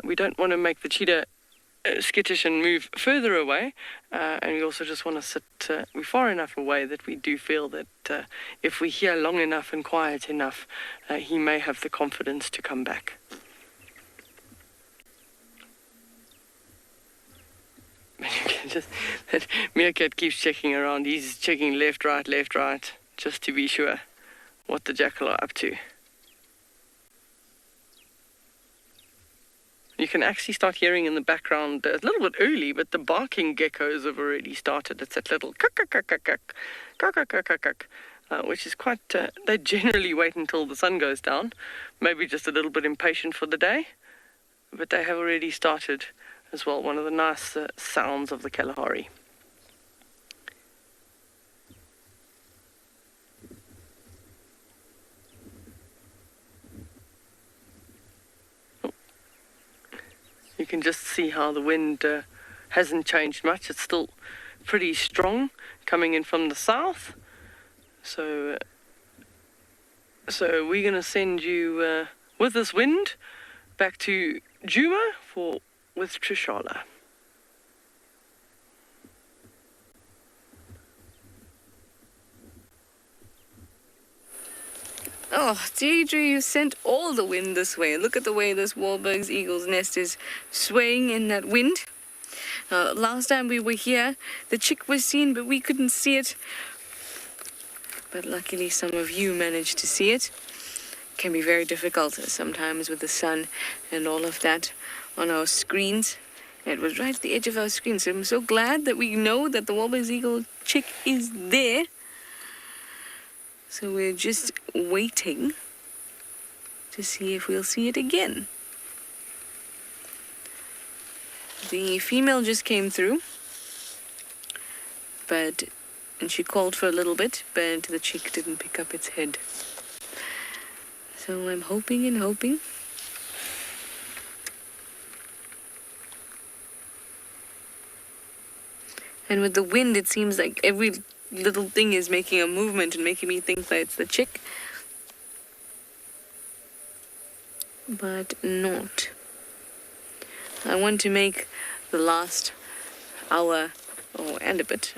We don't want to make the cheetah skittish and move further away, and we also just want to sit we're far enough away that we do feel that if we're here long enough and quiet enough, he may have the confidence to come back. That meerkat keeps checking around. He's checking left, right, just to be sure what the jackal are up to. You can actually start hearing in the background, a little bit early, but the barking geckos have already started. It's that little which is quite, they generally wait until the sun goes down, maybe just a little bit impatient for the day, but they have already started as well, one of the nice sounds of the Kalahari. You can just see how the wind hasn't changed much. It's still pretty strong coming in from the south. So we're going to send you with this wind back to Djuma with Trishala. Oh, Deirdre, you sent all the wind this way. Look at the way this Wahlberg's eagle's nest is swaying in that wind. Last time we were here, the chick was seen, but we couldn't see it. But luckily some of you managed to see it. It can be very difficult sometimes with the sun and all of that on our screens. It was right at the edge of our screen, so I'm so glad that we know that the Wahlberg's eagle chick is there. So we're just waiting to see if we'll see it again. The female just came through, and she called for a little bit, but the chick didn't pick up its head. So I'm hoping and hoping. And with the wind, it seems like every little thing is making a movement and making me think that it's the chick. But not. I want to make the last hour and a bit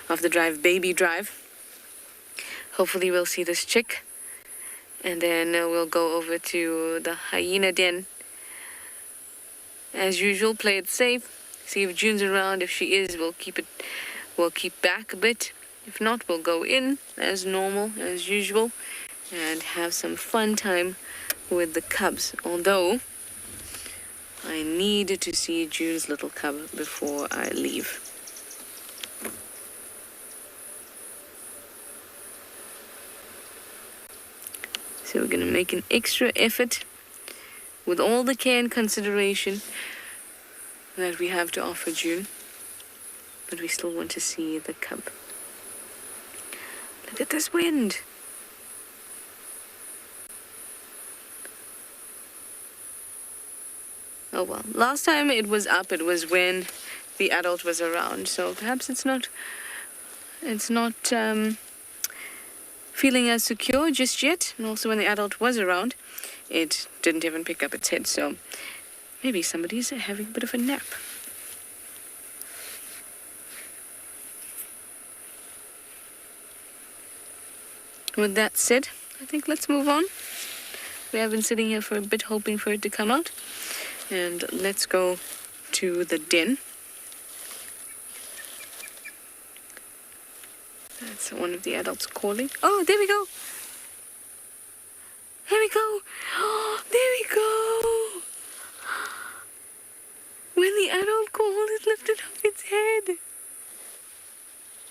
of the drive, baby drive. Hopefully we'll see this chick. And then we'll go over to the hyena den. As usual, play it safe. See if June's around. If she is, we'll keep back a bit. If not, we'll go in as normal, as usual, and have some fun time with the cubs. Although, I need to see June's little cub before I leave. So we're going to make an extra effort with all the care and consideration that we have to offer June. But we still want to see the cub. Look at this wind. Oh well. Last time it was up, it was when the adult was around. So perhaps it's not feeling as secure just yet. And also when the adult was around, it didn't even pick up its head. So maybe somebody's having a bit of a nap. With that said, I think let's move on. We have been sitting here for a bit hoping for it to come out. And let's go to the den. That's one of the adults calling. Oh, there we go. There we go. Oh, there we go. When the adult called, it lifted up its head.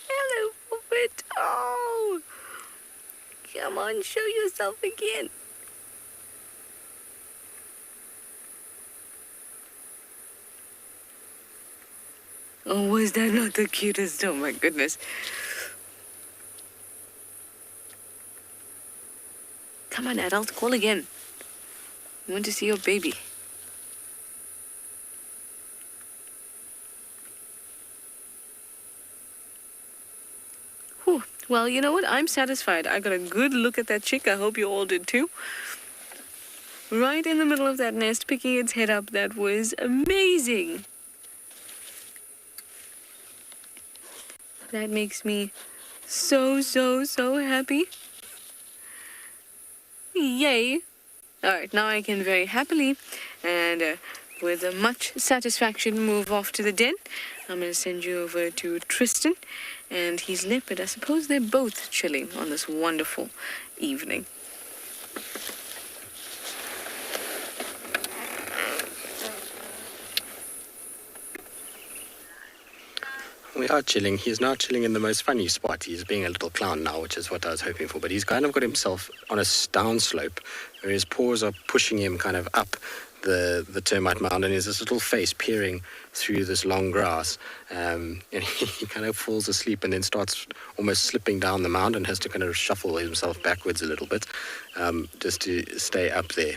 Hello, puppet. Oh. Come on, show yourself again. Oh, was that not the cutest? Oh my goodness. Come on, adult, call again. I want to see your baby. Whew. Well, you know what? I'm satisfied. I got a good look at that chick. I hope you all did too. Right in the middle of that nest, picking its head up. That was amazing. That makes me so happy. Yay. Alright, now I can very happily and with much satisfaction move off to the den. I'm going to send you over to Tristan and his leopard. I suppose they're both chilling on this wonderful evening. We are chilling. He's now chilling in the most funny spot. He's being a little clown now, which is what I was hoping for. But he's kind of got himself on a down slope, where his paws are pushing him kind of up the termite mound, and there's this little face peering through this long grass. And he kind of falls asleep and then starts almost slipping down the mound and has to kind of shuffle himself backwards a little bit, just to stay up there.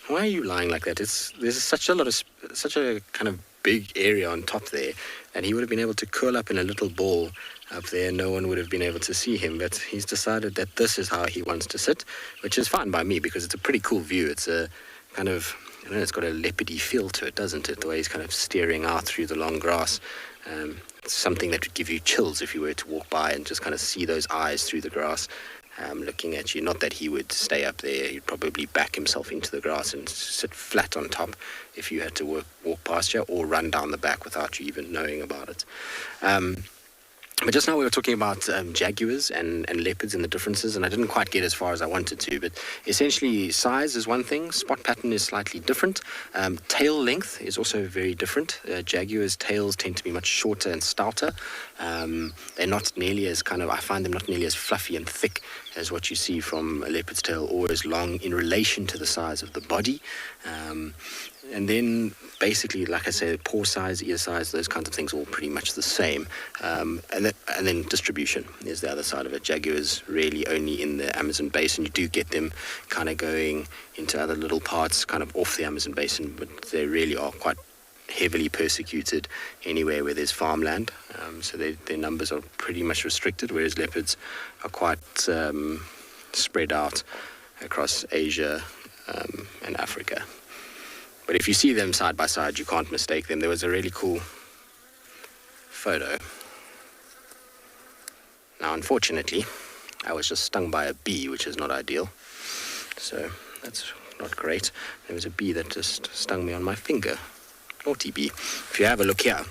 Why are you lying like that? There's such a kind of big area on top there, and he would have been able to curl up in a little ball up there. No one would have been able to see him, but he's decided that this is how he wants to sit, which is fine by me because it's a pretty cool view. It's a kind of, I don't know, it's got a leopardy feel to it, doesn't it? The way he's kind of staring out through the long grass. It's something that would give you chills if you were to walk by and just kind of see those eyes through the grass. Looking at you. Not that he would stay up there. He'd probably back himself into the grass and sit flat on top if you had to walk past you, or run down the back without you even knowing about it. But just now we were talking about jaguars and leopards and the differences, and I didn't quite get as far as I wanted to, but essentially size is one thing, spot pattern is slightly different, tail length is also very different. Jaguars' tails tend to be much shorter and stouter. They're not nearly as I find them not nearly as fluffy and thick as what you see from a leopard's tail, or as long in relation to the size of the body. And then basically, like I said, paw size, ear size, those kinds of things are all pretty much the same. And then distribution is the other side of it. Jaguars really only in the Amazon basin. You do get them kind of going into other little parts kind of off the Amazon basin, but they really are quite heavily persecuted anywhere where there's farmland. So their numbers are pretty much restricted, whereas leopards are quite spread out across Asia and Africa. But if you see them side by side, you can't mistake them. There was a really cool photo. Now, unfortunately, I was just stung by a bee, which is not ideal. So that's not great. There was a bee that just stung me on my finger. Naughty bee. If you have a look here,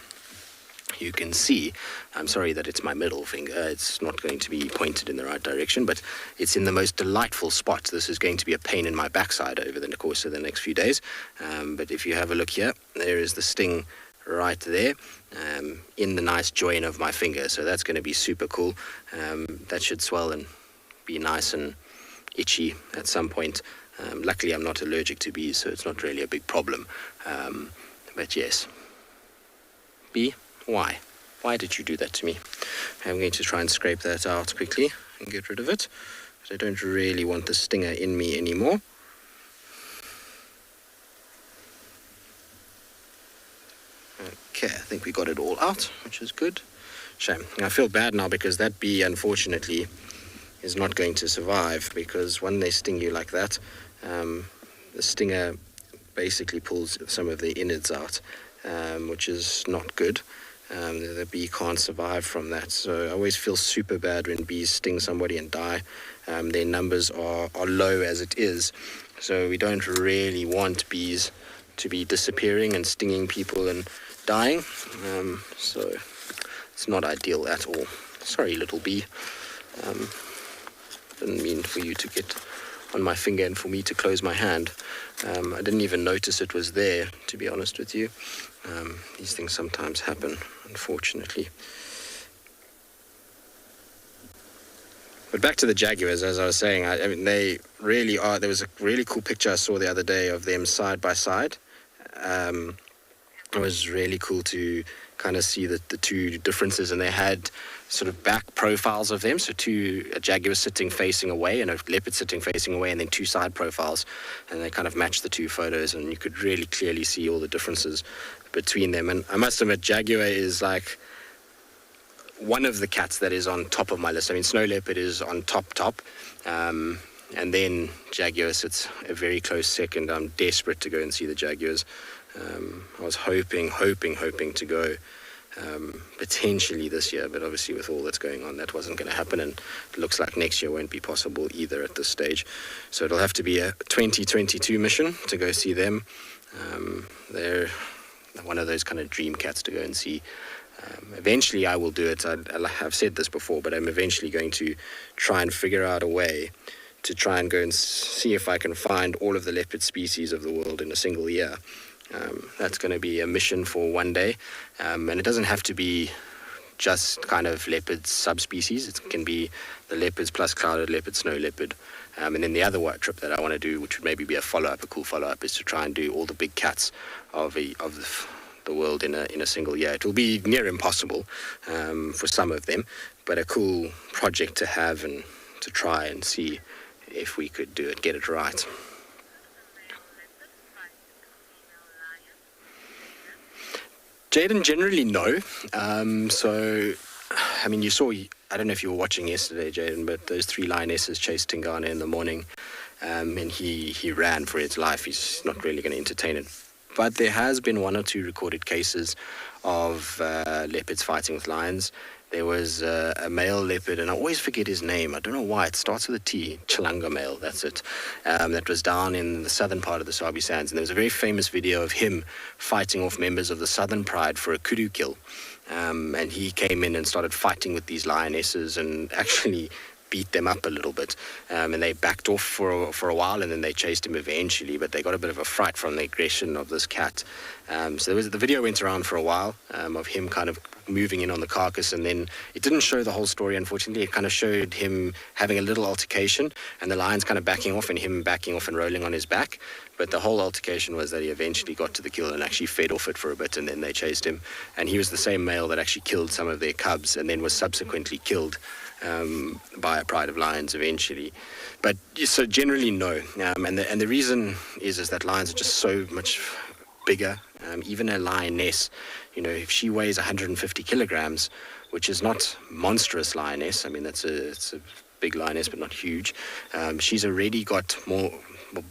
you can see, I'm sorry that it's my middle finger, it's not going to be pointed in the right direction, but it's in the most delightful spot. This is going to be a pain in my backside over the course of the next few days, but if you have a look here, there is the sting right there, in the nice join of my finger, so that's going to be super cool. That should swell and be nice and itchy at some point. Luckily I'm not allergic to bees, so it's not really a big problem, but yes. Bee, why? Why did you do that to me? I'm going to try and scrape that out quickly and get rid of it, because I don't really want the stinger in me anymore. Okay, I think we got it all out, which is good. Shame. I feel bad now because that bee, unfortunately, is not going to survive, because when they sting you like that, the stinger basically pulls some of the innards out, which is not good. The bee can't survive from that. So I always feel super bad when bees sting somebody and die. Their numbers are low as it is. So we don't really want bees to be disappearing and stinging people and dying. So it's not ideal at all. Sorry, little bee. Didn't mean for you to get on my finger and for me to close my hand. I didn't even notice it was there, to be honest with you. These things sometimes happen, unfortunately. But back to the jaguars, as I was saying, I mean, they really are. There was a really cool picture I saw the other day of them side by side. It was really cool to kind of see the two differences, and they had sort of back profiles of them, so a jaguar sitting facing away and a leopard sitting facing away, and then two side profiles, and they kind of matched the two photos, and you could really clearly see all the differences between them. And I must admit, jaguar is like one of the cats that is on top of my list. I mean, snow leopard is on top, and then jaguar sits a very close second. I'm desperate to go and see the jaguars. I was hoping to go potentially this year, but obviously with all that's going on, that wasn't going to happen, and it looks like next year won't be possible either at this stage. So it'll have to be a 2022 mission to go see them. They're one of those kind of dream cats to go and see. Eventually I will do it. I've said this before, but I'm eventually going to try and figure out a way to try and go and see if I can find all of the leopard species of the world in a single year. That's going to be a mission for one day, and it doesn't have to be just kind of leopard subspecies. It can be the leopards plus clouded leopard, snow leopard, and then the other trip that I want to do, which would maybe be a cool follow-up, is to try and do all the big cats of the world in a single year. It will be near impossible for some of them, but a cool project to have and to try and see if we could do it, get it right. Jaden, generally no. So, I mean, you saw, I don't know if you were watching yesterday, Jaden, but those 3 lionesses chased Tingana in the morning, and he ran for his life. He's not really going to entertain it. But there has been 1 or 2 recorded cases of leopards fighting with lions. There was a male leopard, and I always forget his name. I don't know why. It starts with a T. Chilanga male, that's it. That was down in the southern part of the Sabi Sands. And there was a very famous video of him fighting off members of the Southern Pride for a kudu kill. And he came in and started fighting with these lionesses and actually beat them up a little bit. And they backed off for a while, and then they chased him eventually. But they got a bit of a fright from the aggression of this cat. So the video went around for a while of him kind of moving in on the carcass, and then it didn't show the whole story, unfortunately. It kind of showed him having a little altercation, and the lion's kind of backing off and him backing off and rolling on his back. But the whole altercation was that he eventually got to the kill and actually fed off it for a bit, and then they chased him. And he was the same male that actually killed some of their cubs and then was subsequently killed by a pride of lions eventually. But so generally no. And the reason is that lions are just so much bigger. Even a lioness, you know, if she weighs 150 kilograms, which is not monstrous lioness, I mean, it's a big lioness, but not huge, she's already got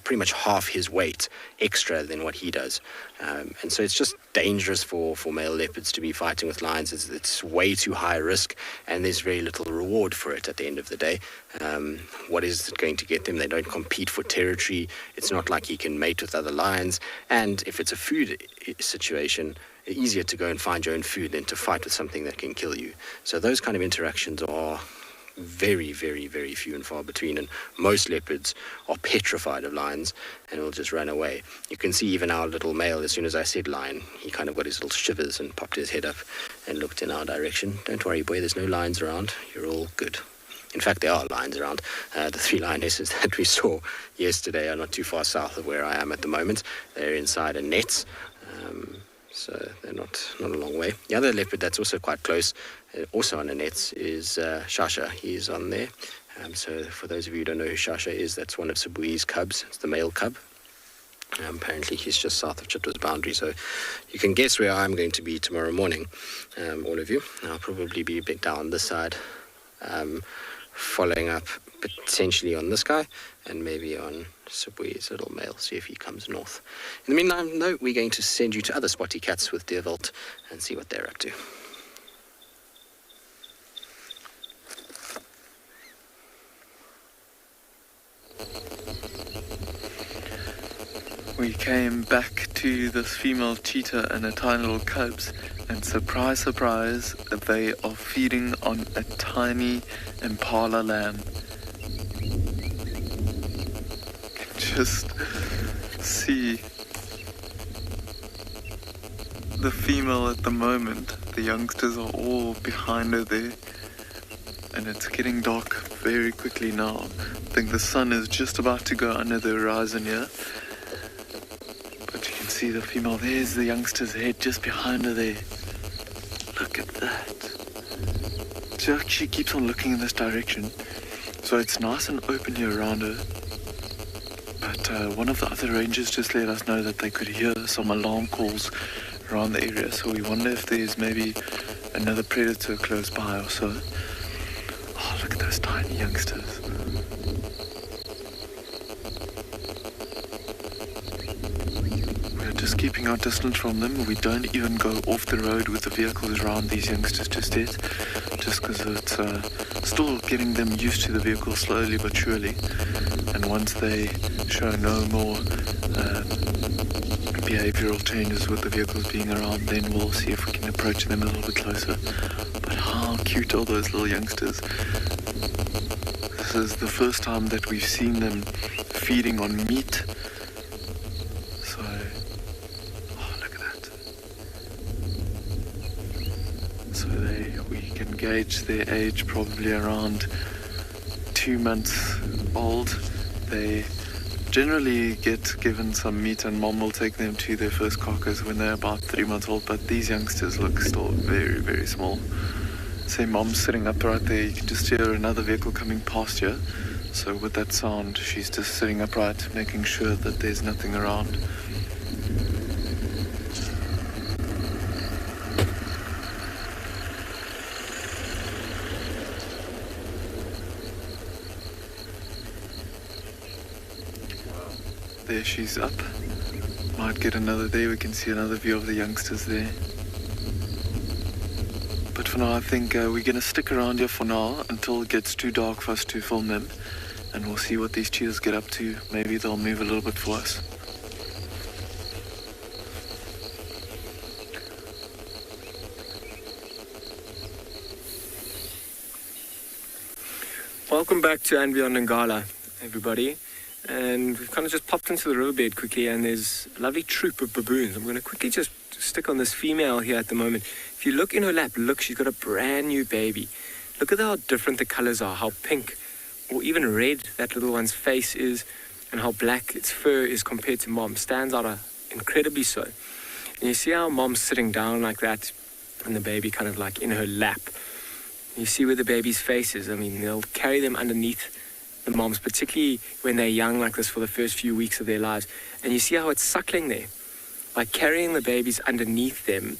pretty much half his weight extra than what he does. And so it's just dangerous for male leopards to be fighting with lions. It's way too high risk, and there's very little reward for it at the end of the day. What is it going to get them? They don't compete for territory. It's not like he can mate with other lions. And if it's a food situation, it's easier to go and find your own food than to fight with something that can kill you. So those kind of interactions are very, very, very few and far between, and most leopards are petrified of lions and will just run away. You can see even our little male, as soon as I said lion, he kind of got his little shivers and popped his head up and looked in our direction. Don't worry, boy, there's no lions around. You're all good. In fact, there are lions around. The 3 lionesses that we saw yesterday are not too far south of where I am at the moment. They're inside a net. So they're not a long way. The other leopard that's also quite close, also on the nets, is Shasha. He's on there. So for those of you who don't know who Shasha is, that's one of Sibui's cubs. It's the male cub. Apparently he's just south of Chitwa's boundary, so you can guess where I'm going to be tomorrow morning, all of you. I'll probably be a bit down this side, following up potentially on this guy, and maybe on Sibwe's little male, see if he comes north. In the meantime, no, we're going to send you to other spotty cats with Deervelt and see what they're up to. We came back to this female cheetah and her tiny little cubs, and surprise, surprise, they are feeding on a tiny impala lamb. You can just see the female at the moment. The youngsters are all behind her there, and it's getting dark very quickly now. I think the sun is just about to go under the horizon here. But you can see the female. There's the youngster's head just behind her there. Look at that. She keeps on looking in this direction. So it's nice and open here around her. But one of the other rangers just let us know that they could hear some alarm calls around the area. So we wonder if there's maybe another predator close by or so. Oh, look at those tiny youngsters. Just keeping our distance from them. We don't even go off the road with the vehicles around these youngsters just yet, just because it's still getting them used to the vehicle slowly but surely. And once they show no more behavioral changes with the vehicles being around, then we'll see if we can approach them a little bit closer. But how cute are those little youngsters? This is the first time that we've seen them feeding on meat. Gauge their age probably around 2 months old. They generally get given some meat, and mom will take them to their first carcass when they're about 3 months old, but these youngsters look still very, very small. Say mom's sitting up right there. You can just hear another vehicle coming past here. So with that sound, she's just sitting upright, making sure that there's nothing around. There she's up. Might get another there. We can see another view of the youngsters there. But for now, I think we're going to stick around here for now until it gets too dark for us to film them. And we'll see what these cheetahs get up to. Maybe they'll move a little bit for us. Welcome back to and Beyond Ngala, everybody. And we've kind of just popped into the riverbed quickly, and there's a lovely troop of baboons. I'm going to quickly just stick on this female here at the moment. If you look in her lap, look, she's got a brand new baby. Look at how different the colors are, how pink or even red that little one's face is, and how black its fur is compared to mom. Stands out incredibly so. And you see how mom's sitting down like that, and the baby kind of like in her lap. You see where the baby's face is. I mean, they'll carry them underneath the moms, particularly when they're young like this for the first few weeks of their lives. And you see how it's suckling there. By carrying the babies underneath them,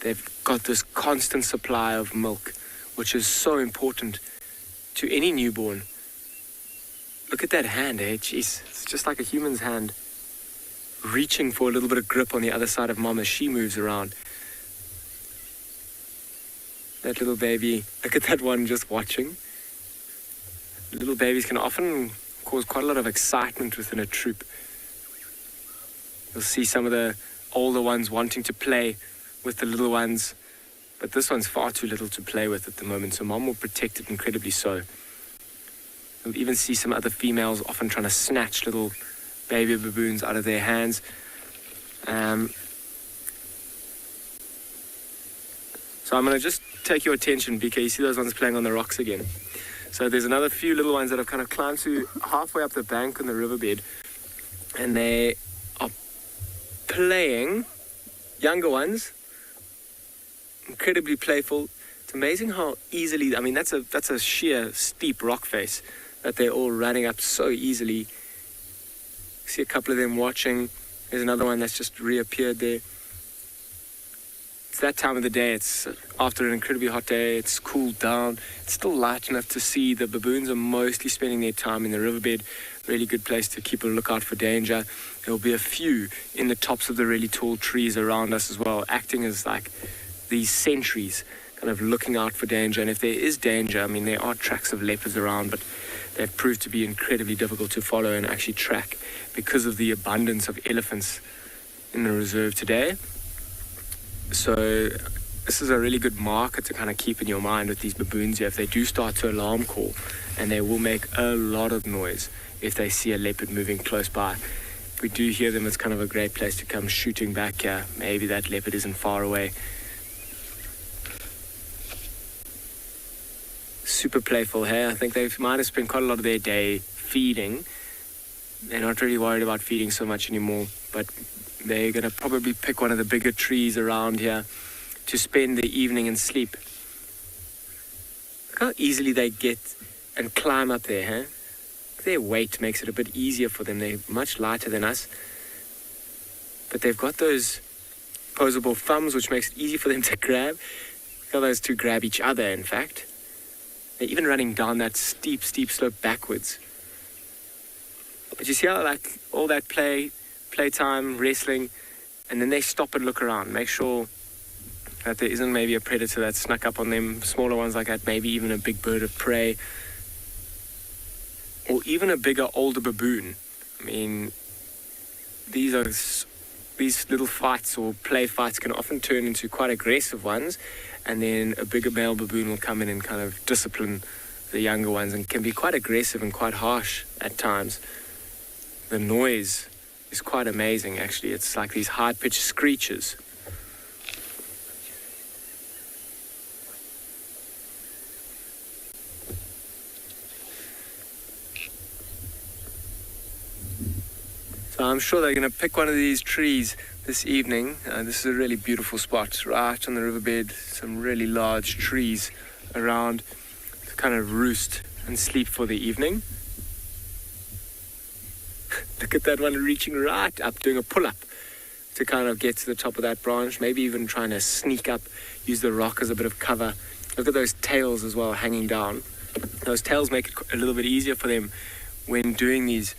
they've got this constant supply of milk, which is so important to any newborn. Look at that hand, eh? Jeez, it's just like a human's hand, reaching for a little bit of grip on the other side of mom as she moves around. That little baby, look at that one just watching. Little babies can often cause quite a lot of excitement within a troop. You'll see some of the older ones wanting to play with the little ones, but this one's far too little to play with at the moment, so mom will protect it incredibly so. You'll even see some other females often trying to snatch little baby baboons out of their hands. So I'm going to just take your attention, BK. You see those ones playing on the rocks again. So there's another few little ones that have kind of climbed to halfway up the bank on the riverbed, and they are playing, younger ones, incredibly playful. It's amazing how easily, I mean, that's a sheer steep rock face that they're all running up so easily. See a couple of them watching. There's another one that's just reappeared there. It's that time of the day. It's after an incredibly hot day. It's cooled down. It's still light enough to see. The baboons are mostly spending their time in the riverbed. Really good place to keep a lookout for danger. There will be a few in the tops of the really tall trees around us as well, acting as like these sentries, kind of looking out for danger. And if there is danger, I mean, there are tracks of leopards around, but they've proved to be incredibly difficult to follow and actually track because of the abundance of elephants in the reserve today. So this is a really good marker to kind of keep in your mind with these baboons here. If they do start to alarm call, and they will make a lot of noise if they see a leopard moving close by. If we do hear them, it's kind of a great place to come shooting back here. Maybe that leopard isn't far away. Super playful here. I think they might have spent quite a lot of their day feeding. They're not really worried about feeding so much anymore, but they're going to probably pick one of the bigger trees around here to spend the evening and sleep. Look how easily they get and climb up there, huh? Their weight makes it a bit easier for them. They're much lighter than us. But they've got those opposable thumbs, which makes it easy for them to grab. Look how those two grab each other, in fact. They're even running down that steep slope backwards. But you see how, like, all that playtime, wrestling, and then they stop and look around. Make sure that there isn't maybe a predator that snuck up on them, smaller ones like that, maybe even a big bird of prey, or even a bigger, older baboon. I mean, these little fights or play fights can often turn into quite aggressive ones, and then a bigger male baboon will come in and kind of discipline the younger ones, and can be quite aggressive and quite harsh at times. The noise is quite amazing, actually. It's like these high-pitched screeches. So I'm sure they're going to pick one of these trees this evening. This is a really beautiful spot, right on the riverbed. Some really large trees around to kind of roost and sleep for the evening. Look at that one reaching right up, doing a pull-up to kind of get to the top of that branch, maybe even trying to sneak up, use the rock as a bit of cover. Look at those tails as well hanging down. Those tails make it a little bit easier for them when doing these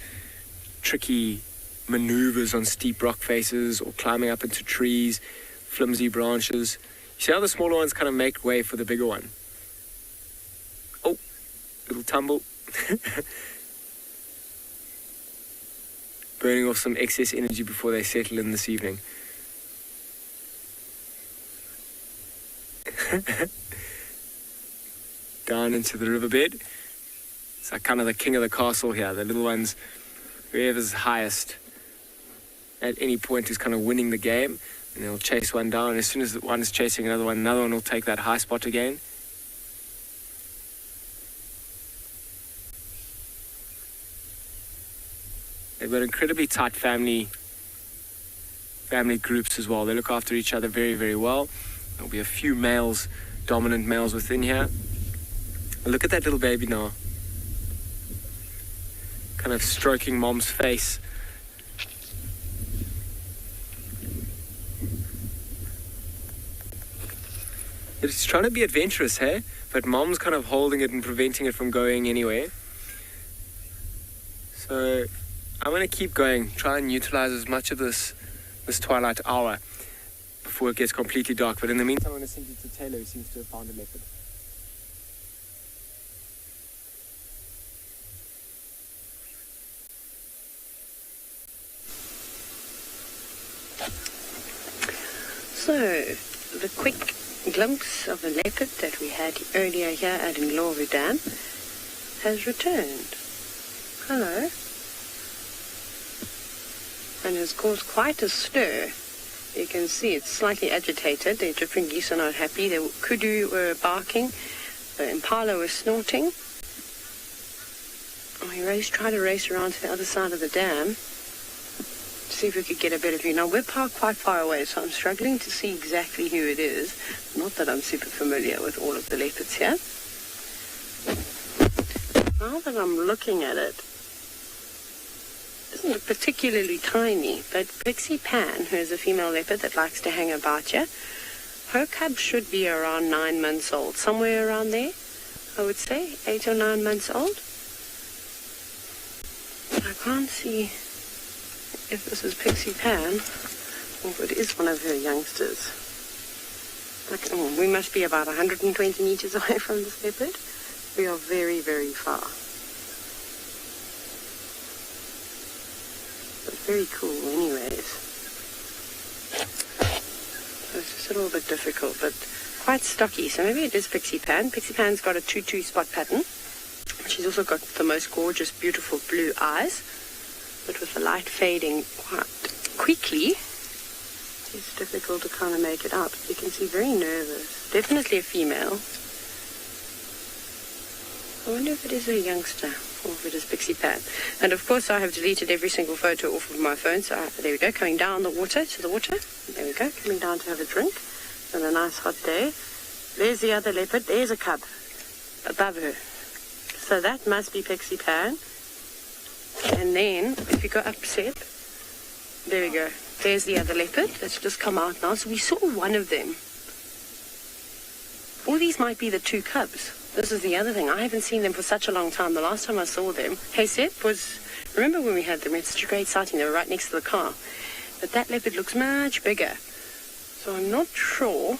tricky maneuvers on steep rock faces or climbing up into trees, flimsy branches. You see how the smaller ones kind of make way for the bigger one? Oh, little tumble. Burning off some excess energy before they settle in this evening. Down into the riverbed. It's like kind of the king of the castle here. The little ones, whoever's highest at any point is kind of winning the game, and they'll chase one down. And as soon as one is chasing another one will take that high spot again. They've got incredibly tight family groups as well. They look after each other very, very well. There'll be a few males, dominant males within here. Look at that little baby now. Kind of stroking mom's face. It's trying to be adventurous, hey? But mom's kind of holding it and preventing it from going anywhere. So I'm going to keep going, try and utilize as much of this twilight hour before it gets completely dark. But in the meantime, I'm going to send you to Taylor, who seems to have found a leopard. So, the quick glimpse of a leopard that we had earlier here at Nglovu Dam has returned. Hello. And has caused quite a stir. You can see it's slightly agitated. The different geese are not happy. The kudu were barking. The impala were snorting. We tried to race around to the other side of the dam to see if we could get a better view. Now, we're parked quite far away, so I'm struggling to see exactly who it is. Not that I'm super familiar with all of the leopards here. Now that I'm looking at it, doesn't look particularly tiny, but Pixie Pan, who is a female leopard that likes to hang about here, her cub should be around 9 months old, somewhere around there, I would say, 8 or 9 months old. I can't see if this is Pixie Pan or if it is one of her youngsters. We must be about 120 meters away from this leopard. We are very, very far. But very cool anyways. So it's just a little bit difficult, but quite stocky. So maybe it is Pixie Pan. Pixie Pan's got a 2-2 spot pattern. She's also got the most gorgeous, beautiful blue eyes. But with the light fading quite quickly, it's difficult to kind of make it out. You can see very nervous. Definitely a female. I wonder if it is a youngster or if it is Pixie Pan. And of course I have deleted every single photo off of my phone. So there we go, coming down to the water. There we go, coming down to have a drink. And a nice hot day. There's the other leopard. There's a cub above her. So that must be Pixie Pan. And then if you go up, Seb, there we go. There's the other leopard that's just come out now. So we saw one of them. All these might be the 2 cubs. This is the other thing. I haven't seen them for such a long time. The last time I saw them, hey Seb, remember when we had them? We had such a great sighting. They were right next to the car. But that leopard looks much bigger. So I'm not sure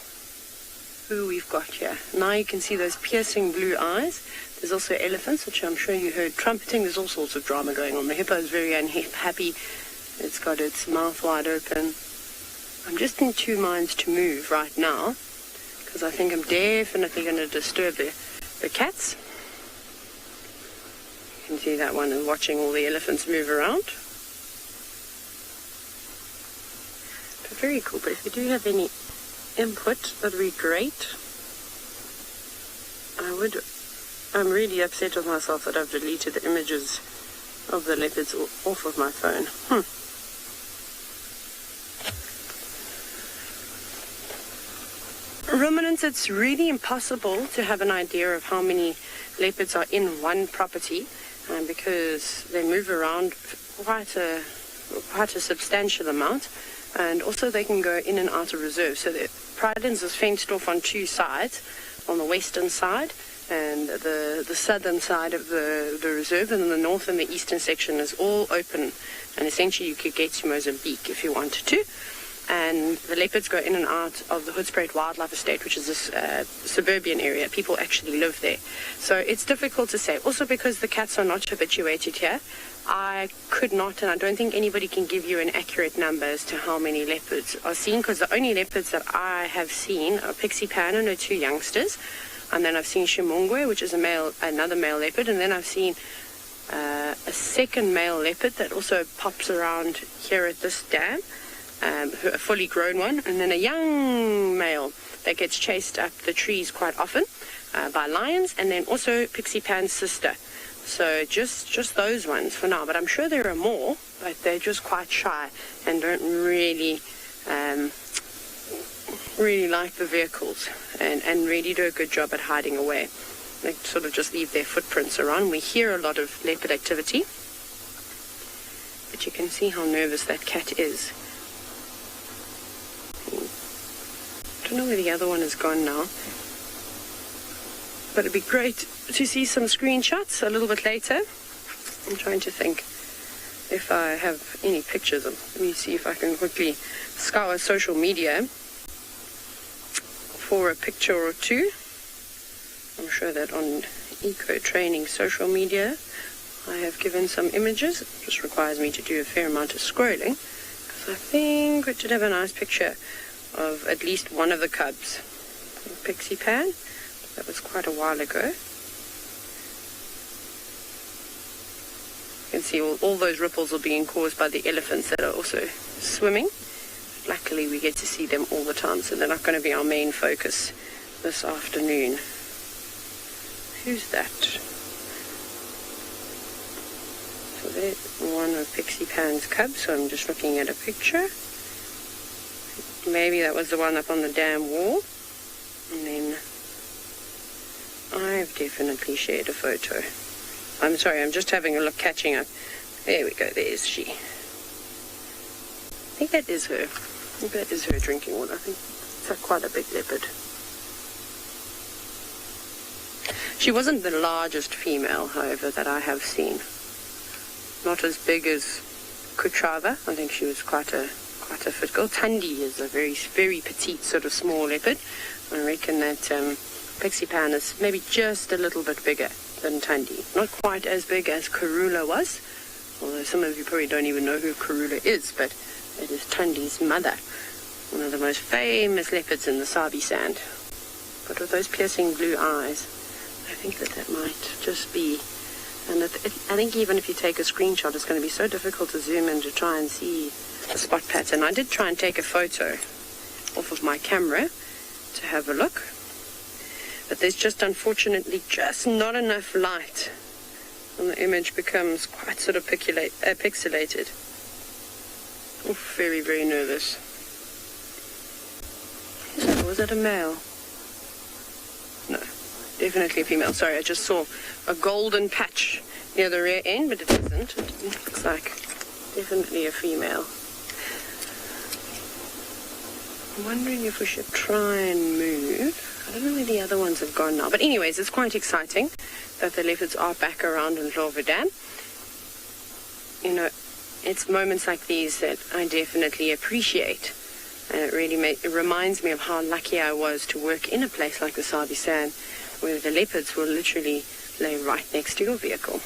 who we've got here. Now you can see those piercing blue eyes. There's also elephants, which I'm sure you heard trumpeting. There's all sorts of drama going on. The hippo is very unhappy. It's got its mouth wide open. I'm just in 2 minds to move right now, because I think I'm definitely going to disturb the cats. You can see that one and watching all the elephants move around. But very cool. But if you do have any input, that would be great. I'm really upset with myself that I've deleted the images of the leopards off of my phone. Ruminants, it's really impossible to have an idea of how many leopards are in one property because they move around quite a substantial amount, and also they can go in and out of reserve. So the Pridens is fenced off on 2 sides, on the western side and the southern side of the reserve, and then the north and the eastern section is all open, and essentially you could get to Mozambique if you wanted to. And the leopards go in and out of the Hoedspruit Wildlife Estate, which is this suburban area. People actually live there. So it's difficult to say. Also because the cats are not habituated here, I could not, and I don't think anybody can give you an accurate number as to how many leopards are seen, because the only leopards that I have seen are Pixie Pan and her 2 youngsters. And then I've seen Shimongwe, which is another male leopard. And then I've seen a second male leopard that also pops around here at this dam. A fully grown one, and then a young male that gets chased up the trees quite often by lions, and then also Pixie Pan's sister. So just those ones for now, but I'm sure there are more, but they're just quite shy and don't really like the vehicles and really do a good job at hiding away. They sort of just leave their footprints around. We hear a lot of leopard activity, but you can see how nervous that cat is. I don't know where the other one has gone now, but it'd be great to see some screenshots a little bit later. I'm trying to think if I have any pictures of them. Let me see if I can quickly scour social media for a picture or 2. I'm sure that on Eco Training social media I have given some images. It just requires me to do a fair amount of scrolling, because I think we should have a nice picture of at least one of the cubs. Pixie Pan, that was quite a while ago. You can see all those ripples are being caused by the elephants that are also swimming. Luckily we get to see them all the time, so they're not going to be our main focus this afternoon. Who's that? So there's one of Pixie Pan's cubs, so I'm just looking at a picture. Maybe that was the one up on the dam wall. And then I've definitely shared a photo. I'm sorry, I'm just having a look, catching up. There we go, there's she. I think that is her. I think that is her drinking water. I think it's quite a big leopard. She wasn't the largest female, however, that I have seen. Not as big as Kutrava. I think she was quite a fit girl. Tandi is a very, very petite sort of small leopard. I reckon that Pixie Pan is maybe just a little bit bigger than Tandi. Not quite as big as Karula was, although some of you probably don't even know who Karula is, but it is Tandi's mother. One of the most famous leopards in the Sabi Sand. But with those piercing blue eyes, I think that might just be... And I think even if you take a screenshot, it's going to be so difficult to zoom in to try and see the spot pattern. I did try and take a photo off of my camera to have a look. But there's just unfortunately just not enough light. And the image becomes quite sort of pixelated. Oh, very, very nervous. Was that a male? No. Definitely a female. Sorry, I just saw a golden patch near the rear end, but it isn't. It looks like definitely a female. I'm wondering if we should try and move. I don't know where the other ones have gone now. But anyways, it's quite exciting that the leopards are back around in Lorvedan. You know, it's moments like these that I definitely appreciate. And it really it reminds me of how lucky I was to work in a place like the Sabi Sand, where the leopards will literally lay right next to your vehicle.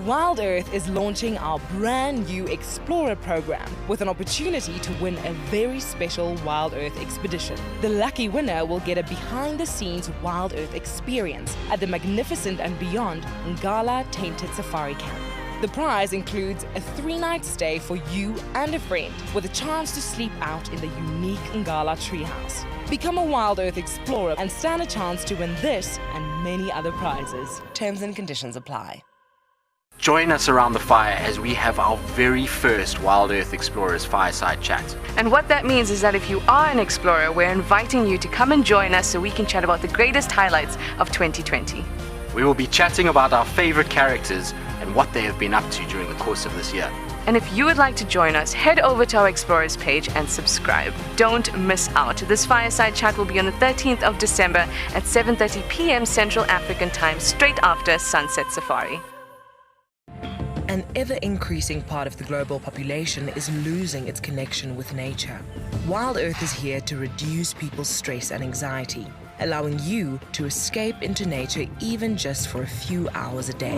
Wild Earth is launching our brand new Explorer program with an opportunity to win a very special Wild Earth expedition. The lucky winner will get a behind-the-scenes Wild Earth experience at the magnificent and beyond Ngala Tainted Safari Camp. The prize includes a 3-night stay for you and a friend with a chance to sleep out in the unique Ngala treehouse. Become a Wild Earth Explorer and stand a chance to win this and many other prizes. Terms and conditions apply. Join us around the fire as we have our very first Wild Earth Explorers Fireside Chat. And what that means is that if you are an explorer, we're inviting you to come and join us so we can chat about the greatest highlights of 2020. We will be chatting about our favorite characters and what they have been up to during the course of this year. And if you would like to join us, head over to our Explorers page and subscribe. Don't miss out. This Fireside Chat will be on the 13th of December at 7:30 p.m. Central African Time, straight after Sunset Safari. An ever-increasing part of the global population is losing its connection with nature. Wild Earth is here to reduce people's stress and anxiety, allowing you to escape into nature even just for a few hours a day.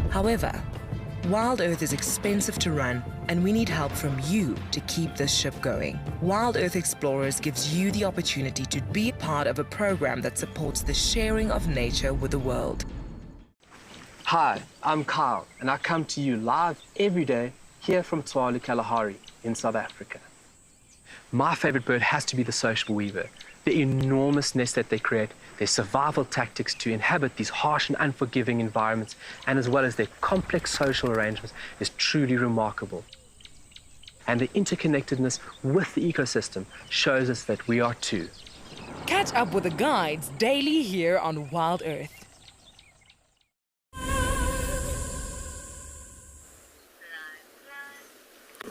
However, Wild Earth is expensive to run, and we need help from you to keep this ship going. Wild Earth Explorers gives you the opportunity to be part of a program that supports the sharing of nature with the world. Hi, I'm Kyle, and I come to you live every day here from Tswalu Kalahari in South Africa. My favorite bird has to be the social weaver. The enormous nest that they create, their survival tactics to inhabit these harsh and unforgiving environments, and as well as their complex social arrangements is truly remarkable. And the interconnectedness with the ecosystem shows us that we are too. Catch up with the guides daily here on Wild Earth.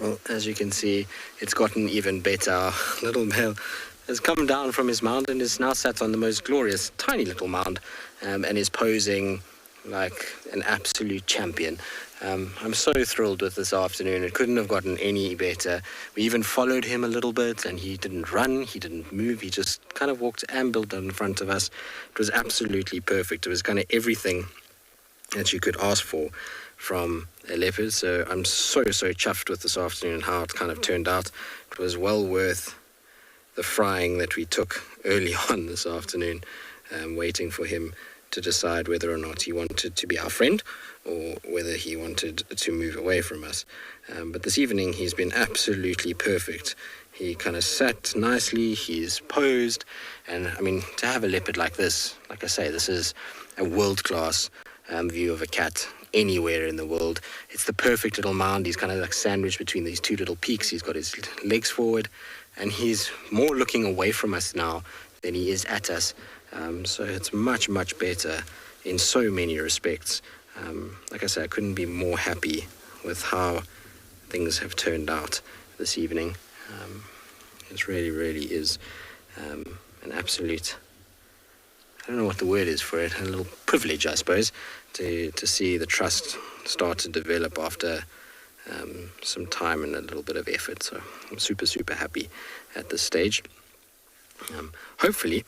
Well, as you can see, it's gotten even better. Our little male has come down from his mound and is now sat on the most glorious tiny little mound and is posing like an absolute champion. I'm so thrilled with this afternoon. It couldn't have gotten any better. We even followed him a little bit, and he didn't run, he didn't move, he just kind of walked ambled in front of us. It was absolutely perfect. It was kind of everything that you could ask for from a leopard. So I'm so chuffed with this afternoon and how it kind of turned out. It was well worth the frying that we took early on this afternoon, waiting for him to decide whether or not he wanted to be our friend or whether he wanted to move away from us. But this evening he's been absolutely perfect. He kind of sat nicely, he's posed, and I mean, to have a leopard like this, like I say, this is a world-class view of a cat. anywhere in the world. It's the perfect little mound. He's kind of like sandwiched between these two little peaks. He's got his legs forward, and he's more looking away from us now than he is at us. So it's much, much better in so many respects. Like I said, I couldn't be more happy with how things have turned out this evening. It really, really is an absolute, I don't know what the word is for it, a little privilege, I suppose, to see the trust start to develop after some time and a little bit of effort. So I'm super, super happy at this stage. Hopefully,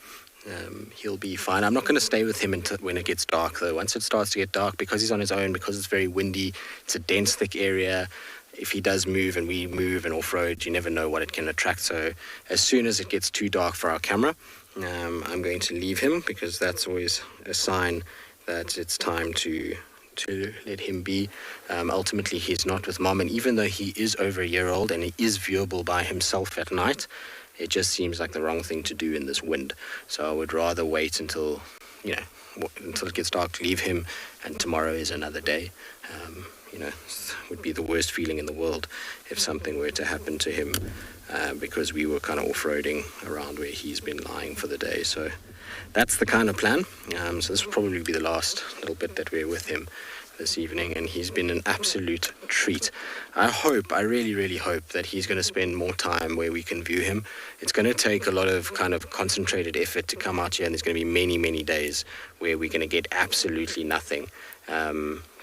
he'll be fine. I'm not going to stay with him until when it gets dark, though. Once it starts to get dark, because he's on his own, because it's very windy, it's a dense, thick area. If he does move and we move and off-road, you never know what it can attract. So as soon as it gets too dark for our camera, I'm going to leave him, because that's always a sign that it's time to let him be. Ultimately, he's not with mom, and even though he is over a year old and he is viewable by himself at night, it just seems like the wrong thing to do in this wind. So I would rather wait until it gets dark, leave him, and tomorrow is another day. It would be the worst feeling in the world if something were to happen to him, because we were kind of off-roading around where he's been lying for the day. So that's the kind of plan. So this will probably be the last little bit that we're with him this evening, and he's been an absolute treat. I really, really hope that he's going to spend more time where we can view him. It's going to take a lot of kind of concentrated effort to come out here, and there's going to be many, many days where we're going to get absolutely nothing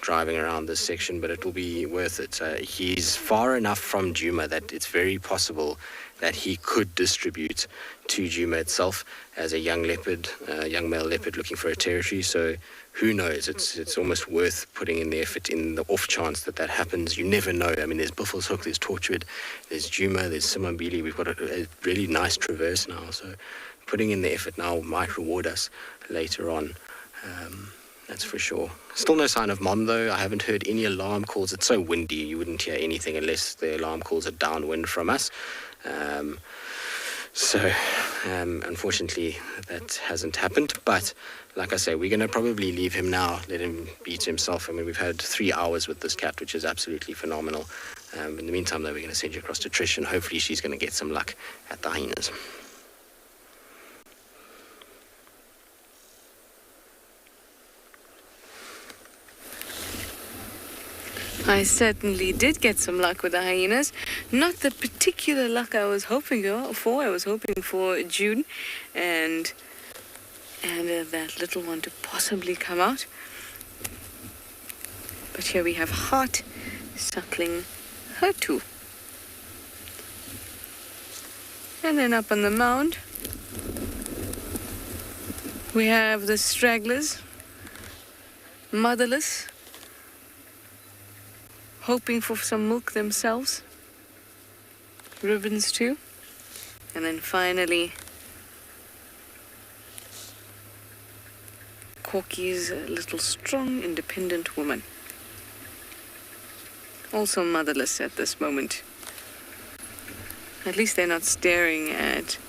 driving around this section, but it will be worth it. He's far enough from Djuma that it's very possible that he could distribute to Djuma itself as a young leopard, young male leopard looking for a territory. So who knows? It's almost worth putting in the effort in the off chance that happens. You never know. I mean, there's Buffelshoek, there's Torchwood, there's Djuma, there's Simambili. We've got a really nice traverse now. So putting in the effort now might reward us later on. That's for sure. Still no sign of mom, though. I haven't heard any alarm calls. It's so windy, you wouldn't hear anything unless the alarm calls are downwind from us. Unfortunately, that hasn't happened. But like I say, we're going to probably leave him now, let him be to himself. I mean, we've had 3 hours with this cat, which is absolutely phenomenal. In the meantime, though, we're going to send you across to Trish, and hopefully she's going to get some luck at the hyenas. I certainly did get some luck with the hyenas. Not the particular luck I was hoping for. I was hoping for June and that little one to possibly come out. But here we have Heart suckling her two. And then up on the mound, we have the stragglers, motherless, hoping for some milk themselves. Ribbons too. And then finally, Corky's a little strong, independent woman. Also motherless at this moment. At least they're not staring at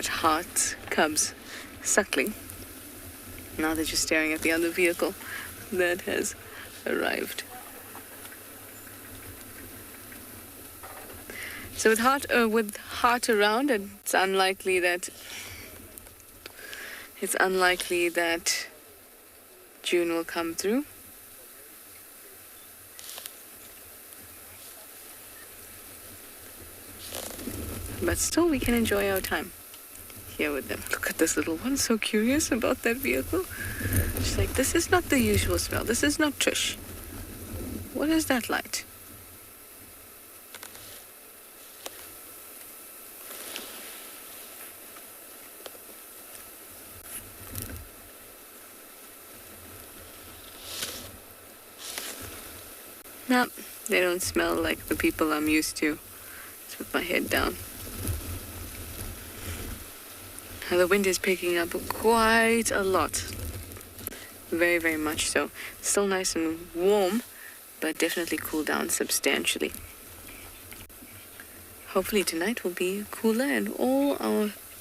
Heart's cubs suckling. Now they're just staring at the other vehicle that has arrived. So with Heart around, it's unlikely that June will come through. But still, we can enjoy our time here with them. Look at this little one, so curious about that vehicle. She's like, this is not the usual smell. This is not Trish. What is that light? No, they don't smell like the people I'm used to. Let's put my head down. Now the wind is picking up quite a lot. Very, very much so. Still nice and warm, but definitely cooled down substantially. Hopefully tonight will be cooler and all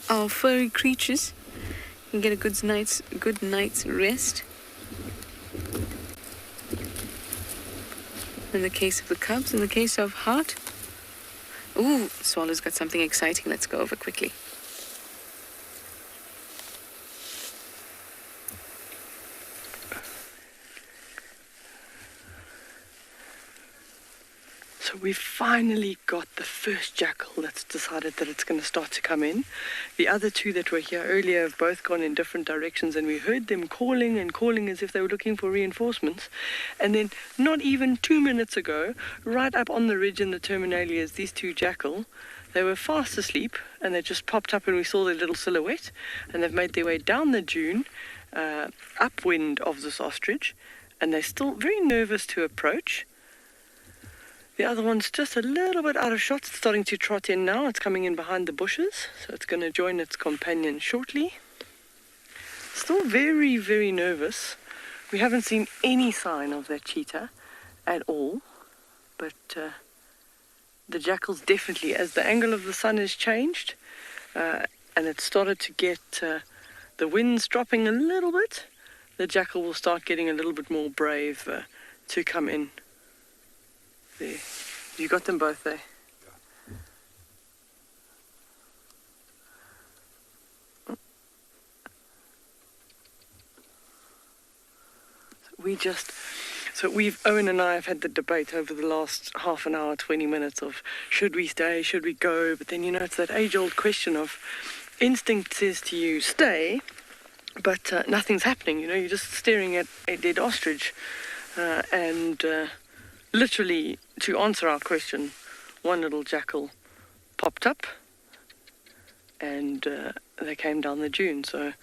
our furry creatures can get a good night's rest. In the case of the cubs, in the case of heart. Ooh, Tswalu's got something exciting. Let's go over quickly. So we've finally got the first jackal that's decided that it's going to start to come in. The other two that were here earlier have both gone in different directions, and we heard them calling and calling as if they were looking for reinforcements. And then not even 2 minutes ago, right up on the ridge in the terminalias, these two jackal, they were fast asleep, and they just popped up and we saw their little silhouette, and they've made their way down the dune, upwind of this ostrich, and they're still very nervous to approach. The other one's just a little bit out of shot. It's starting to trot in now. It's coming in behind the bushes, so it's going to join its companion shortly. Still very, very nervous. We haven't seen any sign of that cheetah at all, but the jackals definitely, as the angle of the sun has changed, and it's started to get the winds dropping a little bit, the jackal will start getting a little bit more brave to come in. There. You got them both there. Owen and I have had the debate over the last half an hour, 20 minutes of should we stay, should we go? But then, it's that age-old question of instinct says to you, stay, but nothing's happening, you're just staring at a dead ostrich. Literally, to answer our question, one little jackal popped up and they came down the dune. So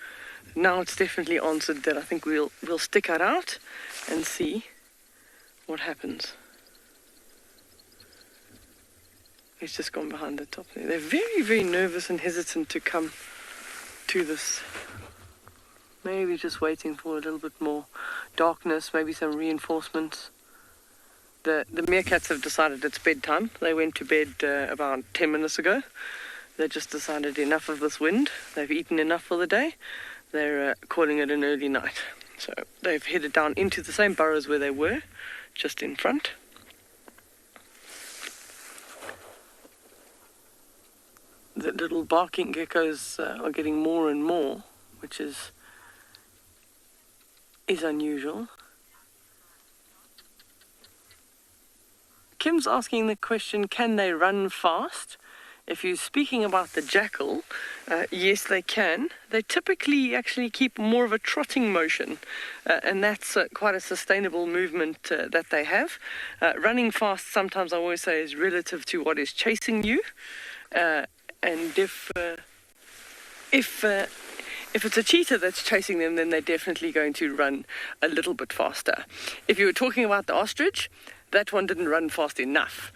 now it's definitely answered that I think we'll stick it out and see what happens. He's just gone behind the top there. They're very, very nervous and hesitant to come to this. Maybe just waiting for a little bit more darkness, maybe some reinforcements. The meerkats have decided it's bedtime. They went to bed about 10 minutes ago. They just decided enough of this wind. They've eaten enough for the day. They're calling it an early night. So they've headed down into the same burrows where they were, just in front. The little barking geckos are getting more and more, which is unusual. Kim's asking the question, can they run fast? If you're speaking about the jackal, yes, they can. They typically actually keep more of a trotting motion, and that's quite a sustainable movement that they have. Running fast, sometimes I always say, is relative to what is chasing you. And if it's a cheetah that's chasing them, then they're definitely going to run a little bit faster. If you were talking about the ostrich, that one didn't run fast enough.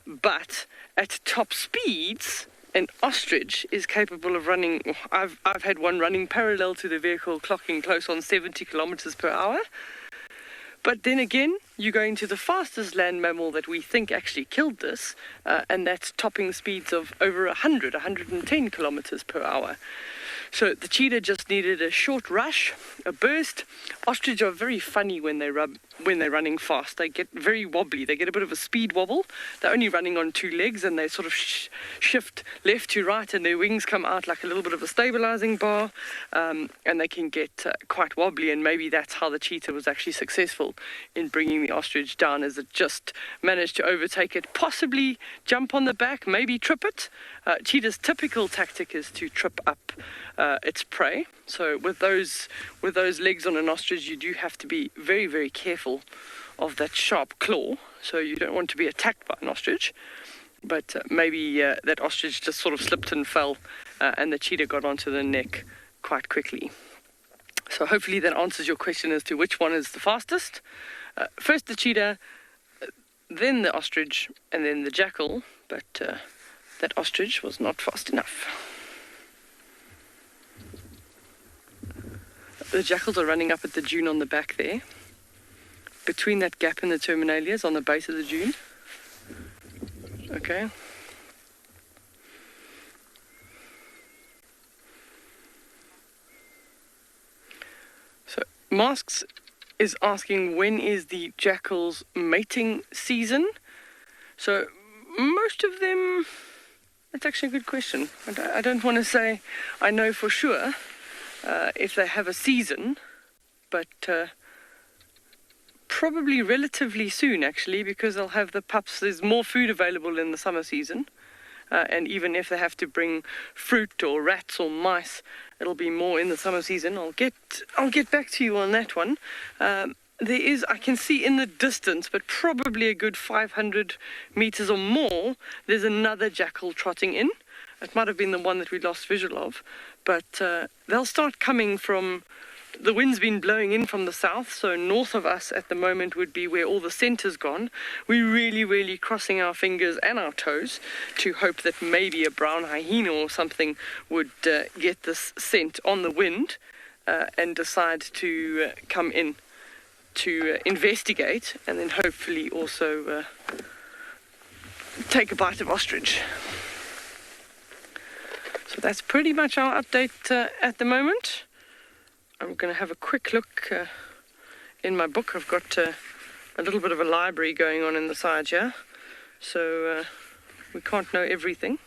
But at top speeds, an ostrich is capable of running. I've had one running parallel to the vehicle, clocking close on 70 kilometers per hour. But then again, you go into the fastest land mammal that we think actually killed this, and that's topping speeds of over 110 kilometers per hour. So the cheetah just needed a short rush, a burst. Ostrich are very funny when they're running fast. They get very wobbly. They get a bit of a speed wobble. They're only running on two legs, and they sort of shift left to right, and their wings come out like a little bit of a stabilizing bar, and they can get quite wobbly. And maybe that's how the cheetah was actually successful in bringing the ostrich down, as it just managed to overtake it, possibly jump on the back, maybe trip it. Cheetah's typical tactic is to trip up its prey. So with those legs on an ostrich, you do have to be very, very careful of that sharp claw. So you don't want to be attacked by an ostrich. But maybe that ostrich just sort of slipped and fell, and the cheetah got onto the neck quite quickly. So hopefully that answers your question as to which one is the fastest. First the cheetah, then the ostrich, and then the jackal. But that ostrich was not fast enough. The jackals are running up at the dune on the back there, between that gap in the terminalias on the base of the dune. Okay. So masks is asking when is the jackals mating season. So most of them, that's actually a good question. I don't want to say I know for sure if they have a season, but probably relatively soon actually, because they'll have the pups. There's more food available in the summer season, and even if they have to bring fruit or rats or mice, it'll be more in the summer season. I'll get back to you on that one. There is, I can see in the distance, but probably a good 500 meters or more, there's another jackal trotting in. It might have been the one that we lost visual of, but they'll start coming from, the wind's been blowing in from the south, so north of us at the moment would be where all the center's gone. We're really crossing our fingers and our toes to hope that maybe a brown hyena or something would get this scent on the wind and decide to come in to investigate, and then hopefully also take a bite of ostrich. So that's pretty much our update at the moment. I'm going to have a quick look in my book. I've got a little bit of a library going on in the side here, so we can't know everything,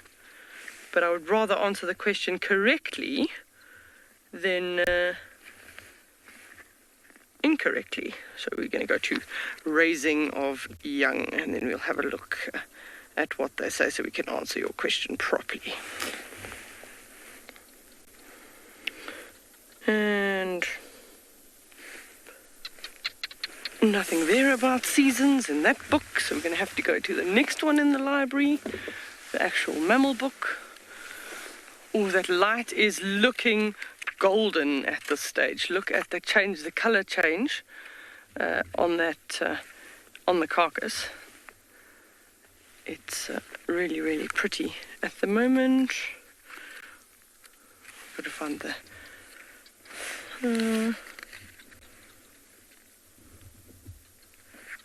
but I would rather answer the question correctly than incorrectly. So we're going to go to raising of young, and then we'll have a look at what they say so we can answer your question properly. And nothing there about seasons in that book, so we're going to have to go to the next one in the library, the actual mammal book. Oh, that light is looking golden at this stage. Look at the change, the color change on that on the carcass. It's really pretty at the moment. Got to find the and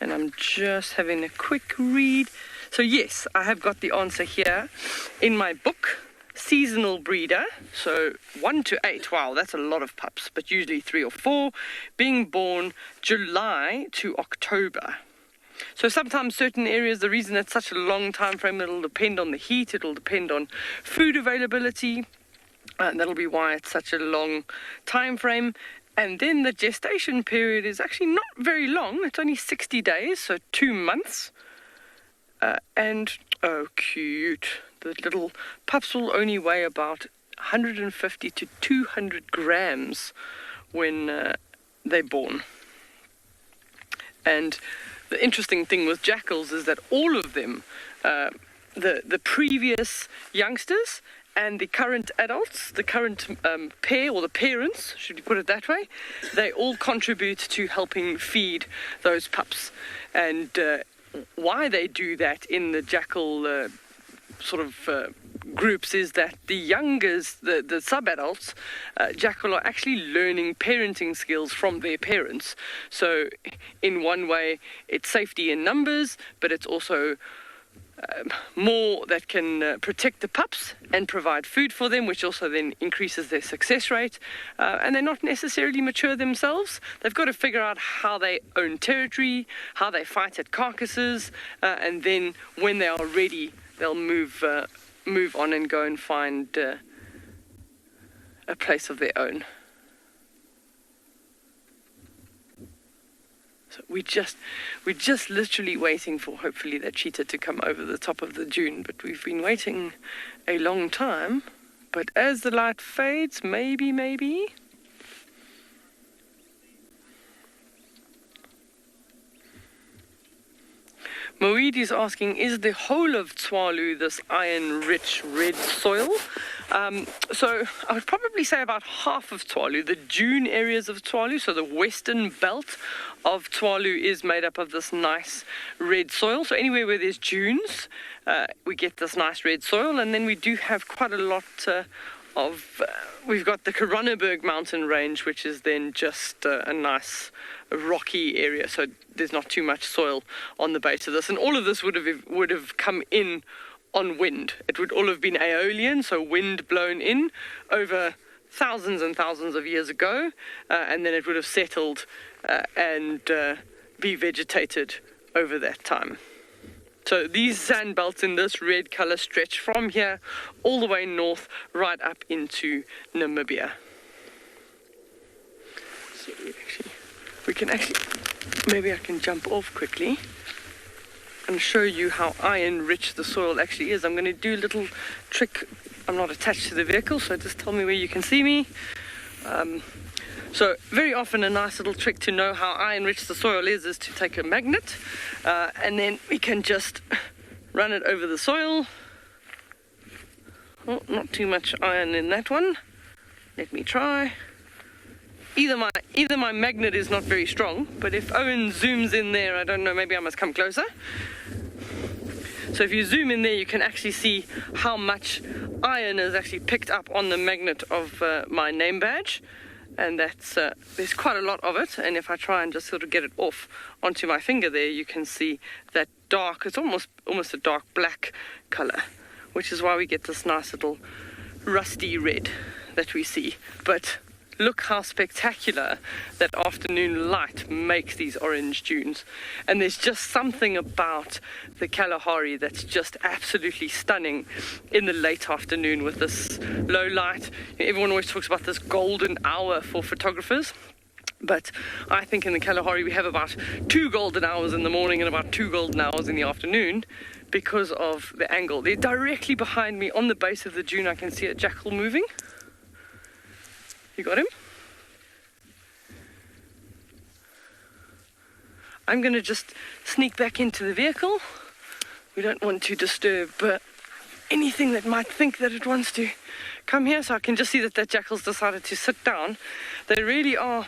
I'm just having a quick read. So yes, I have got the answer here in my book. Seasonal breeder, so 1 to 8, wow, that's a lot of pups, but usually 3 or 4, being born July to October. So sometimes certain areas, the reason it's such a long time frame, it'll depend on the heat, it'll depend on food availability, and that'll be why it's such a long time frame. And then the gestation period is actually not very long, it's only 60 days, so 2 months. And, oh, cute. The little pups will only weigh about 150 to 200 grams when they're born. And the interesting thing with jackals is that all of them, the previous youngsters and the current adults, the current pair or the parents, should you put it that way, they all contribute to helping feed those pups. And why they do that in the jackal groups is that the youngers, the sub-adults, jackal are actually learning parenting skills from their parents. So in one way, it's safety in numbers, but it's also more that can protect the pups and provide food for them, which also then increases their success rate. And they're not necessarily mature themselves. They've got to figure out how they own territory, how they fight at carcasses, and then when they are ready, they'll move on and go and find a place of their own. So we're just literally waiting for hopefully that cheetah to come over the top of the dune, but we've been waiting a long time. But as the light fades, maybe. Moeed is asking, is the whole of Tswalu this iron-rich red soil? So I would probably say about half of Tswalu, the dune areas of Tswalu, so the western belt of Tswalu is made up of this nice red soil. So anywhere where there's dunes, we get this nice red soil, and then we do have quite a lot we've got the Karaneberg mountain range, which is then just a nice rocky area, so there's not too much soil on the base of this. And all of this would have come in on wind. It would all have been aeolian, so wind blown in over thousands and thousands of years ago, and then it would have settled and be vegetated over that time. So these sand belts in this red color stretch from here all the way north right up into Namibia. So we can actually, maybe I can jump off quickly and show you how iron rich the soil actually is. I'm going to do a little trick. I'm not attached to the vehicle, so just tell me where you can see me. So very often a nice little trick to know how iron rich the soil is to take a magnet, and then we can just run it over the soil. Oh, not too much iron in that one. Let me try. Either my magnet is not very strong, but if Owen zooms in there, I don't know, maybe I must come closer. So if you zoom in there, you can actually see how much iron is actually picked up on the magnet of my name badge. And that's there's quite a lot of it. And if I try and just sort of get it off onto my finger there, you can see that dark, it's almost a dark black color, which is why we get this nice little rusty red that we see. But look how spectacular that afternoon light makes these orange dunes. And there's just something about the Kalahari that's just absolutely stunning in the late afternoon with this low light. Everyone always talks about this golden hour for photographers. But I think in the Kalahari we have about 2 golden hours in the morning and about 2 golden hours in the afternoon because of the angle. They're directly behind me on the base of the dune. I can see a jackal moving. You got him? I'm going to just sneak back into the vehicle. We don't want to disturb anything that might think that it wants to come here. So I can just see that jackal's decided to sit down. They really are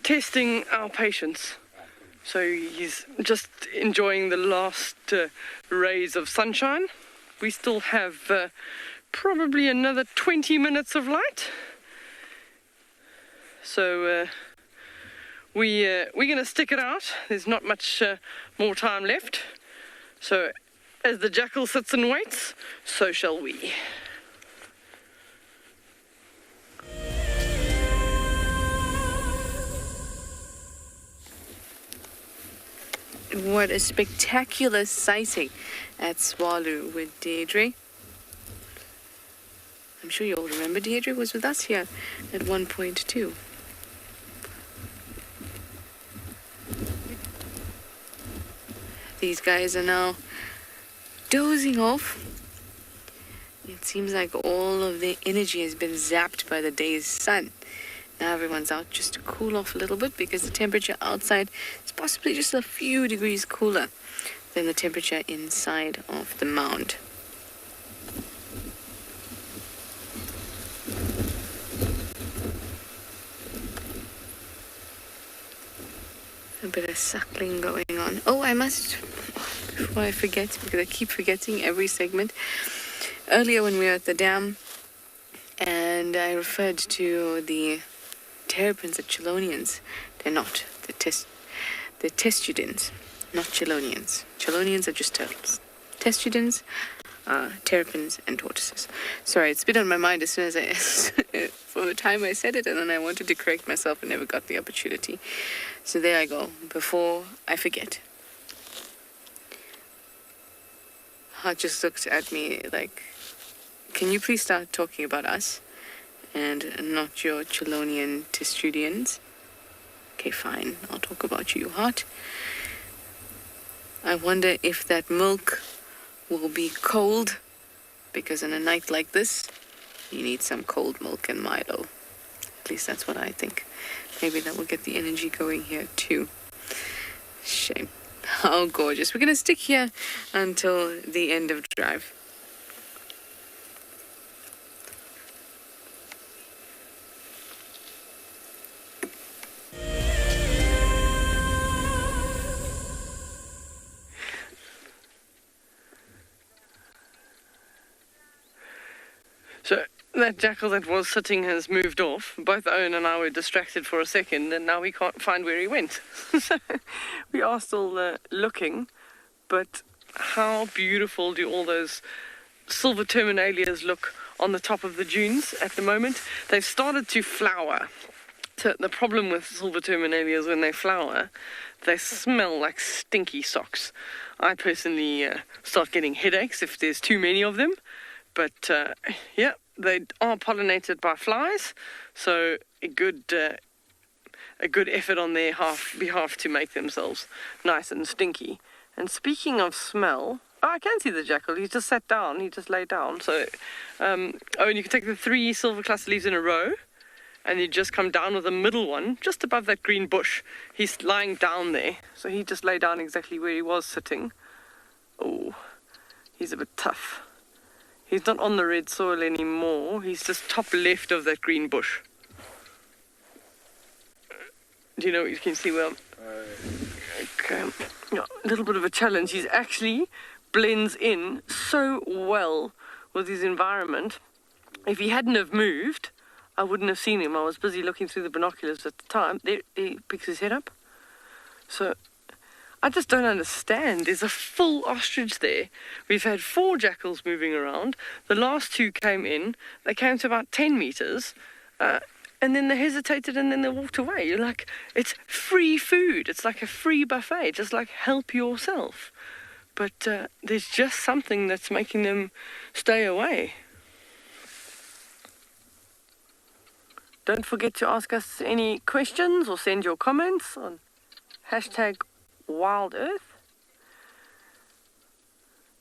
testing our patience. So he's just enjoying the last rays of sunshine. We still have probably another 20 minutes of light. So we're going to stick it out. There's not much more time left. So as the jackal sits and waits, so shall we. What a spectacular sighting at Tswalu with Deirdre. I'm sure you all remember Deirdre was with us here at one point too. These guys are now dozing off. It seems like all of their energy has been zapped by the day's sun. Now everyone's out just to cool off a little bit because the temperature outside is possibly just a few degrees cooler than the temperature inside of the mound. A bit of suckling going on. Oh, I must, before I forget, because I keep forgetting every segment. Earlier when we were at the dam, and I referred to the terrapins and chelonians. They're not. They're testudins, not chelonians. Chelonians are just turtles. Testudins are terrapins and tortoises. Sorry, it's been on my mind as soon as from the time I said it, and then I wanted to correct myself and never got the opportunity. So there I go, before I forget. Hart just looked at me like, can you please start talking about us and not your Chelonian testudians? Okay, fine, I'll talk about you, Hart. I wonder if that milk will be cold, because on a night like this, you need some cold milk and Milo. At least that's what I think. Maybe that will get the energy going here too. Shame. How gorgeous. We're going to stick here until the end of drive. So that jackal that was sitting has moved off. Both Owen and I were distracted for a second, and now we can't find where he went. So we are still looking, but how beautiful do all those silver terminalias look on the top of the dunes at the moment. They've started to flower. So the problem with silver terminalia is when they flower, they smell like stinky socks. I personally start getting headaches if there's too many of them. But yeah, they are pollinated by flies, so a good effort on their behalf to make themselves nice and stinky. And speaking of smell, I can see the jackal. He just sat down. He just laid down. So, and you can take the 3 silver cluster leaves in a row, and you just come down with the middle one, just above that green bush. He's lying down there. So he just lay down exactly where he was sitting. Oh, he's a bit tough. He's not on the red soil anymore. He's just top left of that green bush. Do you know what you can see well? Okay. Yeah, a little bit of a challenge. He's actually blends in so well with his environment. If he hadn't have moved, I wouldn't have seen him. I was busy looking through the binoculars at the time. There, he picks his head up. So I just don't understand. There's a full ostrich there. We've had 4 jackals moving around. The last 2 came in. They came to about 10 meters. And then they hesitated and then they walked away. You're like, it's free food. It's like a free buffet. Just like, help yourself. But there's just something that's making them stay away. Don't forget to ask us any questions or send your comments on #WildEarth.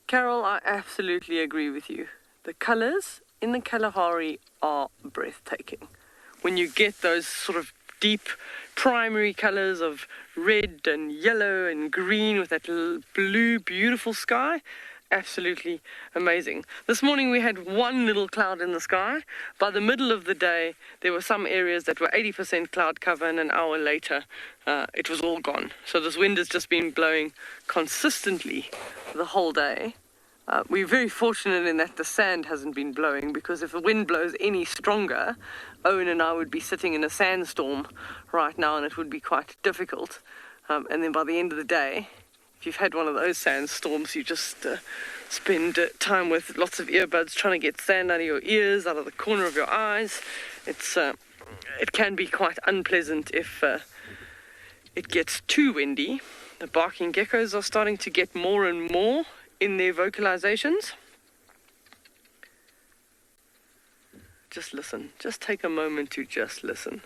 Carol, I absolutely agree with you. The colours in the Kalahari are breathtaking. When you get those sort of deep primary colours of red and yellow and green with that blue, beautiful sky, absolutely amazing. This morning we had 1 little cloud in the sky. By the middle of the day, there were some areas that were 80% cloud cover, and an hour later, it was all gone. So this wind has just been blowing consistently the whole day. We're very fortunate in that the sand hasn't been blowing, because if the wind blows any stronger, Owen and I would be sitting in a sandstorm right now, and it would be quite difficult. And then by the end of the day, if you've had one of those sandstorms, you just spend time with lots of earbuds trying to get sand out of your ears, out of the corner of your eyes. It can be quite unpleasant if it gets too windy. The barking geckos are starting to get more and more in their vocalizations. Just listen. Just take a moment to just listen.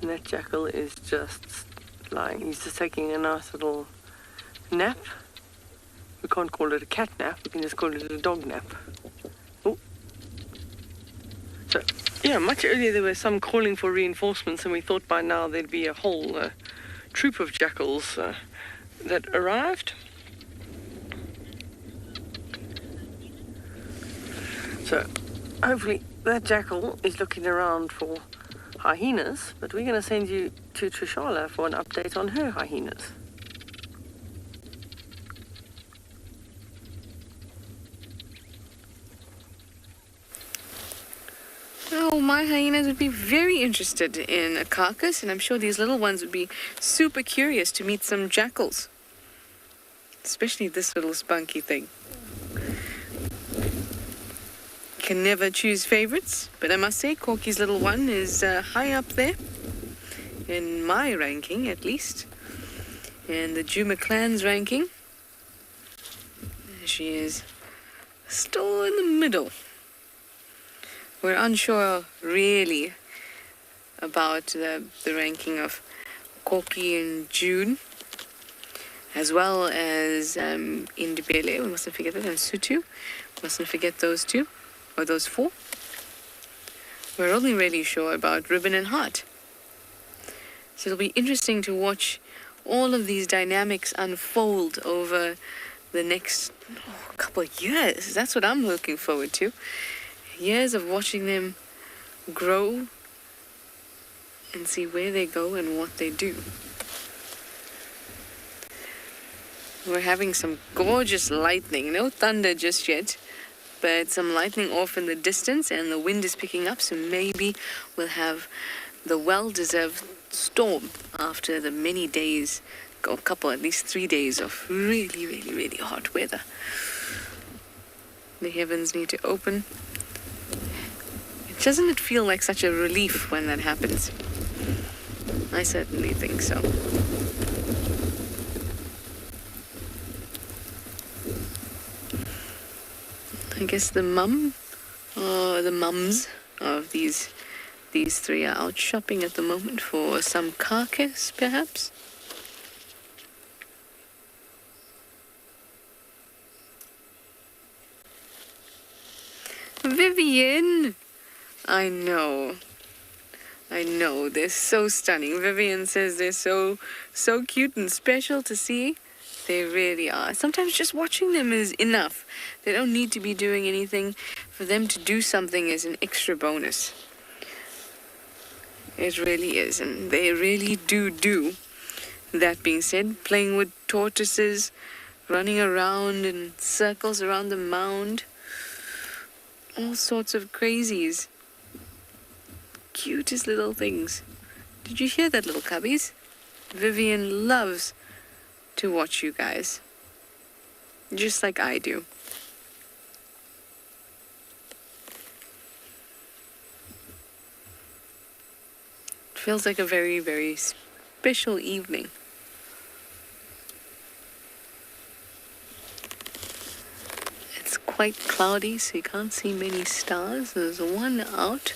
And that jackal is just lying. He's just taking a nice little nap. We can't call it a cat nap. We can just call it a dog nap. Oh. So, yeah, much earlier there were some calling for reinforcements, and we thought by now there'd be a whole troop of jackals that arrived. So, hopefully that jackal is looking around for hyenas, but we're going to send you to Trishala for an update on her hyenas. Oh, my hyenas would be very interested in a carcass, and I'm sure these little ones would be super curious to meet some jackals. Especially this little spunky thing. Can never choose favorites, but I must say Corky's little one is high up there, in my ranking at least, and the Juma clan's ranking. She is still in the middle. We're unsure really about the ranking of Corky and June, as well as Indibele, we mustn't forget that, and Sutu, mustn't forget those 2. Or those 4. We're only really sure about Ribbon and Heart. So it'll be interesting to watch all of these dynamics unfold over the next couple of years. That's what I'm looking forward to. Years of watching them grow and see where they go and what they do. We're having some gorgeous lightning, no thunder just yet, but some lightning off in the distance, and the wind is picking up, so maybe we'll have the well-deserved storm after the many days, a couple, at least 3 days of really, really, really hot weather. The heavens need to open. Doesn't it feel like such a relief when that happens? I certainly think so. I guess the mums of these three are out shopping at the moment for some carcass, perhaps. Vivian! I know, they're so stunning. Vivian says they're so cute and special to see. They really are. Sometimes just watching them is enough. They don't need to be doing anything. For them to do something is an extra bonus. It really is, and they really do. That being said, playing with tortoises, running around in circles around the mound, all sorts of crazies. Cutest little things. Did you hear that, little cubbies? Vivian loves to watch you guys, just like I do. It feels like a very, very special evening. It's quite cloudy, so you can't see many stars. There's one out.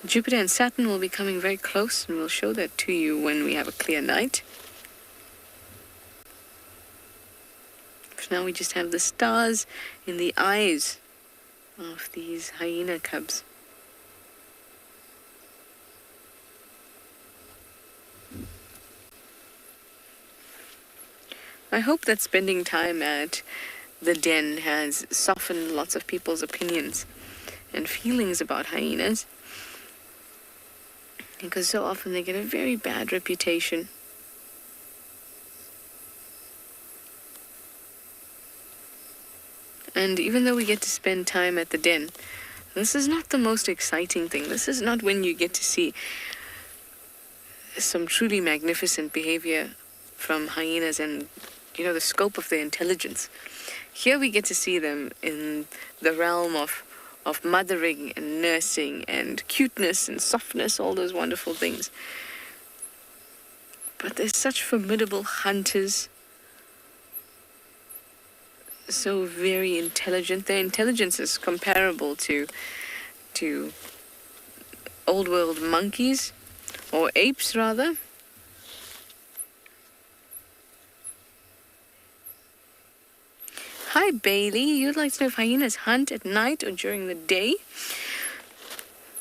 Jupiter and Saturn will be coming very close, and we'll show that to you when we have a clear night. For now, we just have the stars in the eyes of these hyena cubs. I hope that spending time at the den has softened lots of people's opinions and feelings about hyenas, because so often they get a very bad reputation. And even though we get to spend time at the den, this is not the most exciting thing. This is not when you get to see some truly magnificent behavior from hyenas and, the scope of their intelligence. Here we get to see them in the realm of mothering and nursing and cuteness and softness, all those wonderful things. But they're such formidable hunters, so very intelligent. Their intelligence is comparable to old world monkeys, or apes rather. Hi Bailey, you'd like to know if hyenas hunt at night or during the day?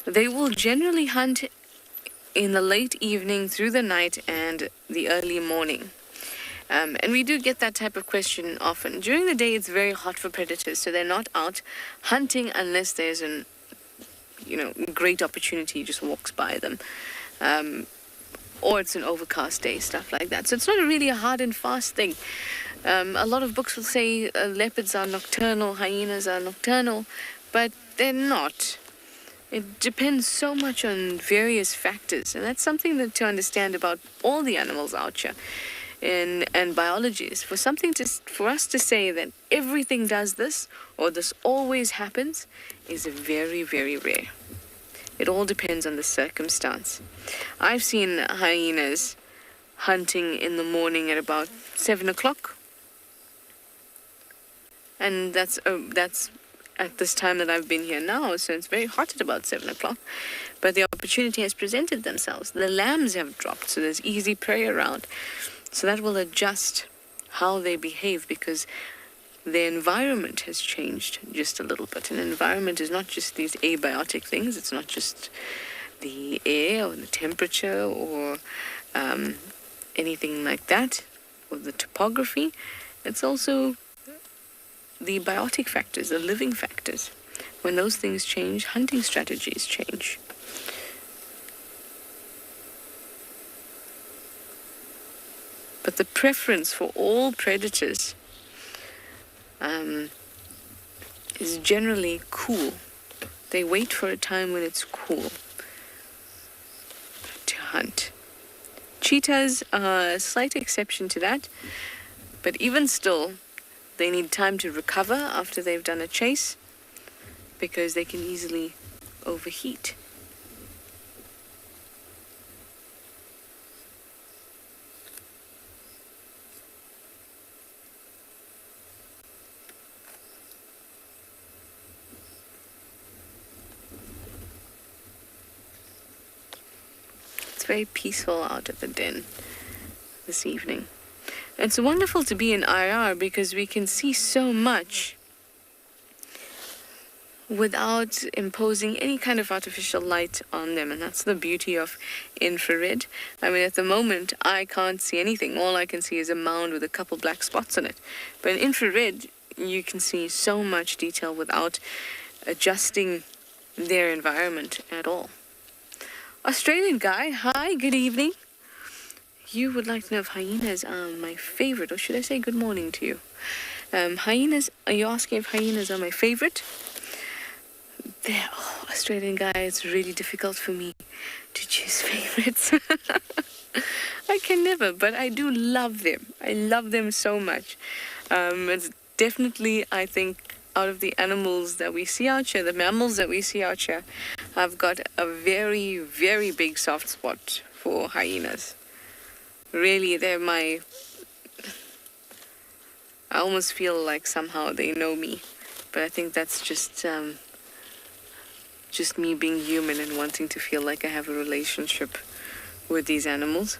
They will generally hunt in the late evening, through the night, and the early morning. And we do get that type of question often. During the day, it's very hot for predators, so they're not out hunting unless there's an, great opportunity just walks by them. Or it's an overcast day, stuff like that. So it's not really a hard and fast thing. A lot of books will say leopards are nocturnal, hyenas are nocturnal, but they're not. It depends so much on various factors, and that's something to understand about all the animals out here and biology. Is for us to say that everything does this or this always happens is very, very rare. It all depends on the circumstance. I've seen hyenas hunting in the morning at about 7 o'clock. And that's at this time that I've been here now, so it's very hot at about 7 o'clock. But the opportunity has presented themselves. The lambs have dropped, so there's easy prey around. So that will adjust how they behave, because their environment has changed just a little bit. An environment is not just these abiotic things. It's not just the air or the temperature or anything like that, or the topography. It's also the biotic factors, the living factors. when those things change, hunting strategies change. But the preference for all predators is generally cool. They wait for a time when it's cool to hunt. Cheetahs are a slight exception to that, but even still, they need time to recover after they've done a chase because they can easily overheat. Very peaceful out at the den this evening. It's wonderful to be in IR because we can see so much without imposing any kind of artificial light on them, and that's the beauty of infrared. I mean, at the moment I can't see anything. All I can see is a mound with a couple black spots on it, but in infrared you can see so much detail without adjusting their environment at all. Australian guy, hi, good evening. You would like to know if hyenas are my favorite, or should I say good morning to you? Hyenas, are you asking if hyenas are my favorite? Australian guy, it's really difficult for me to choose favorites. I can never, but I do love them. I love them so much. It's definitely, I think, out of the animals that we see out here, the mammals that we see out here, I've got a very, very big soft spot for hyenas. Really, they're I almost feel like somehow they know me, but I think that's just me being human and wanting to feel like I have a relationship with these animals.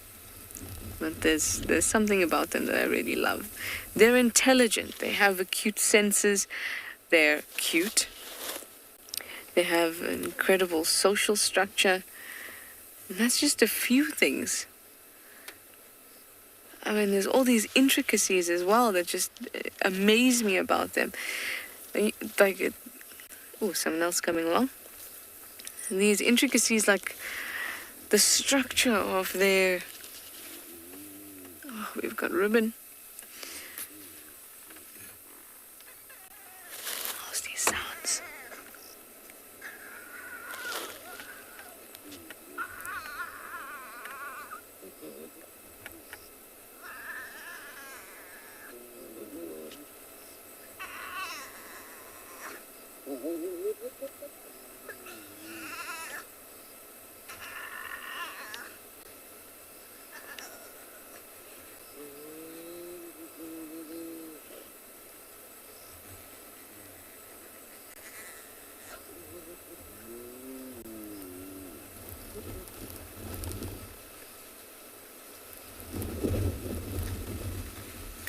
But there's something about them that I really love. They're intelligent. They have acute senses. They're cute. They have an incredible social structure. And that's just a few things. I mean, there's all these intricacies as well that just amaze me about them. Like, someone else coming along. And these intricacies, like the structure of their... Oh, we've got ribbon. How's these sounds?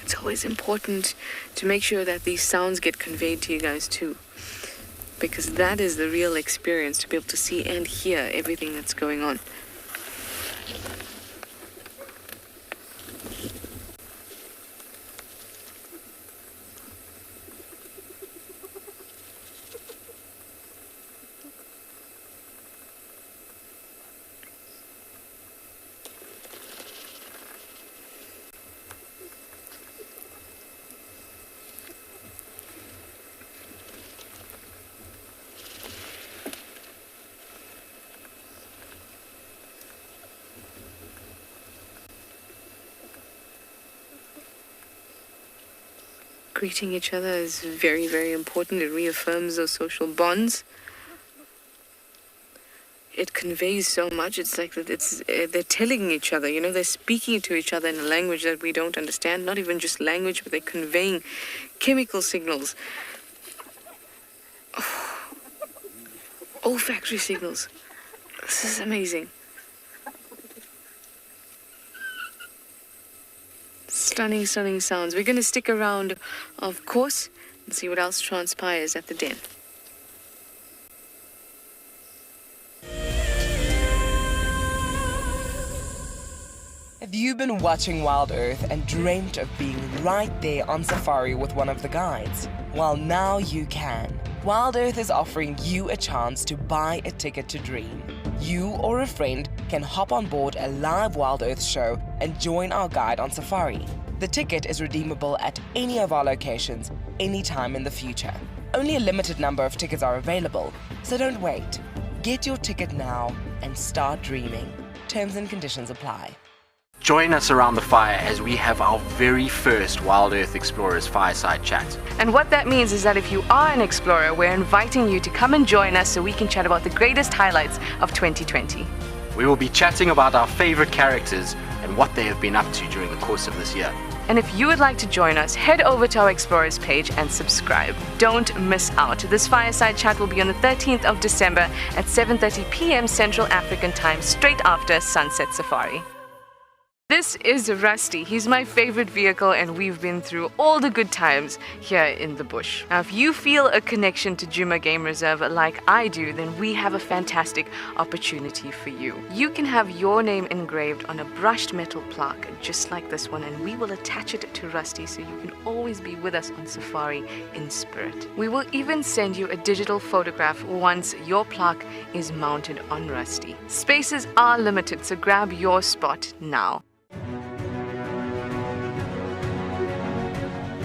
It's always important to make sure that these sounds get conveyed to you guys too, because that is the real experience, to be able to see and hear everything that's going on. Greeting each other is very, very important. It reaffirms those social bonds. It conveys so much. It's like that. They're telling each other. You know, they're speaking to each other in a language that we don't understand. Not even just language, but they're conveying chemical signals, olfactory signals. This is amazing. Stunning, stunning sounds. We're going to stick around, of course, and see what else transpires at the den. Have you been watching Wild Earth and dreamt of being right there on safari with one of the guides? Well, now you can. Wild Earth is offering you a chance to buy a ticket to dream. You or a friend can hop on board a live Wild Earth show and join our guide on safari. The ticket is redeemable at any of our locations, anytime in the future. Only a limited number of tickets are available, so don't wait. Get your ticket now and start dreaming. Terms and conditions apply. Join us around the fire as we have our very first Wild Earth Explorers Fireside Chat. And what that means is that if you are an explorer, we're inviting you to come and join us so we can chat about the greatest highlights of 2020. We will be chatting about our favorite characters and what they have been up to during the course of this year. And if you would like to join us, head over to our Explorers page and subscribe. Don't miss out. This Fireside Chat will be on the 13th of December at 7:30 p.m. Central African Time, straight after Sunset Safari. This is Rusty. He's my favorite vehicle, and we've been through all the good times here in the bush. Now, if you feel a connection to Djuma Game Reserve like I do, then we have a fantastic opportunity for you. You can have your name engraved on a brushed metal plaque just like this one, and we will attach it to Rusty so you can always be with us on safari in spirit. We will even send you a digital photograph once your plaque is mounted on Rusty. Spaces are limited, so grab your spot now.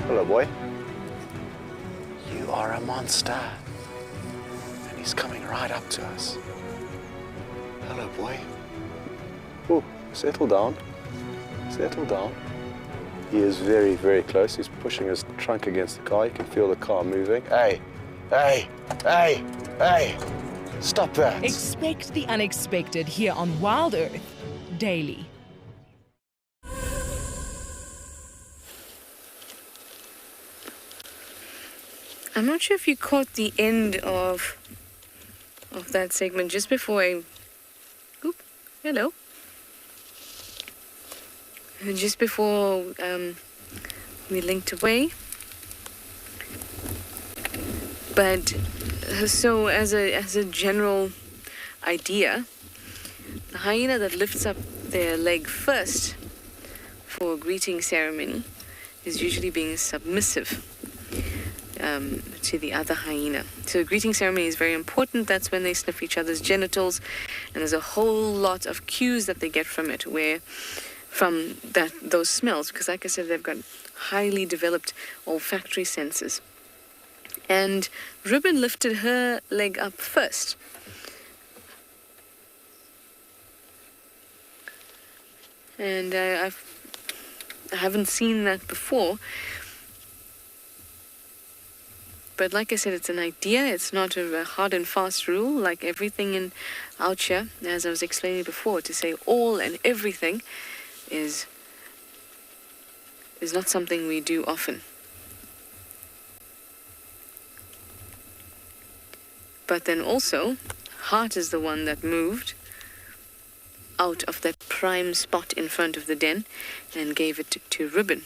Hello, boy. You are a monster. And he's coming right up to us. Hello, boy. Oh, settle down. Settle down. He is very, very close. He's pushing his trunk against the car. You can feel the car moving. Hey, hey, hey, hey. Stop that. Expect the unexpected here on Wild Earth daily. I'm not sure if you caught the end of that segment just before hello. Just before we linked away. But so as a general idea, the hyena that lifts up their leg first for a greeting ceremony is usually being submissive to the other hyena. So the greeting ceremony is very important. That's when they sniff each other's genitals, and there's a whole lot of cues that they get from it, those smells, because like I said, they've got highly developed olfactory senses. And Ribbon lifted her leg up first. And I haven't seen that before. But like I said, it's an idea. It's not a hard and fast rule like everything in out here, as I was explaining before. To say all and everything is not something we do often. But then also, Heart is the one that moved out of that prime spot in front of the den and gave it to Ribbon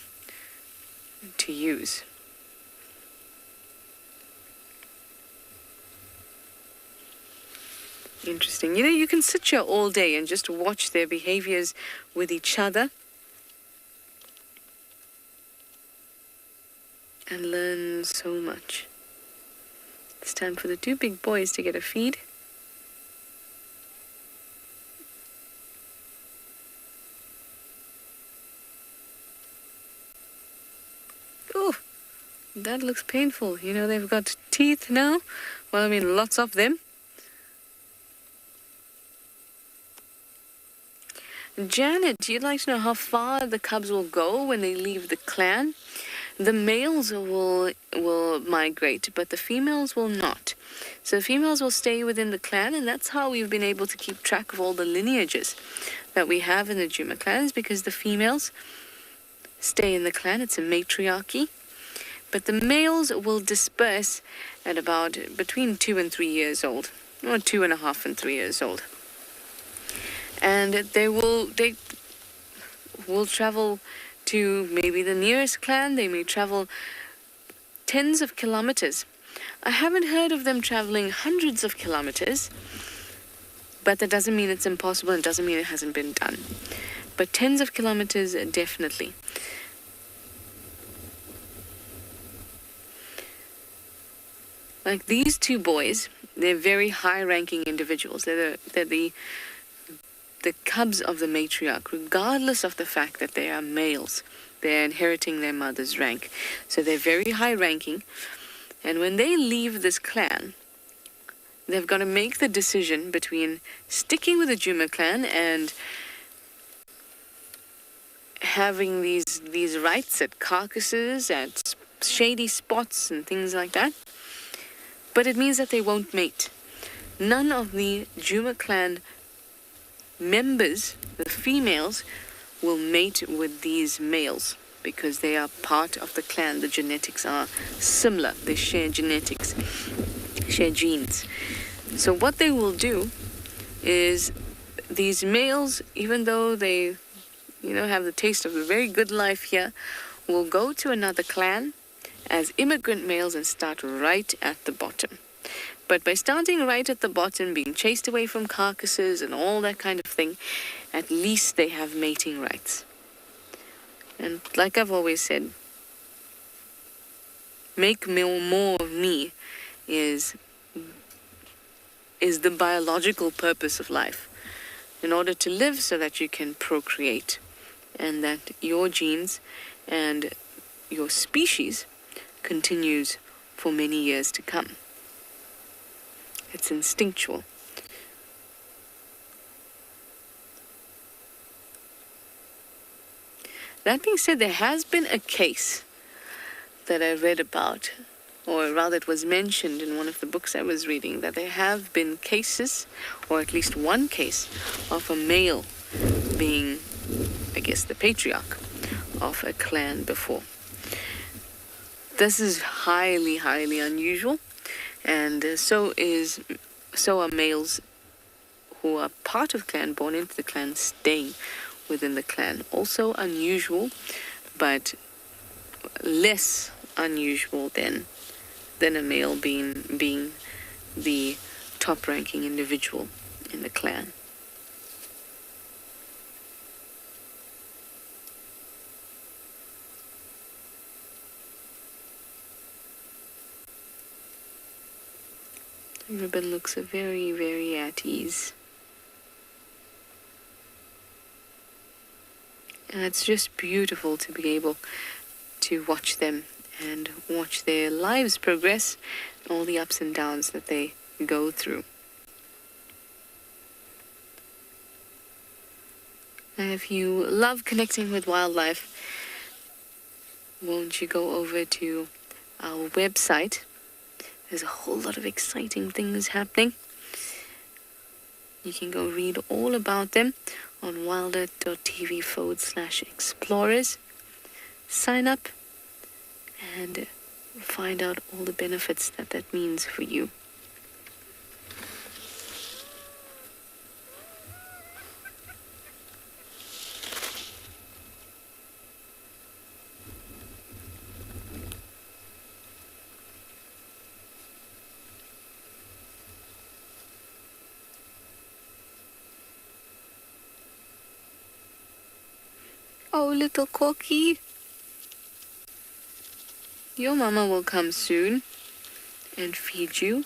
to use. Interesting. You know, you can sit here all day and just watch their behaviors with each other and learn so much. It's time for the two big boys to get a feed. Oh, that looks painful. You know, they've got teeth now. Well, I mean, lots of them. Janet, you'd like to know how far the cubs will go when they leave the clan? The males will migrate, but the females will not. So the females will stay within the clan, and that's how we've been able to keep track of all the lineages that we have in the Djuma clan, is because the females stay in the clan. It's a matriarchy. But the males will disperse at about between 2 and 3 years old, or 2.5 and 3 years old. And they will travel to maybe the nearest clan. They may travel tens of kilometers. I haven't heard of them traveling hundreds of kilometers, but that doesn't mean it's impossible. It doesn't mean it hasn't been done. But tens of kilometers, definitely. Like these two boys, they're very high-ranking individuals. They're the cubs of the matriarch, regardless of the fact that they are males. They're inheriting their mother's rank. So they're very high-ranking. And when they leave this clan, they've got to make the decision between sticking with the Juma clan and having these rights at carcasses, at shady spots and things like that. But it means that they won't mate. None of the Juma clan members, the females, will mate with these males because they are part of the clan. The genetics are similar. They share genetics, share genes. So what they will do is these males, even though they, have the taste of a very good life here, will go to another clan as immigrant males and start right at the bottom. But by starting right at the bottom, being chased away from carcasses and all that kind of thing, at least they have mating rights. And like I've always said, make more of me is the biological purpose of life. In order to live so that you can procreate and that your genes and your species continues for many years to come. It's instinctual. That being said, there has been a case that I read about, or rather it was mentioned in one of the books I was reading, that there have been cases, or at least one case, of a male being, I guess, the patriarch of a clan before. This is highly, highly unusual, and so are males who are part of clan, born into the clan, staying within the clan. Also unusual, but less unusual than a male being the top-ranking individual in the clan. The ribbon looks very, very at ease. And it's just beautiful to be able to watch them and watch their lives progress, all the ups and downs that they go through. And if you love connecting with wildlife, won't you go over to our website? There's a whole lot of exciting things happening. You can go read all about them on wildearth.tv/explorers. Sign up and find out all the benefits that means for you. Oh, little Corky. Your mama will come soon and feed you.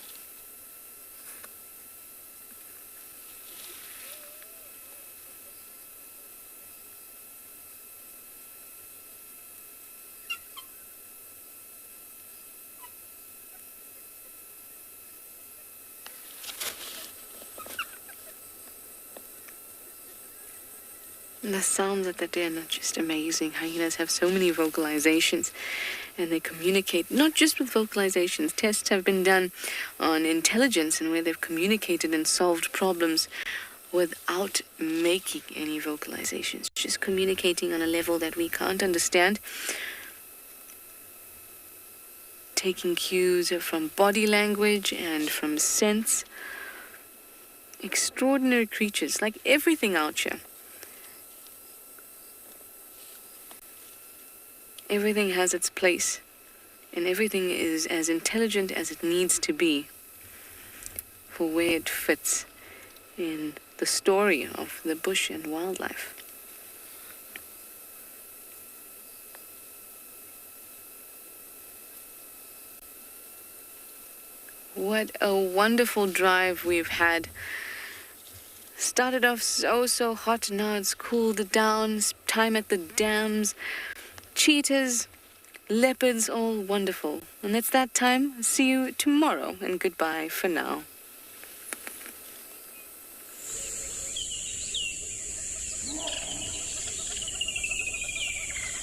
And the sounds that they do are not just amazing. Hyenas have so many vocalizations, and they communicate not just with vocalizations. Tests have been done on intelligence and where they've communicated and solved problems without making any vocalizations, just communicating on a level that we can't understand, taking cues from body language and from sense. Extraordinary creatures, like everything out here. Everything has its place, and everything is as intelligent as it needs to be for where it fits in the story of the bush and wildlife. What a wonderful drive we've had. Started off so hot, now it's cooled down. Time at the dams. Cheetahs, leopards, all wonderful. And it's that time. See you tomorrow, and goodbye for now.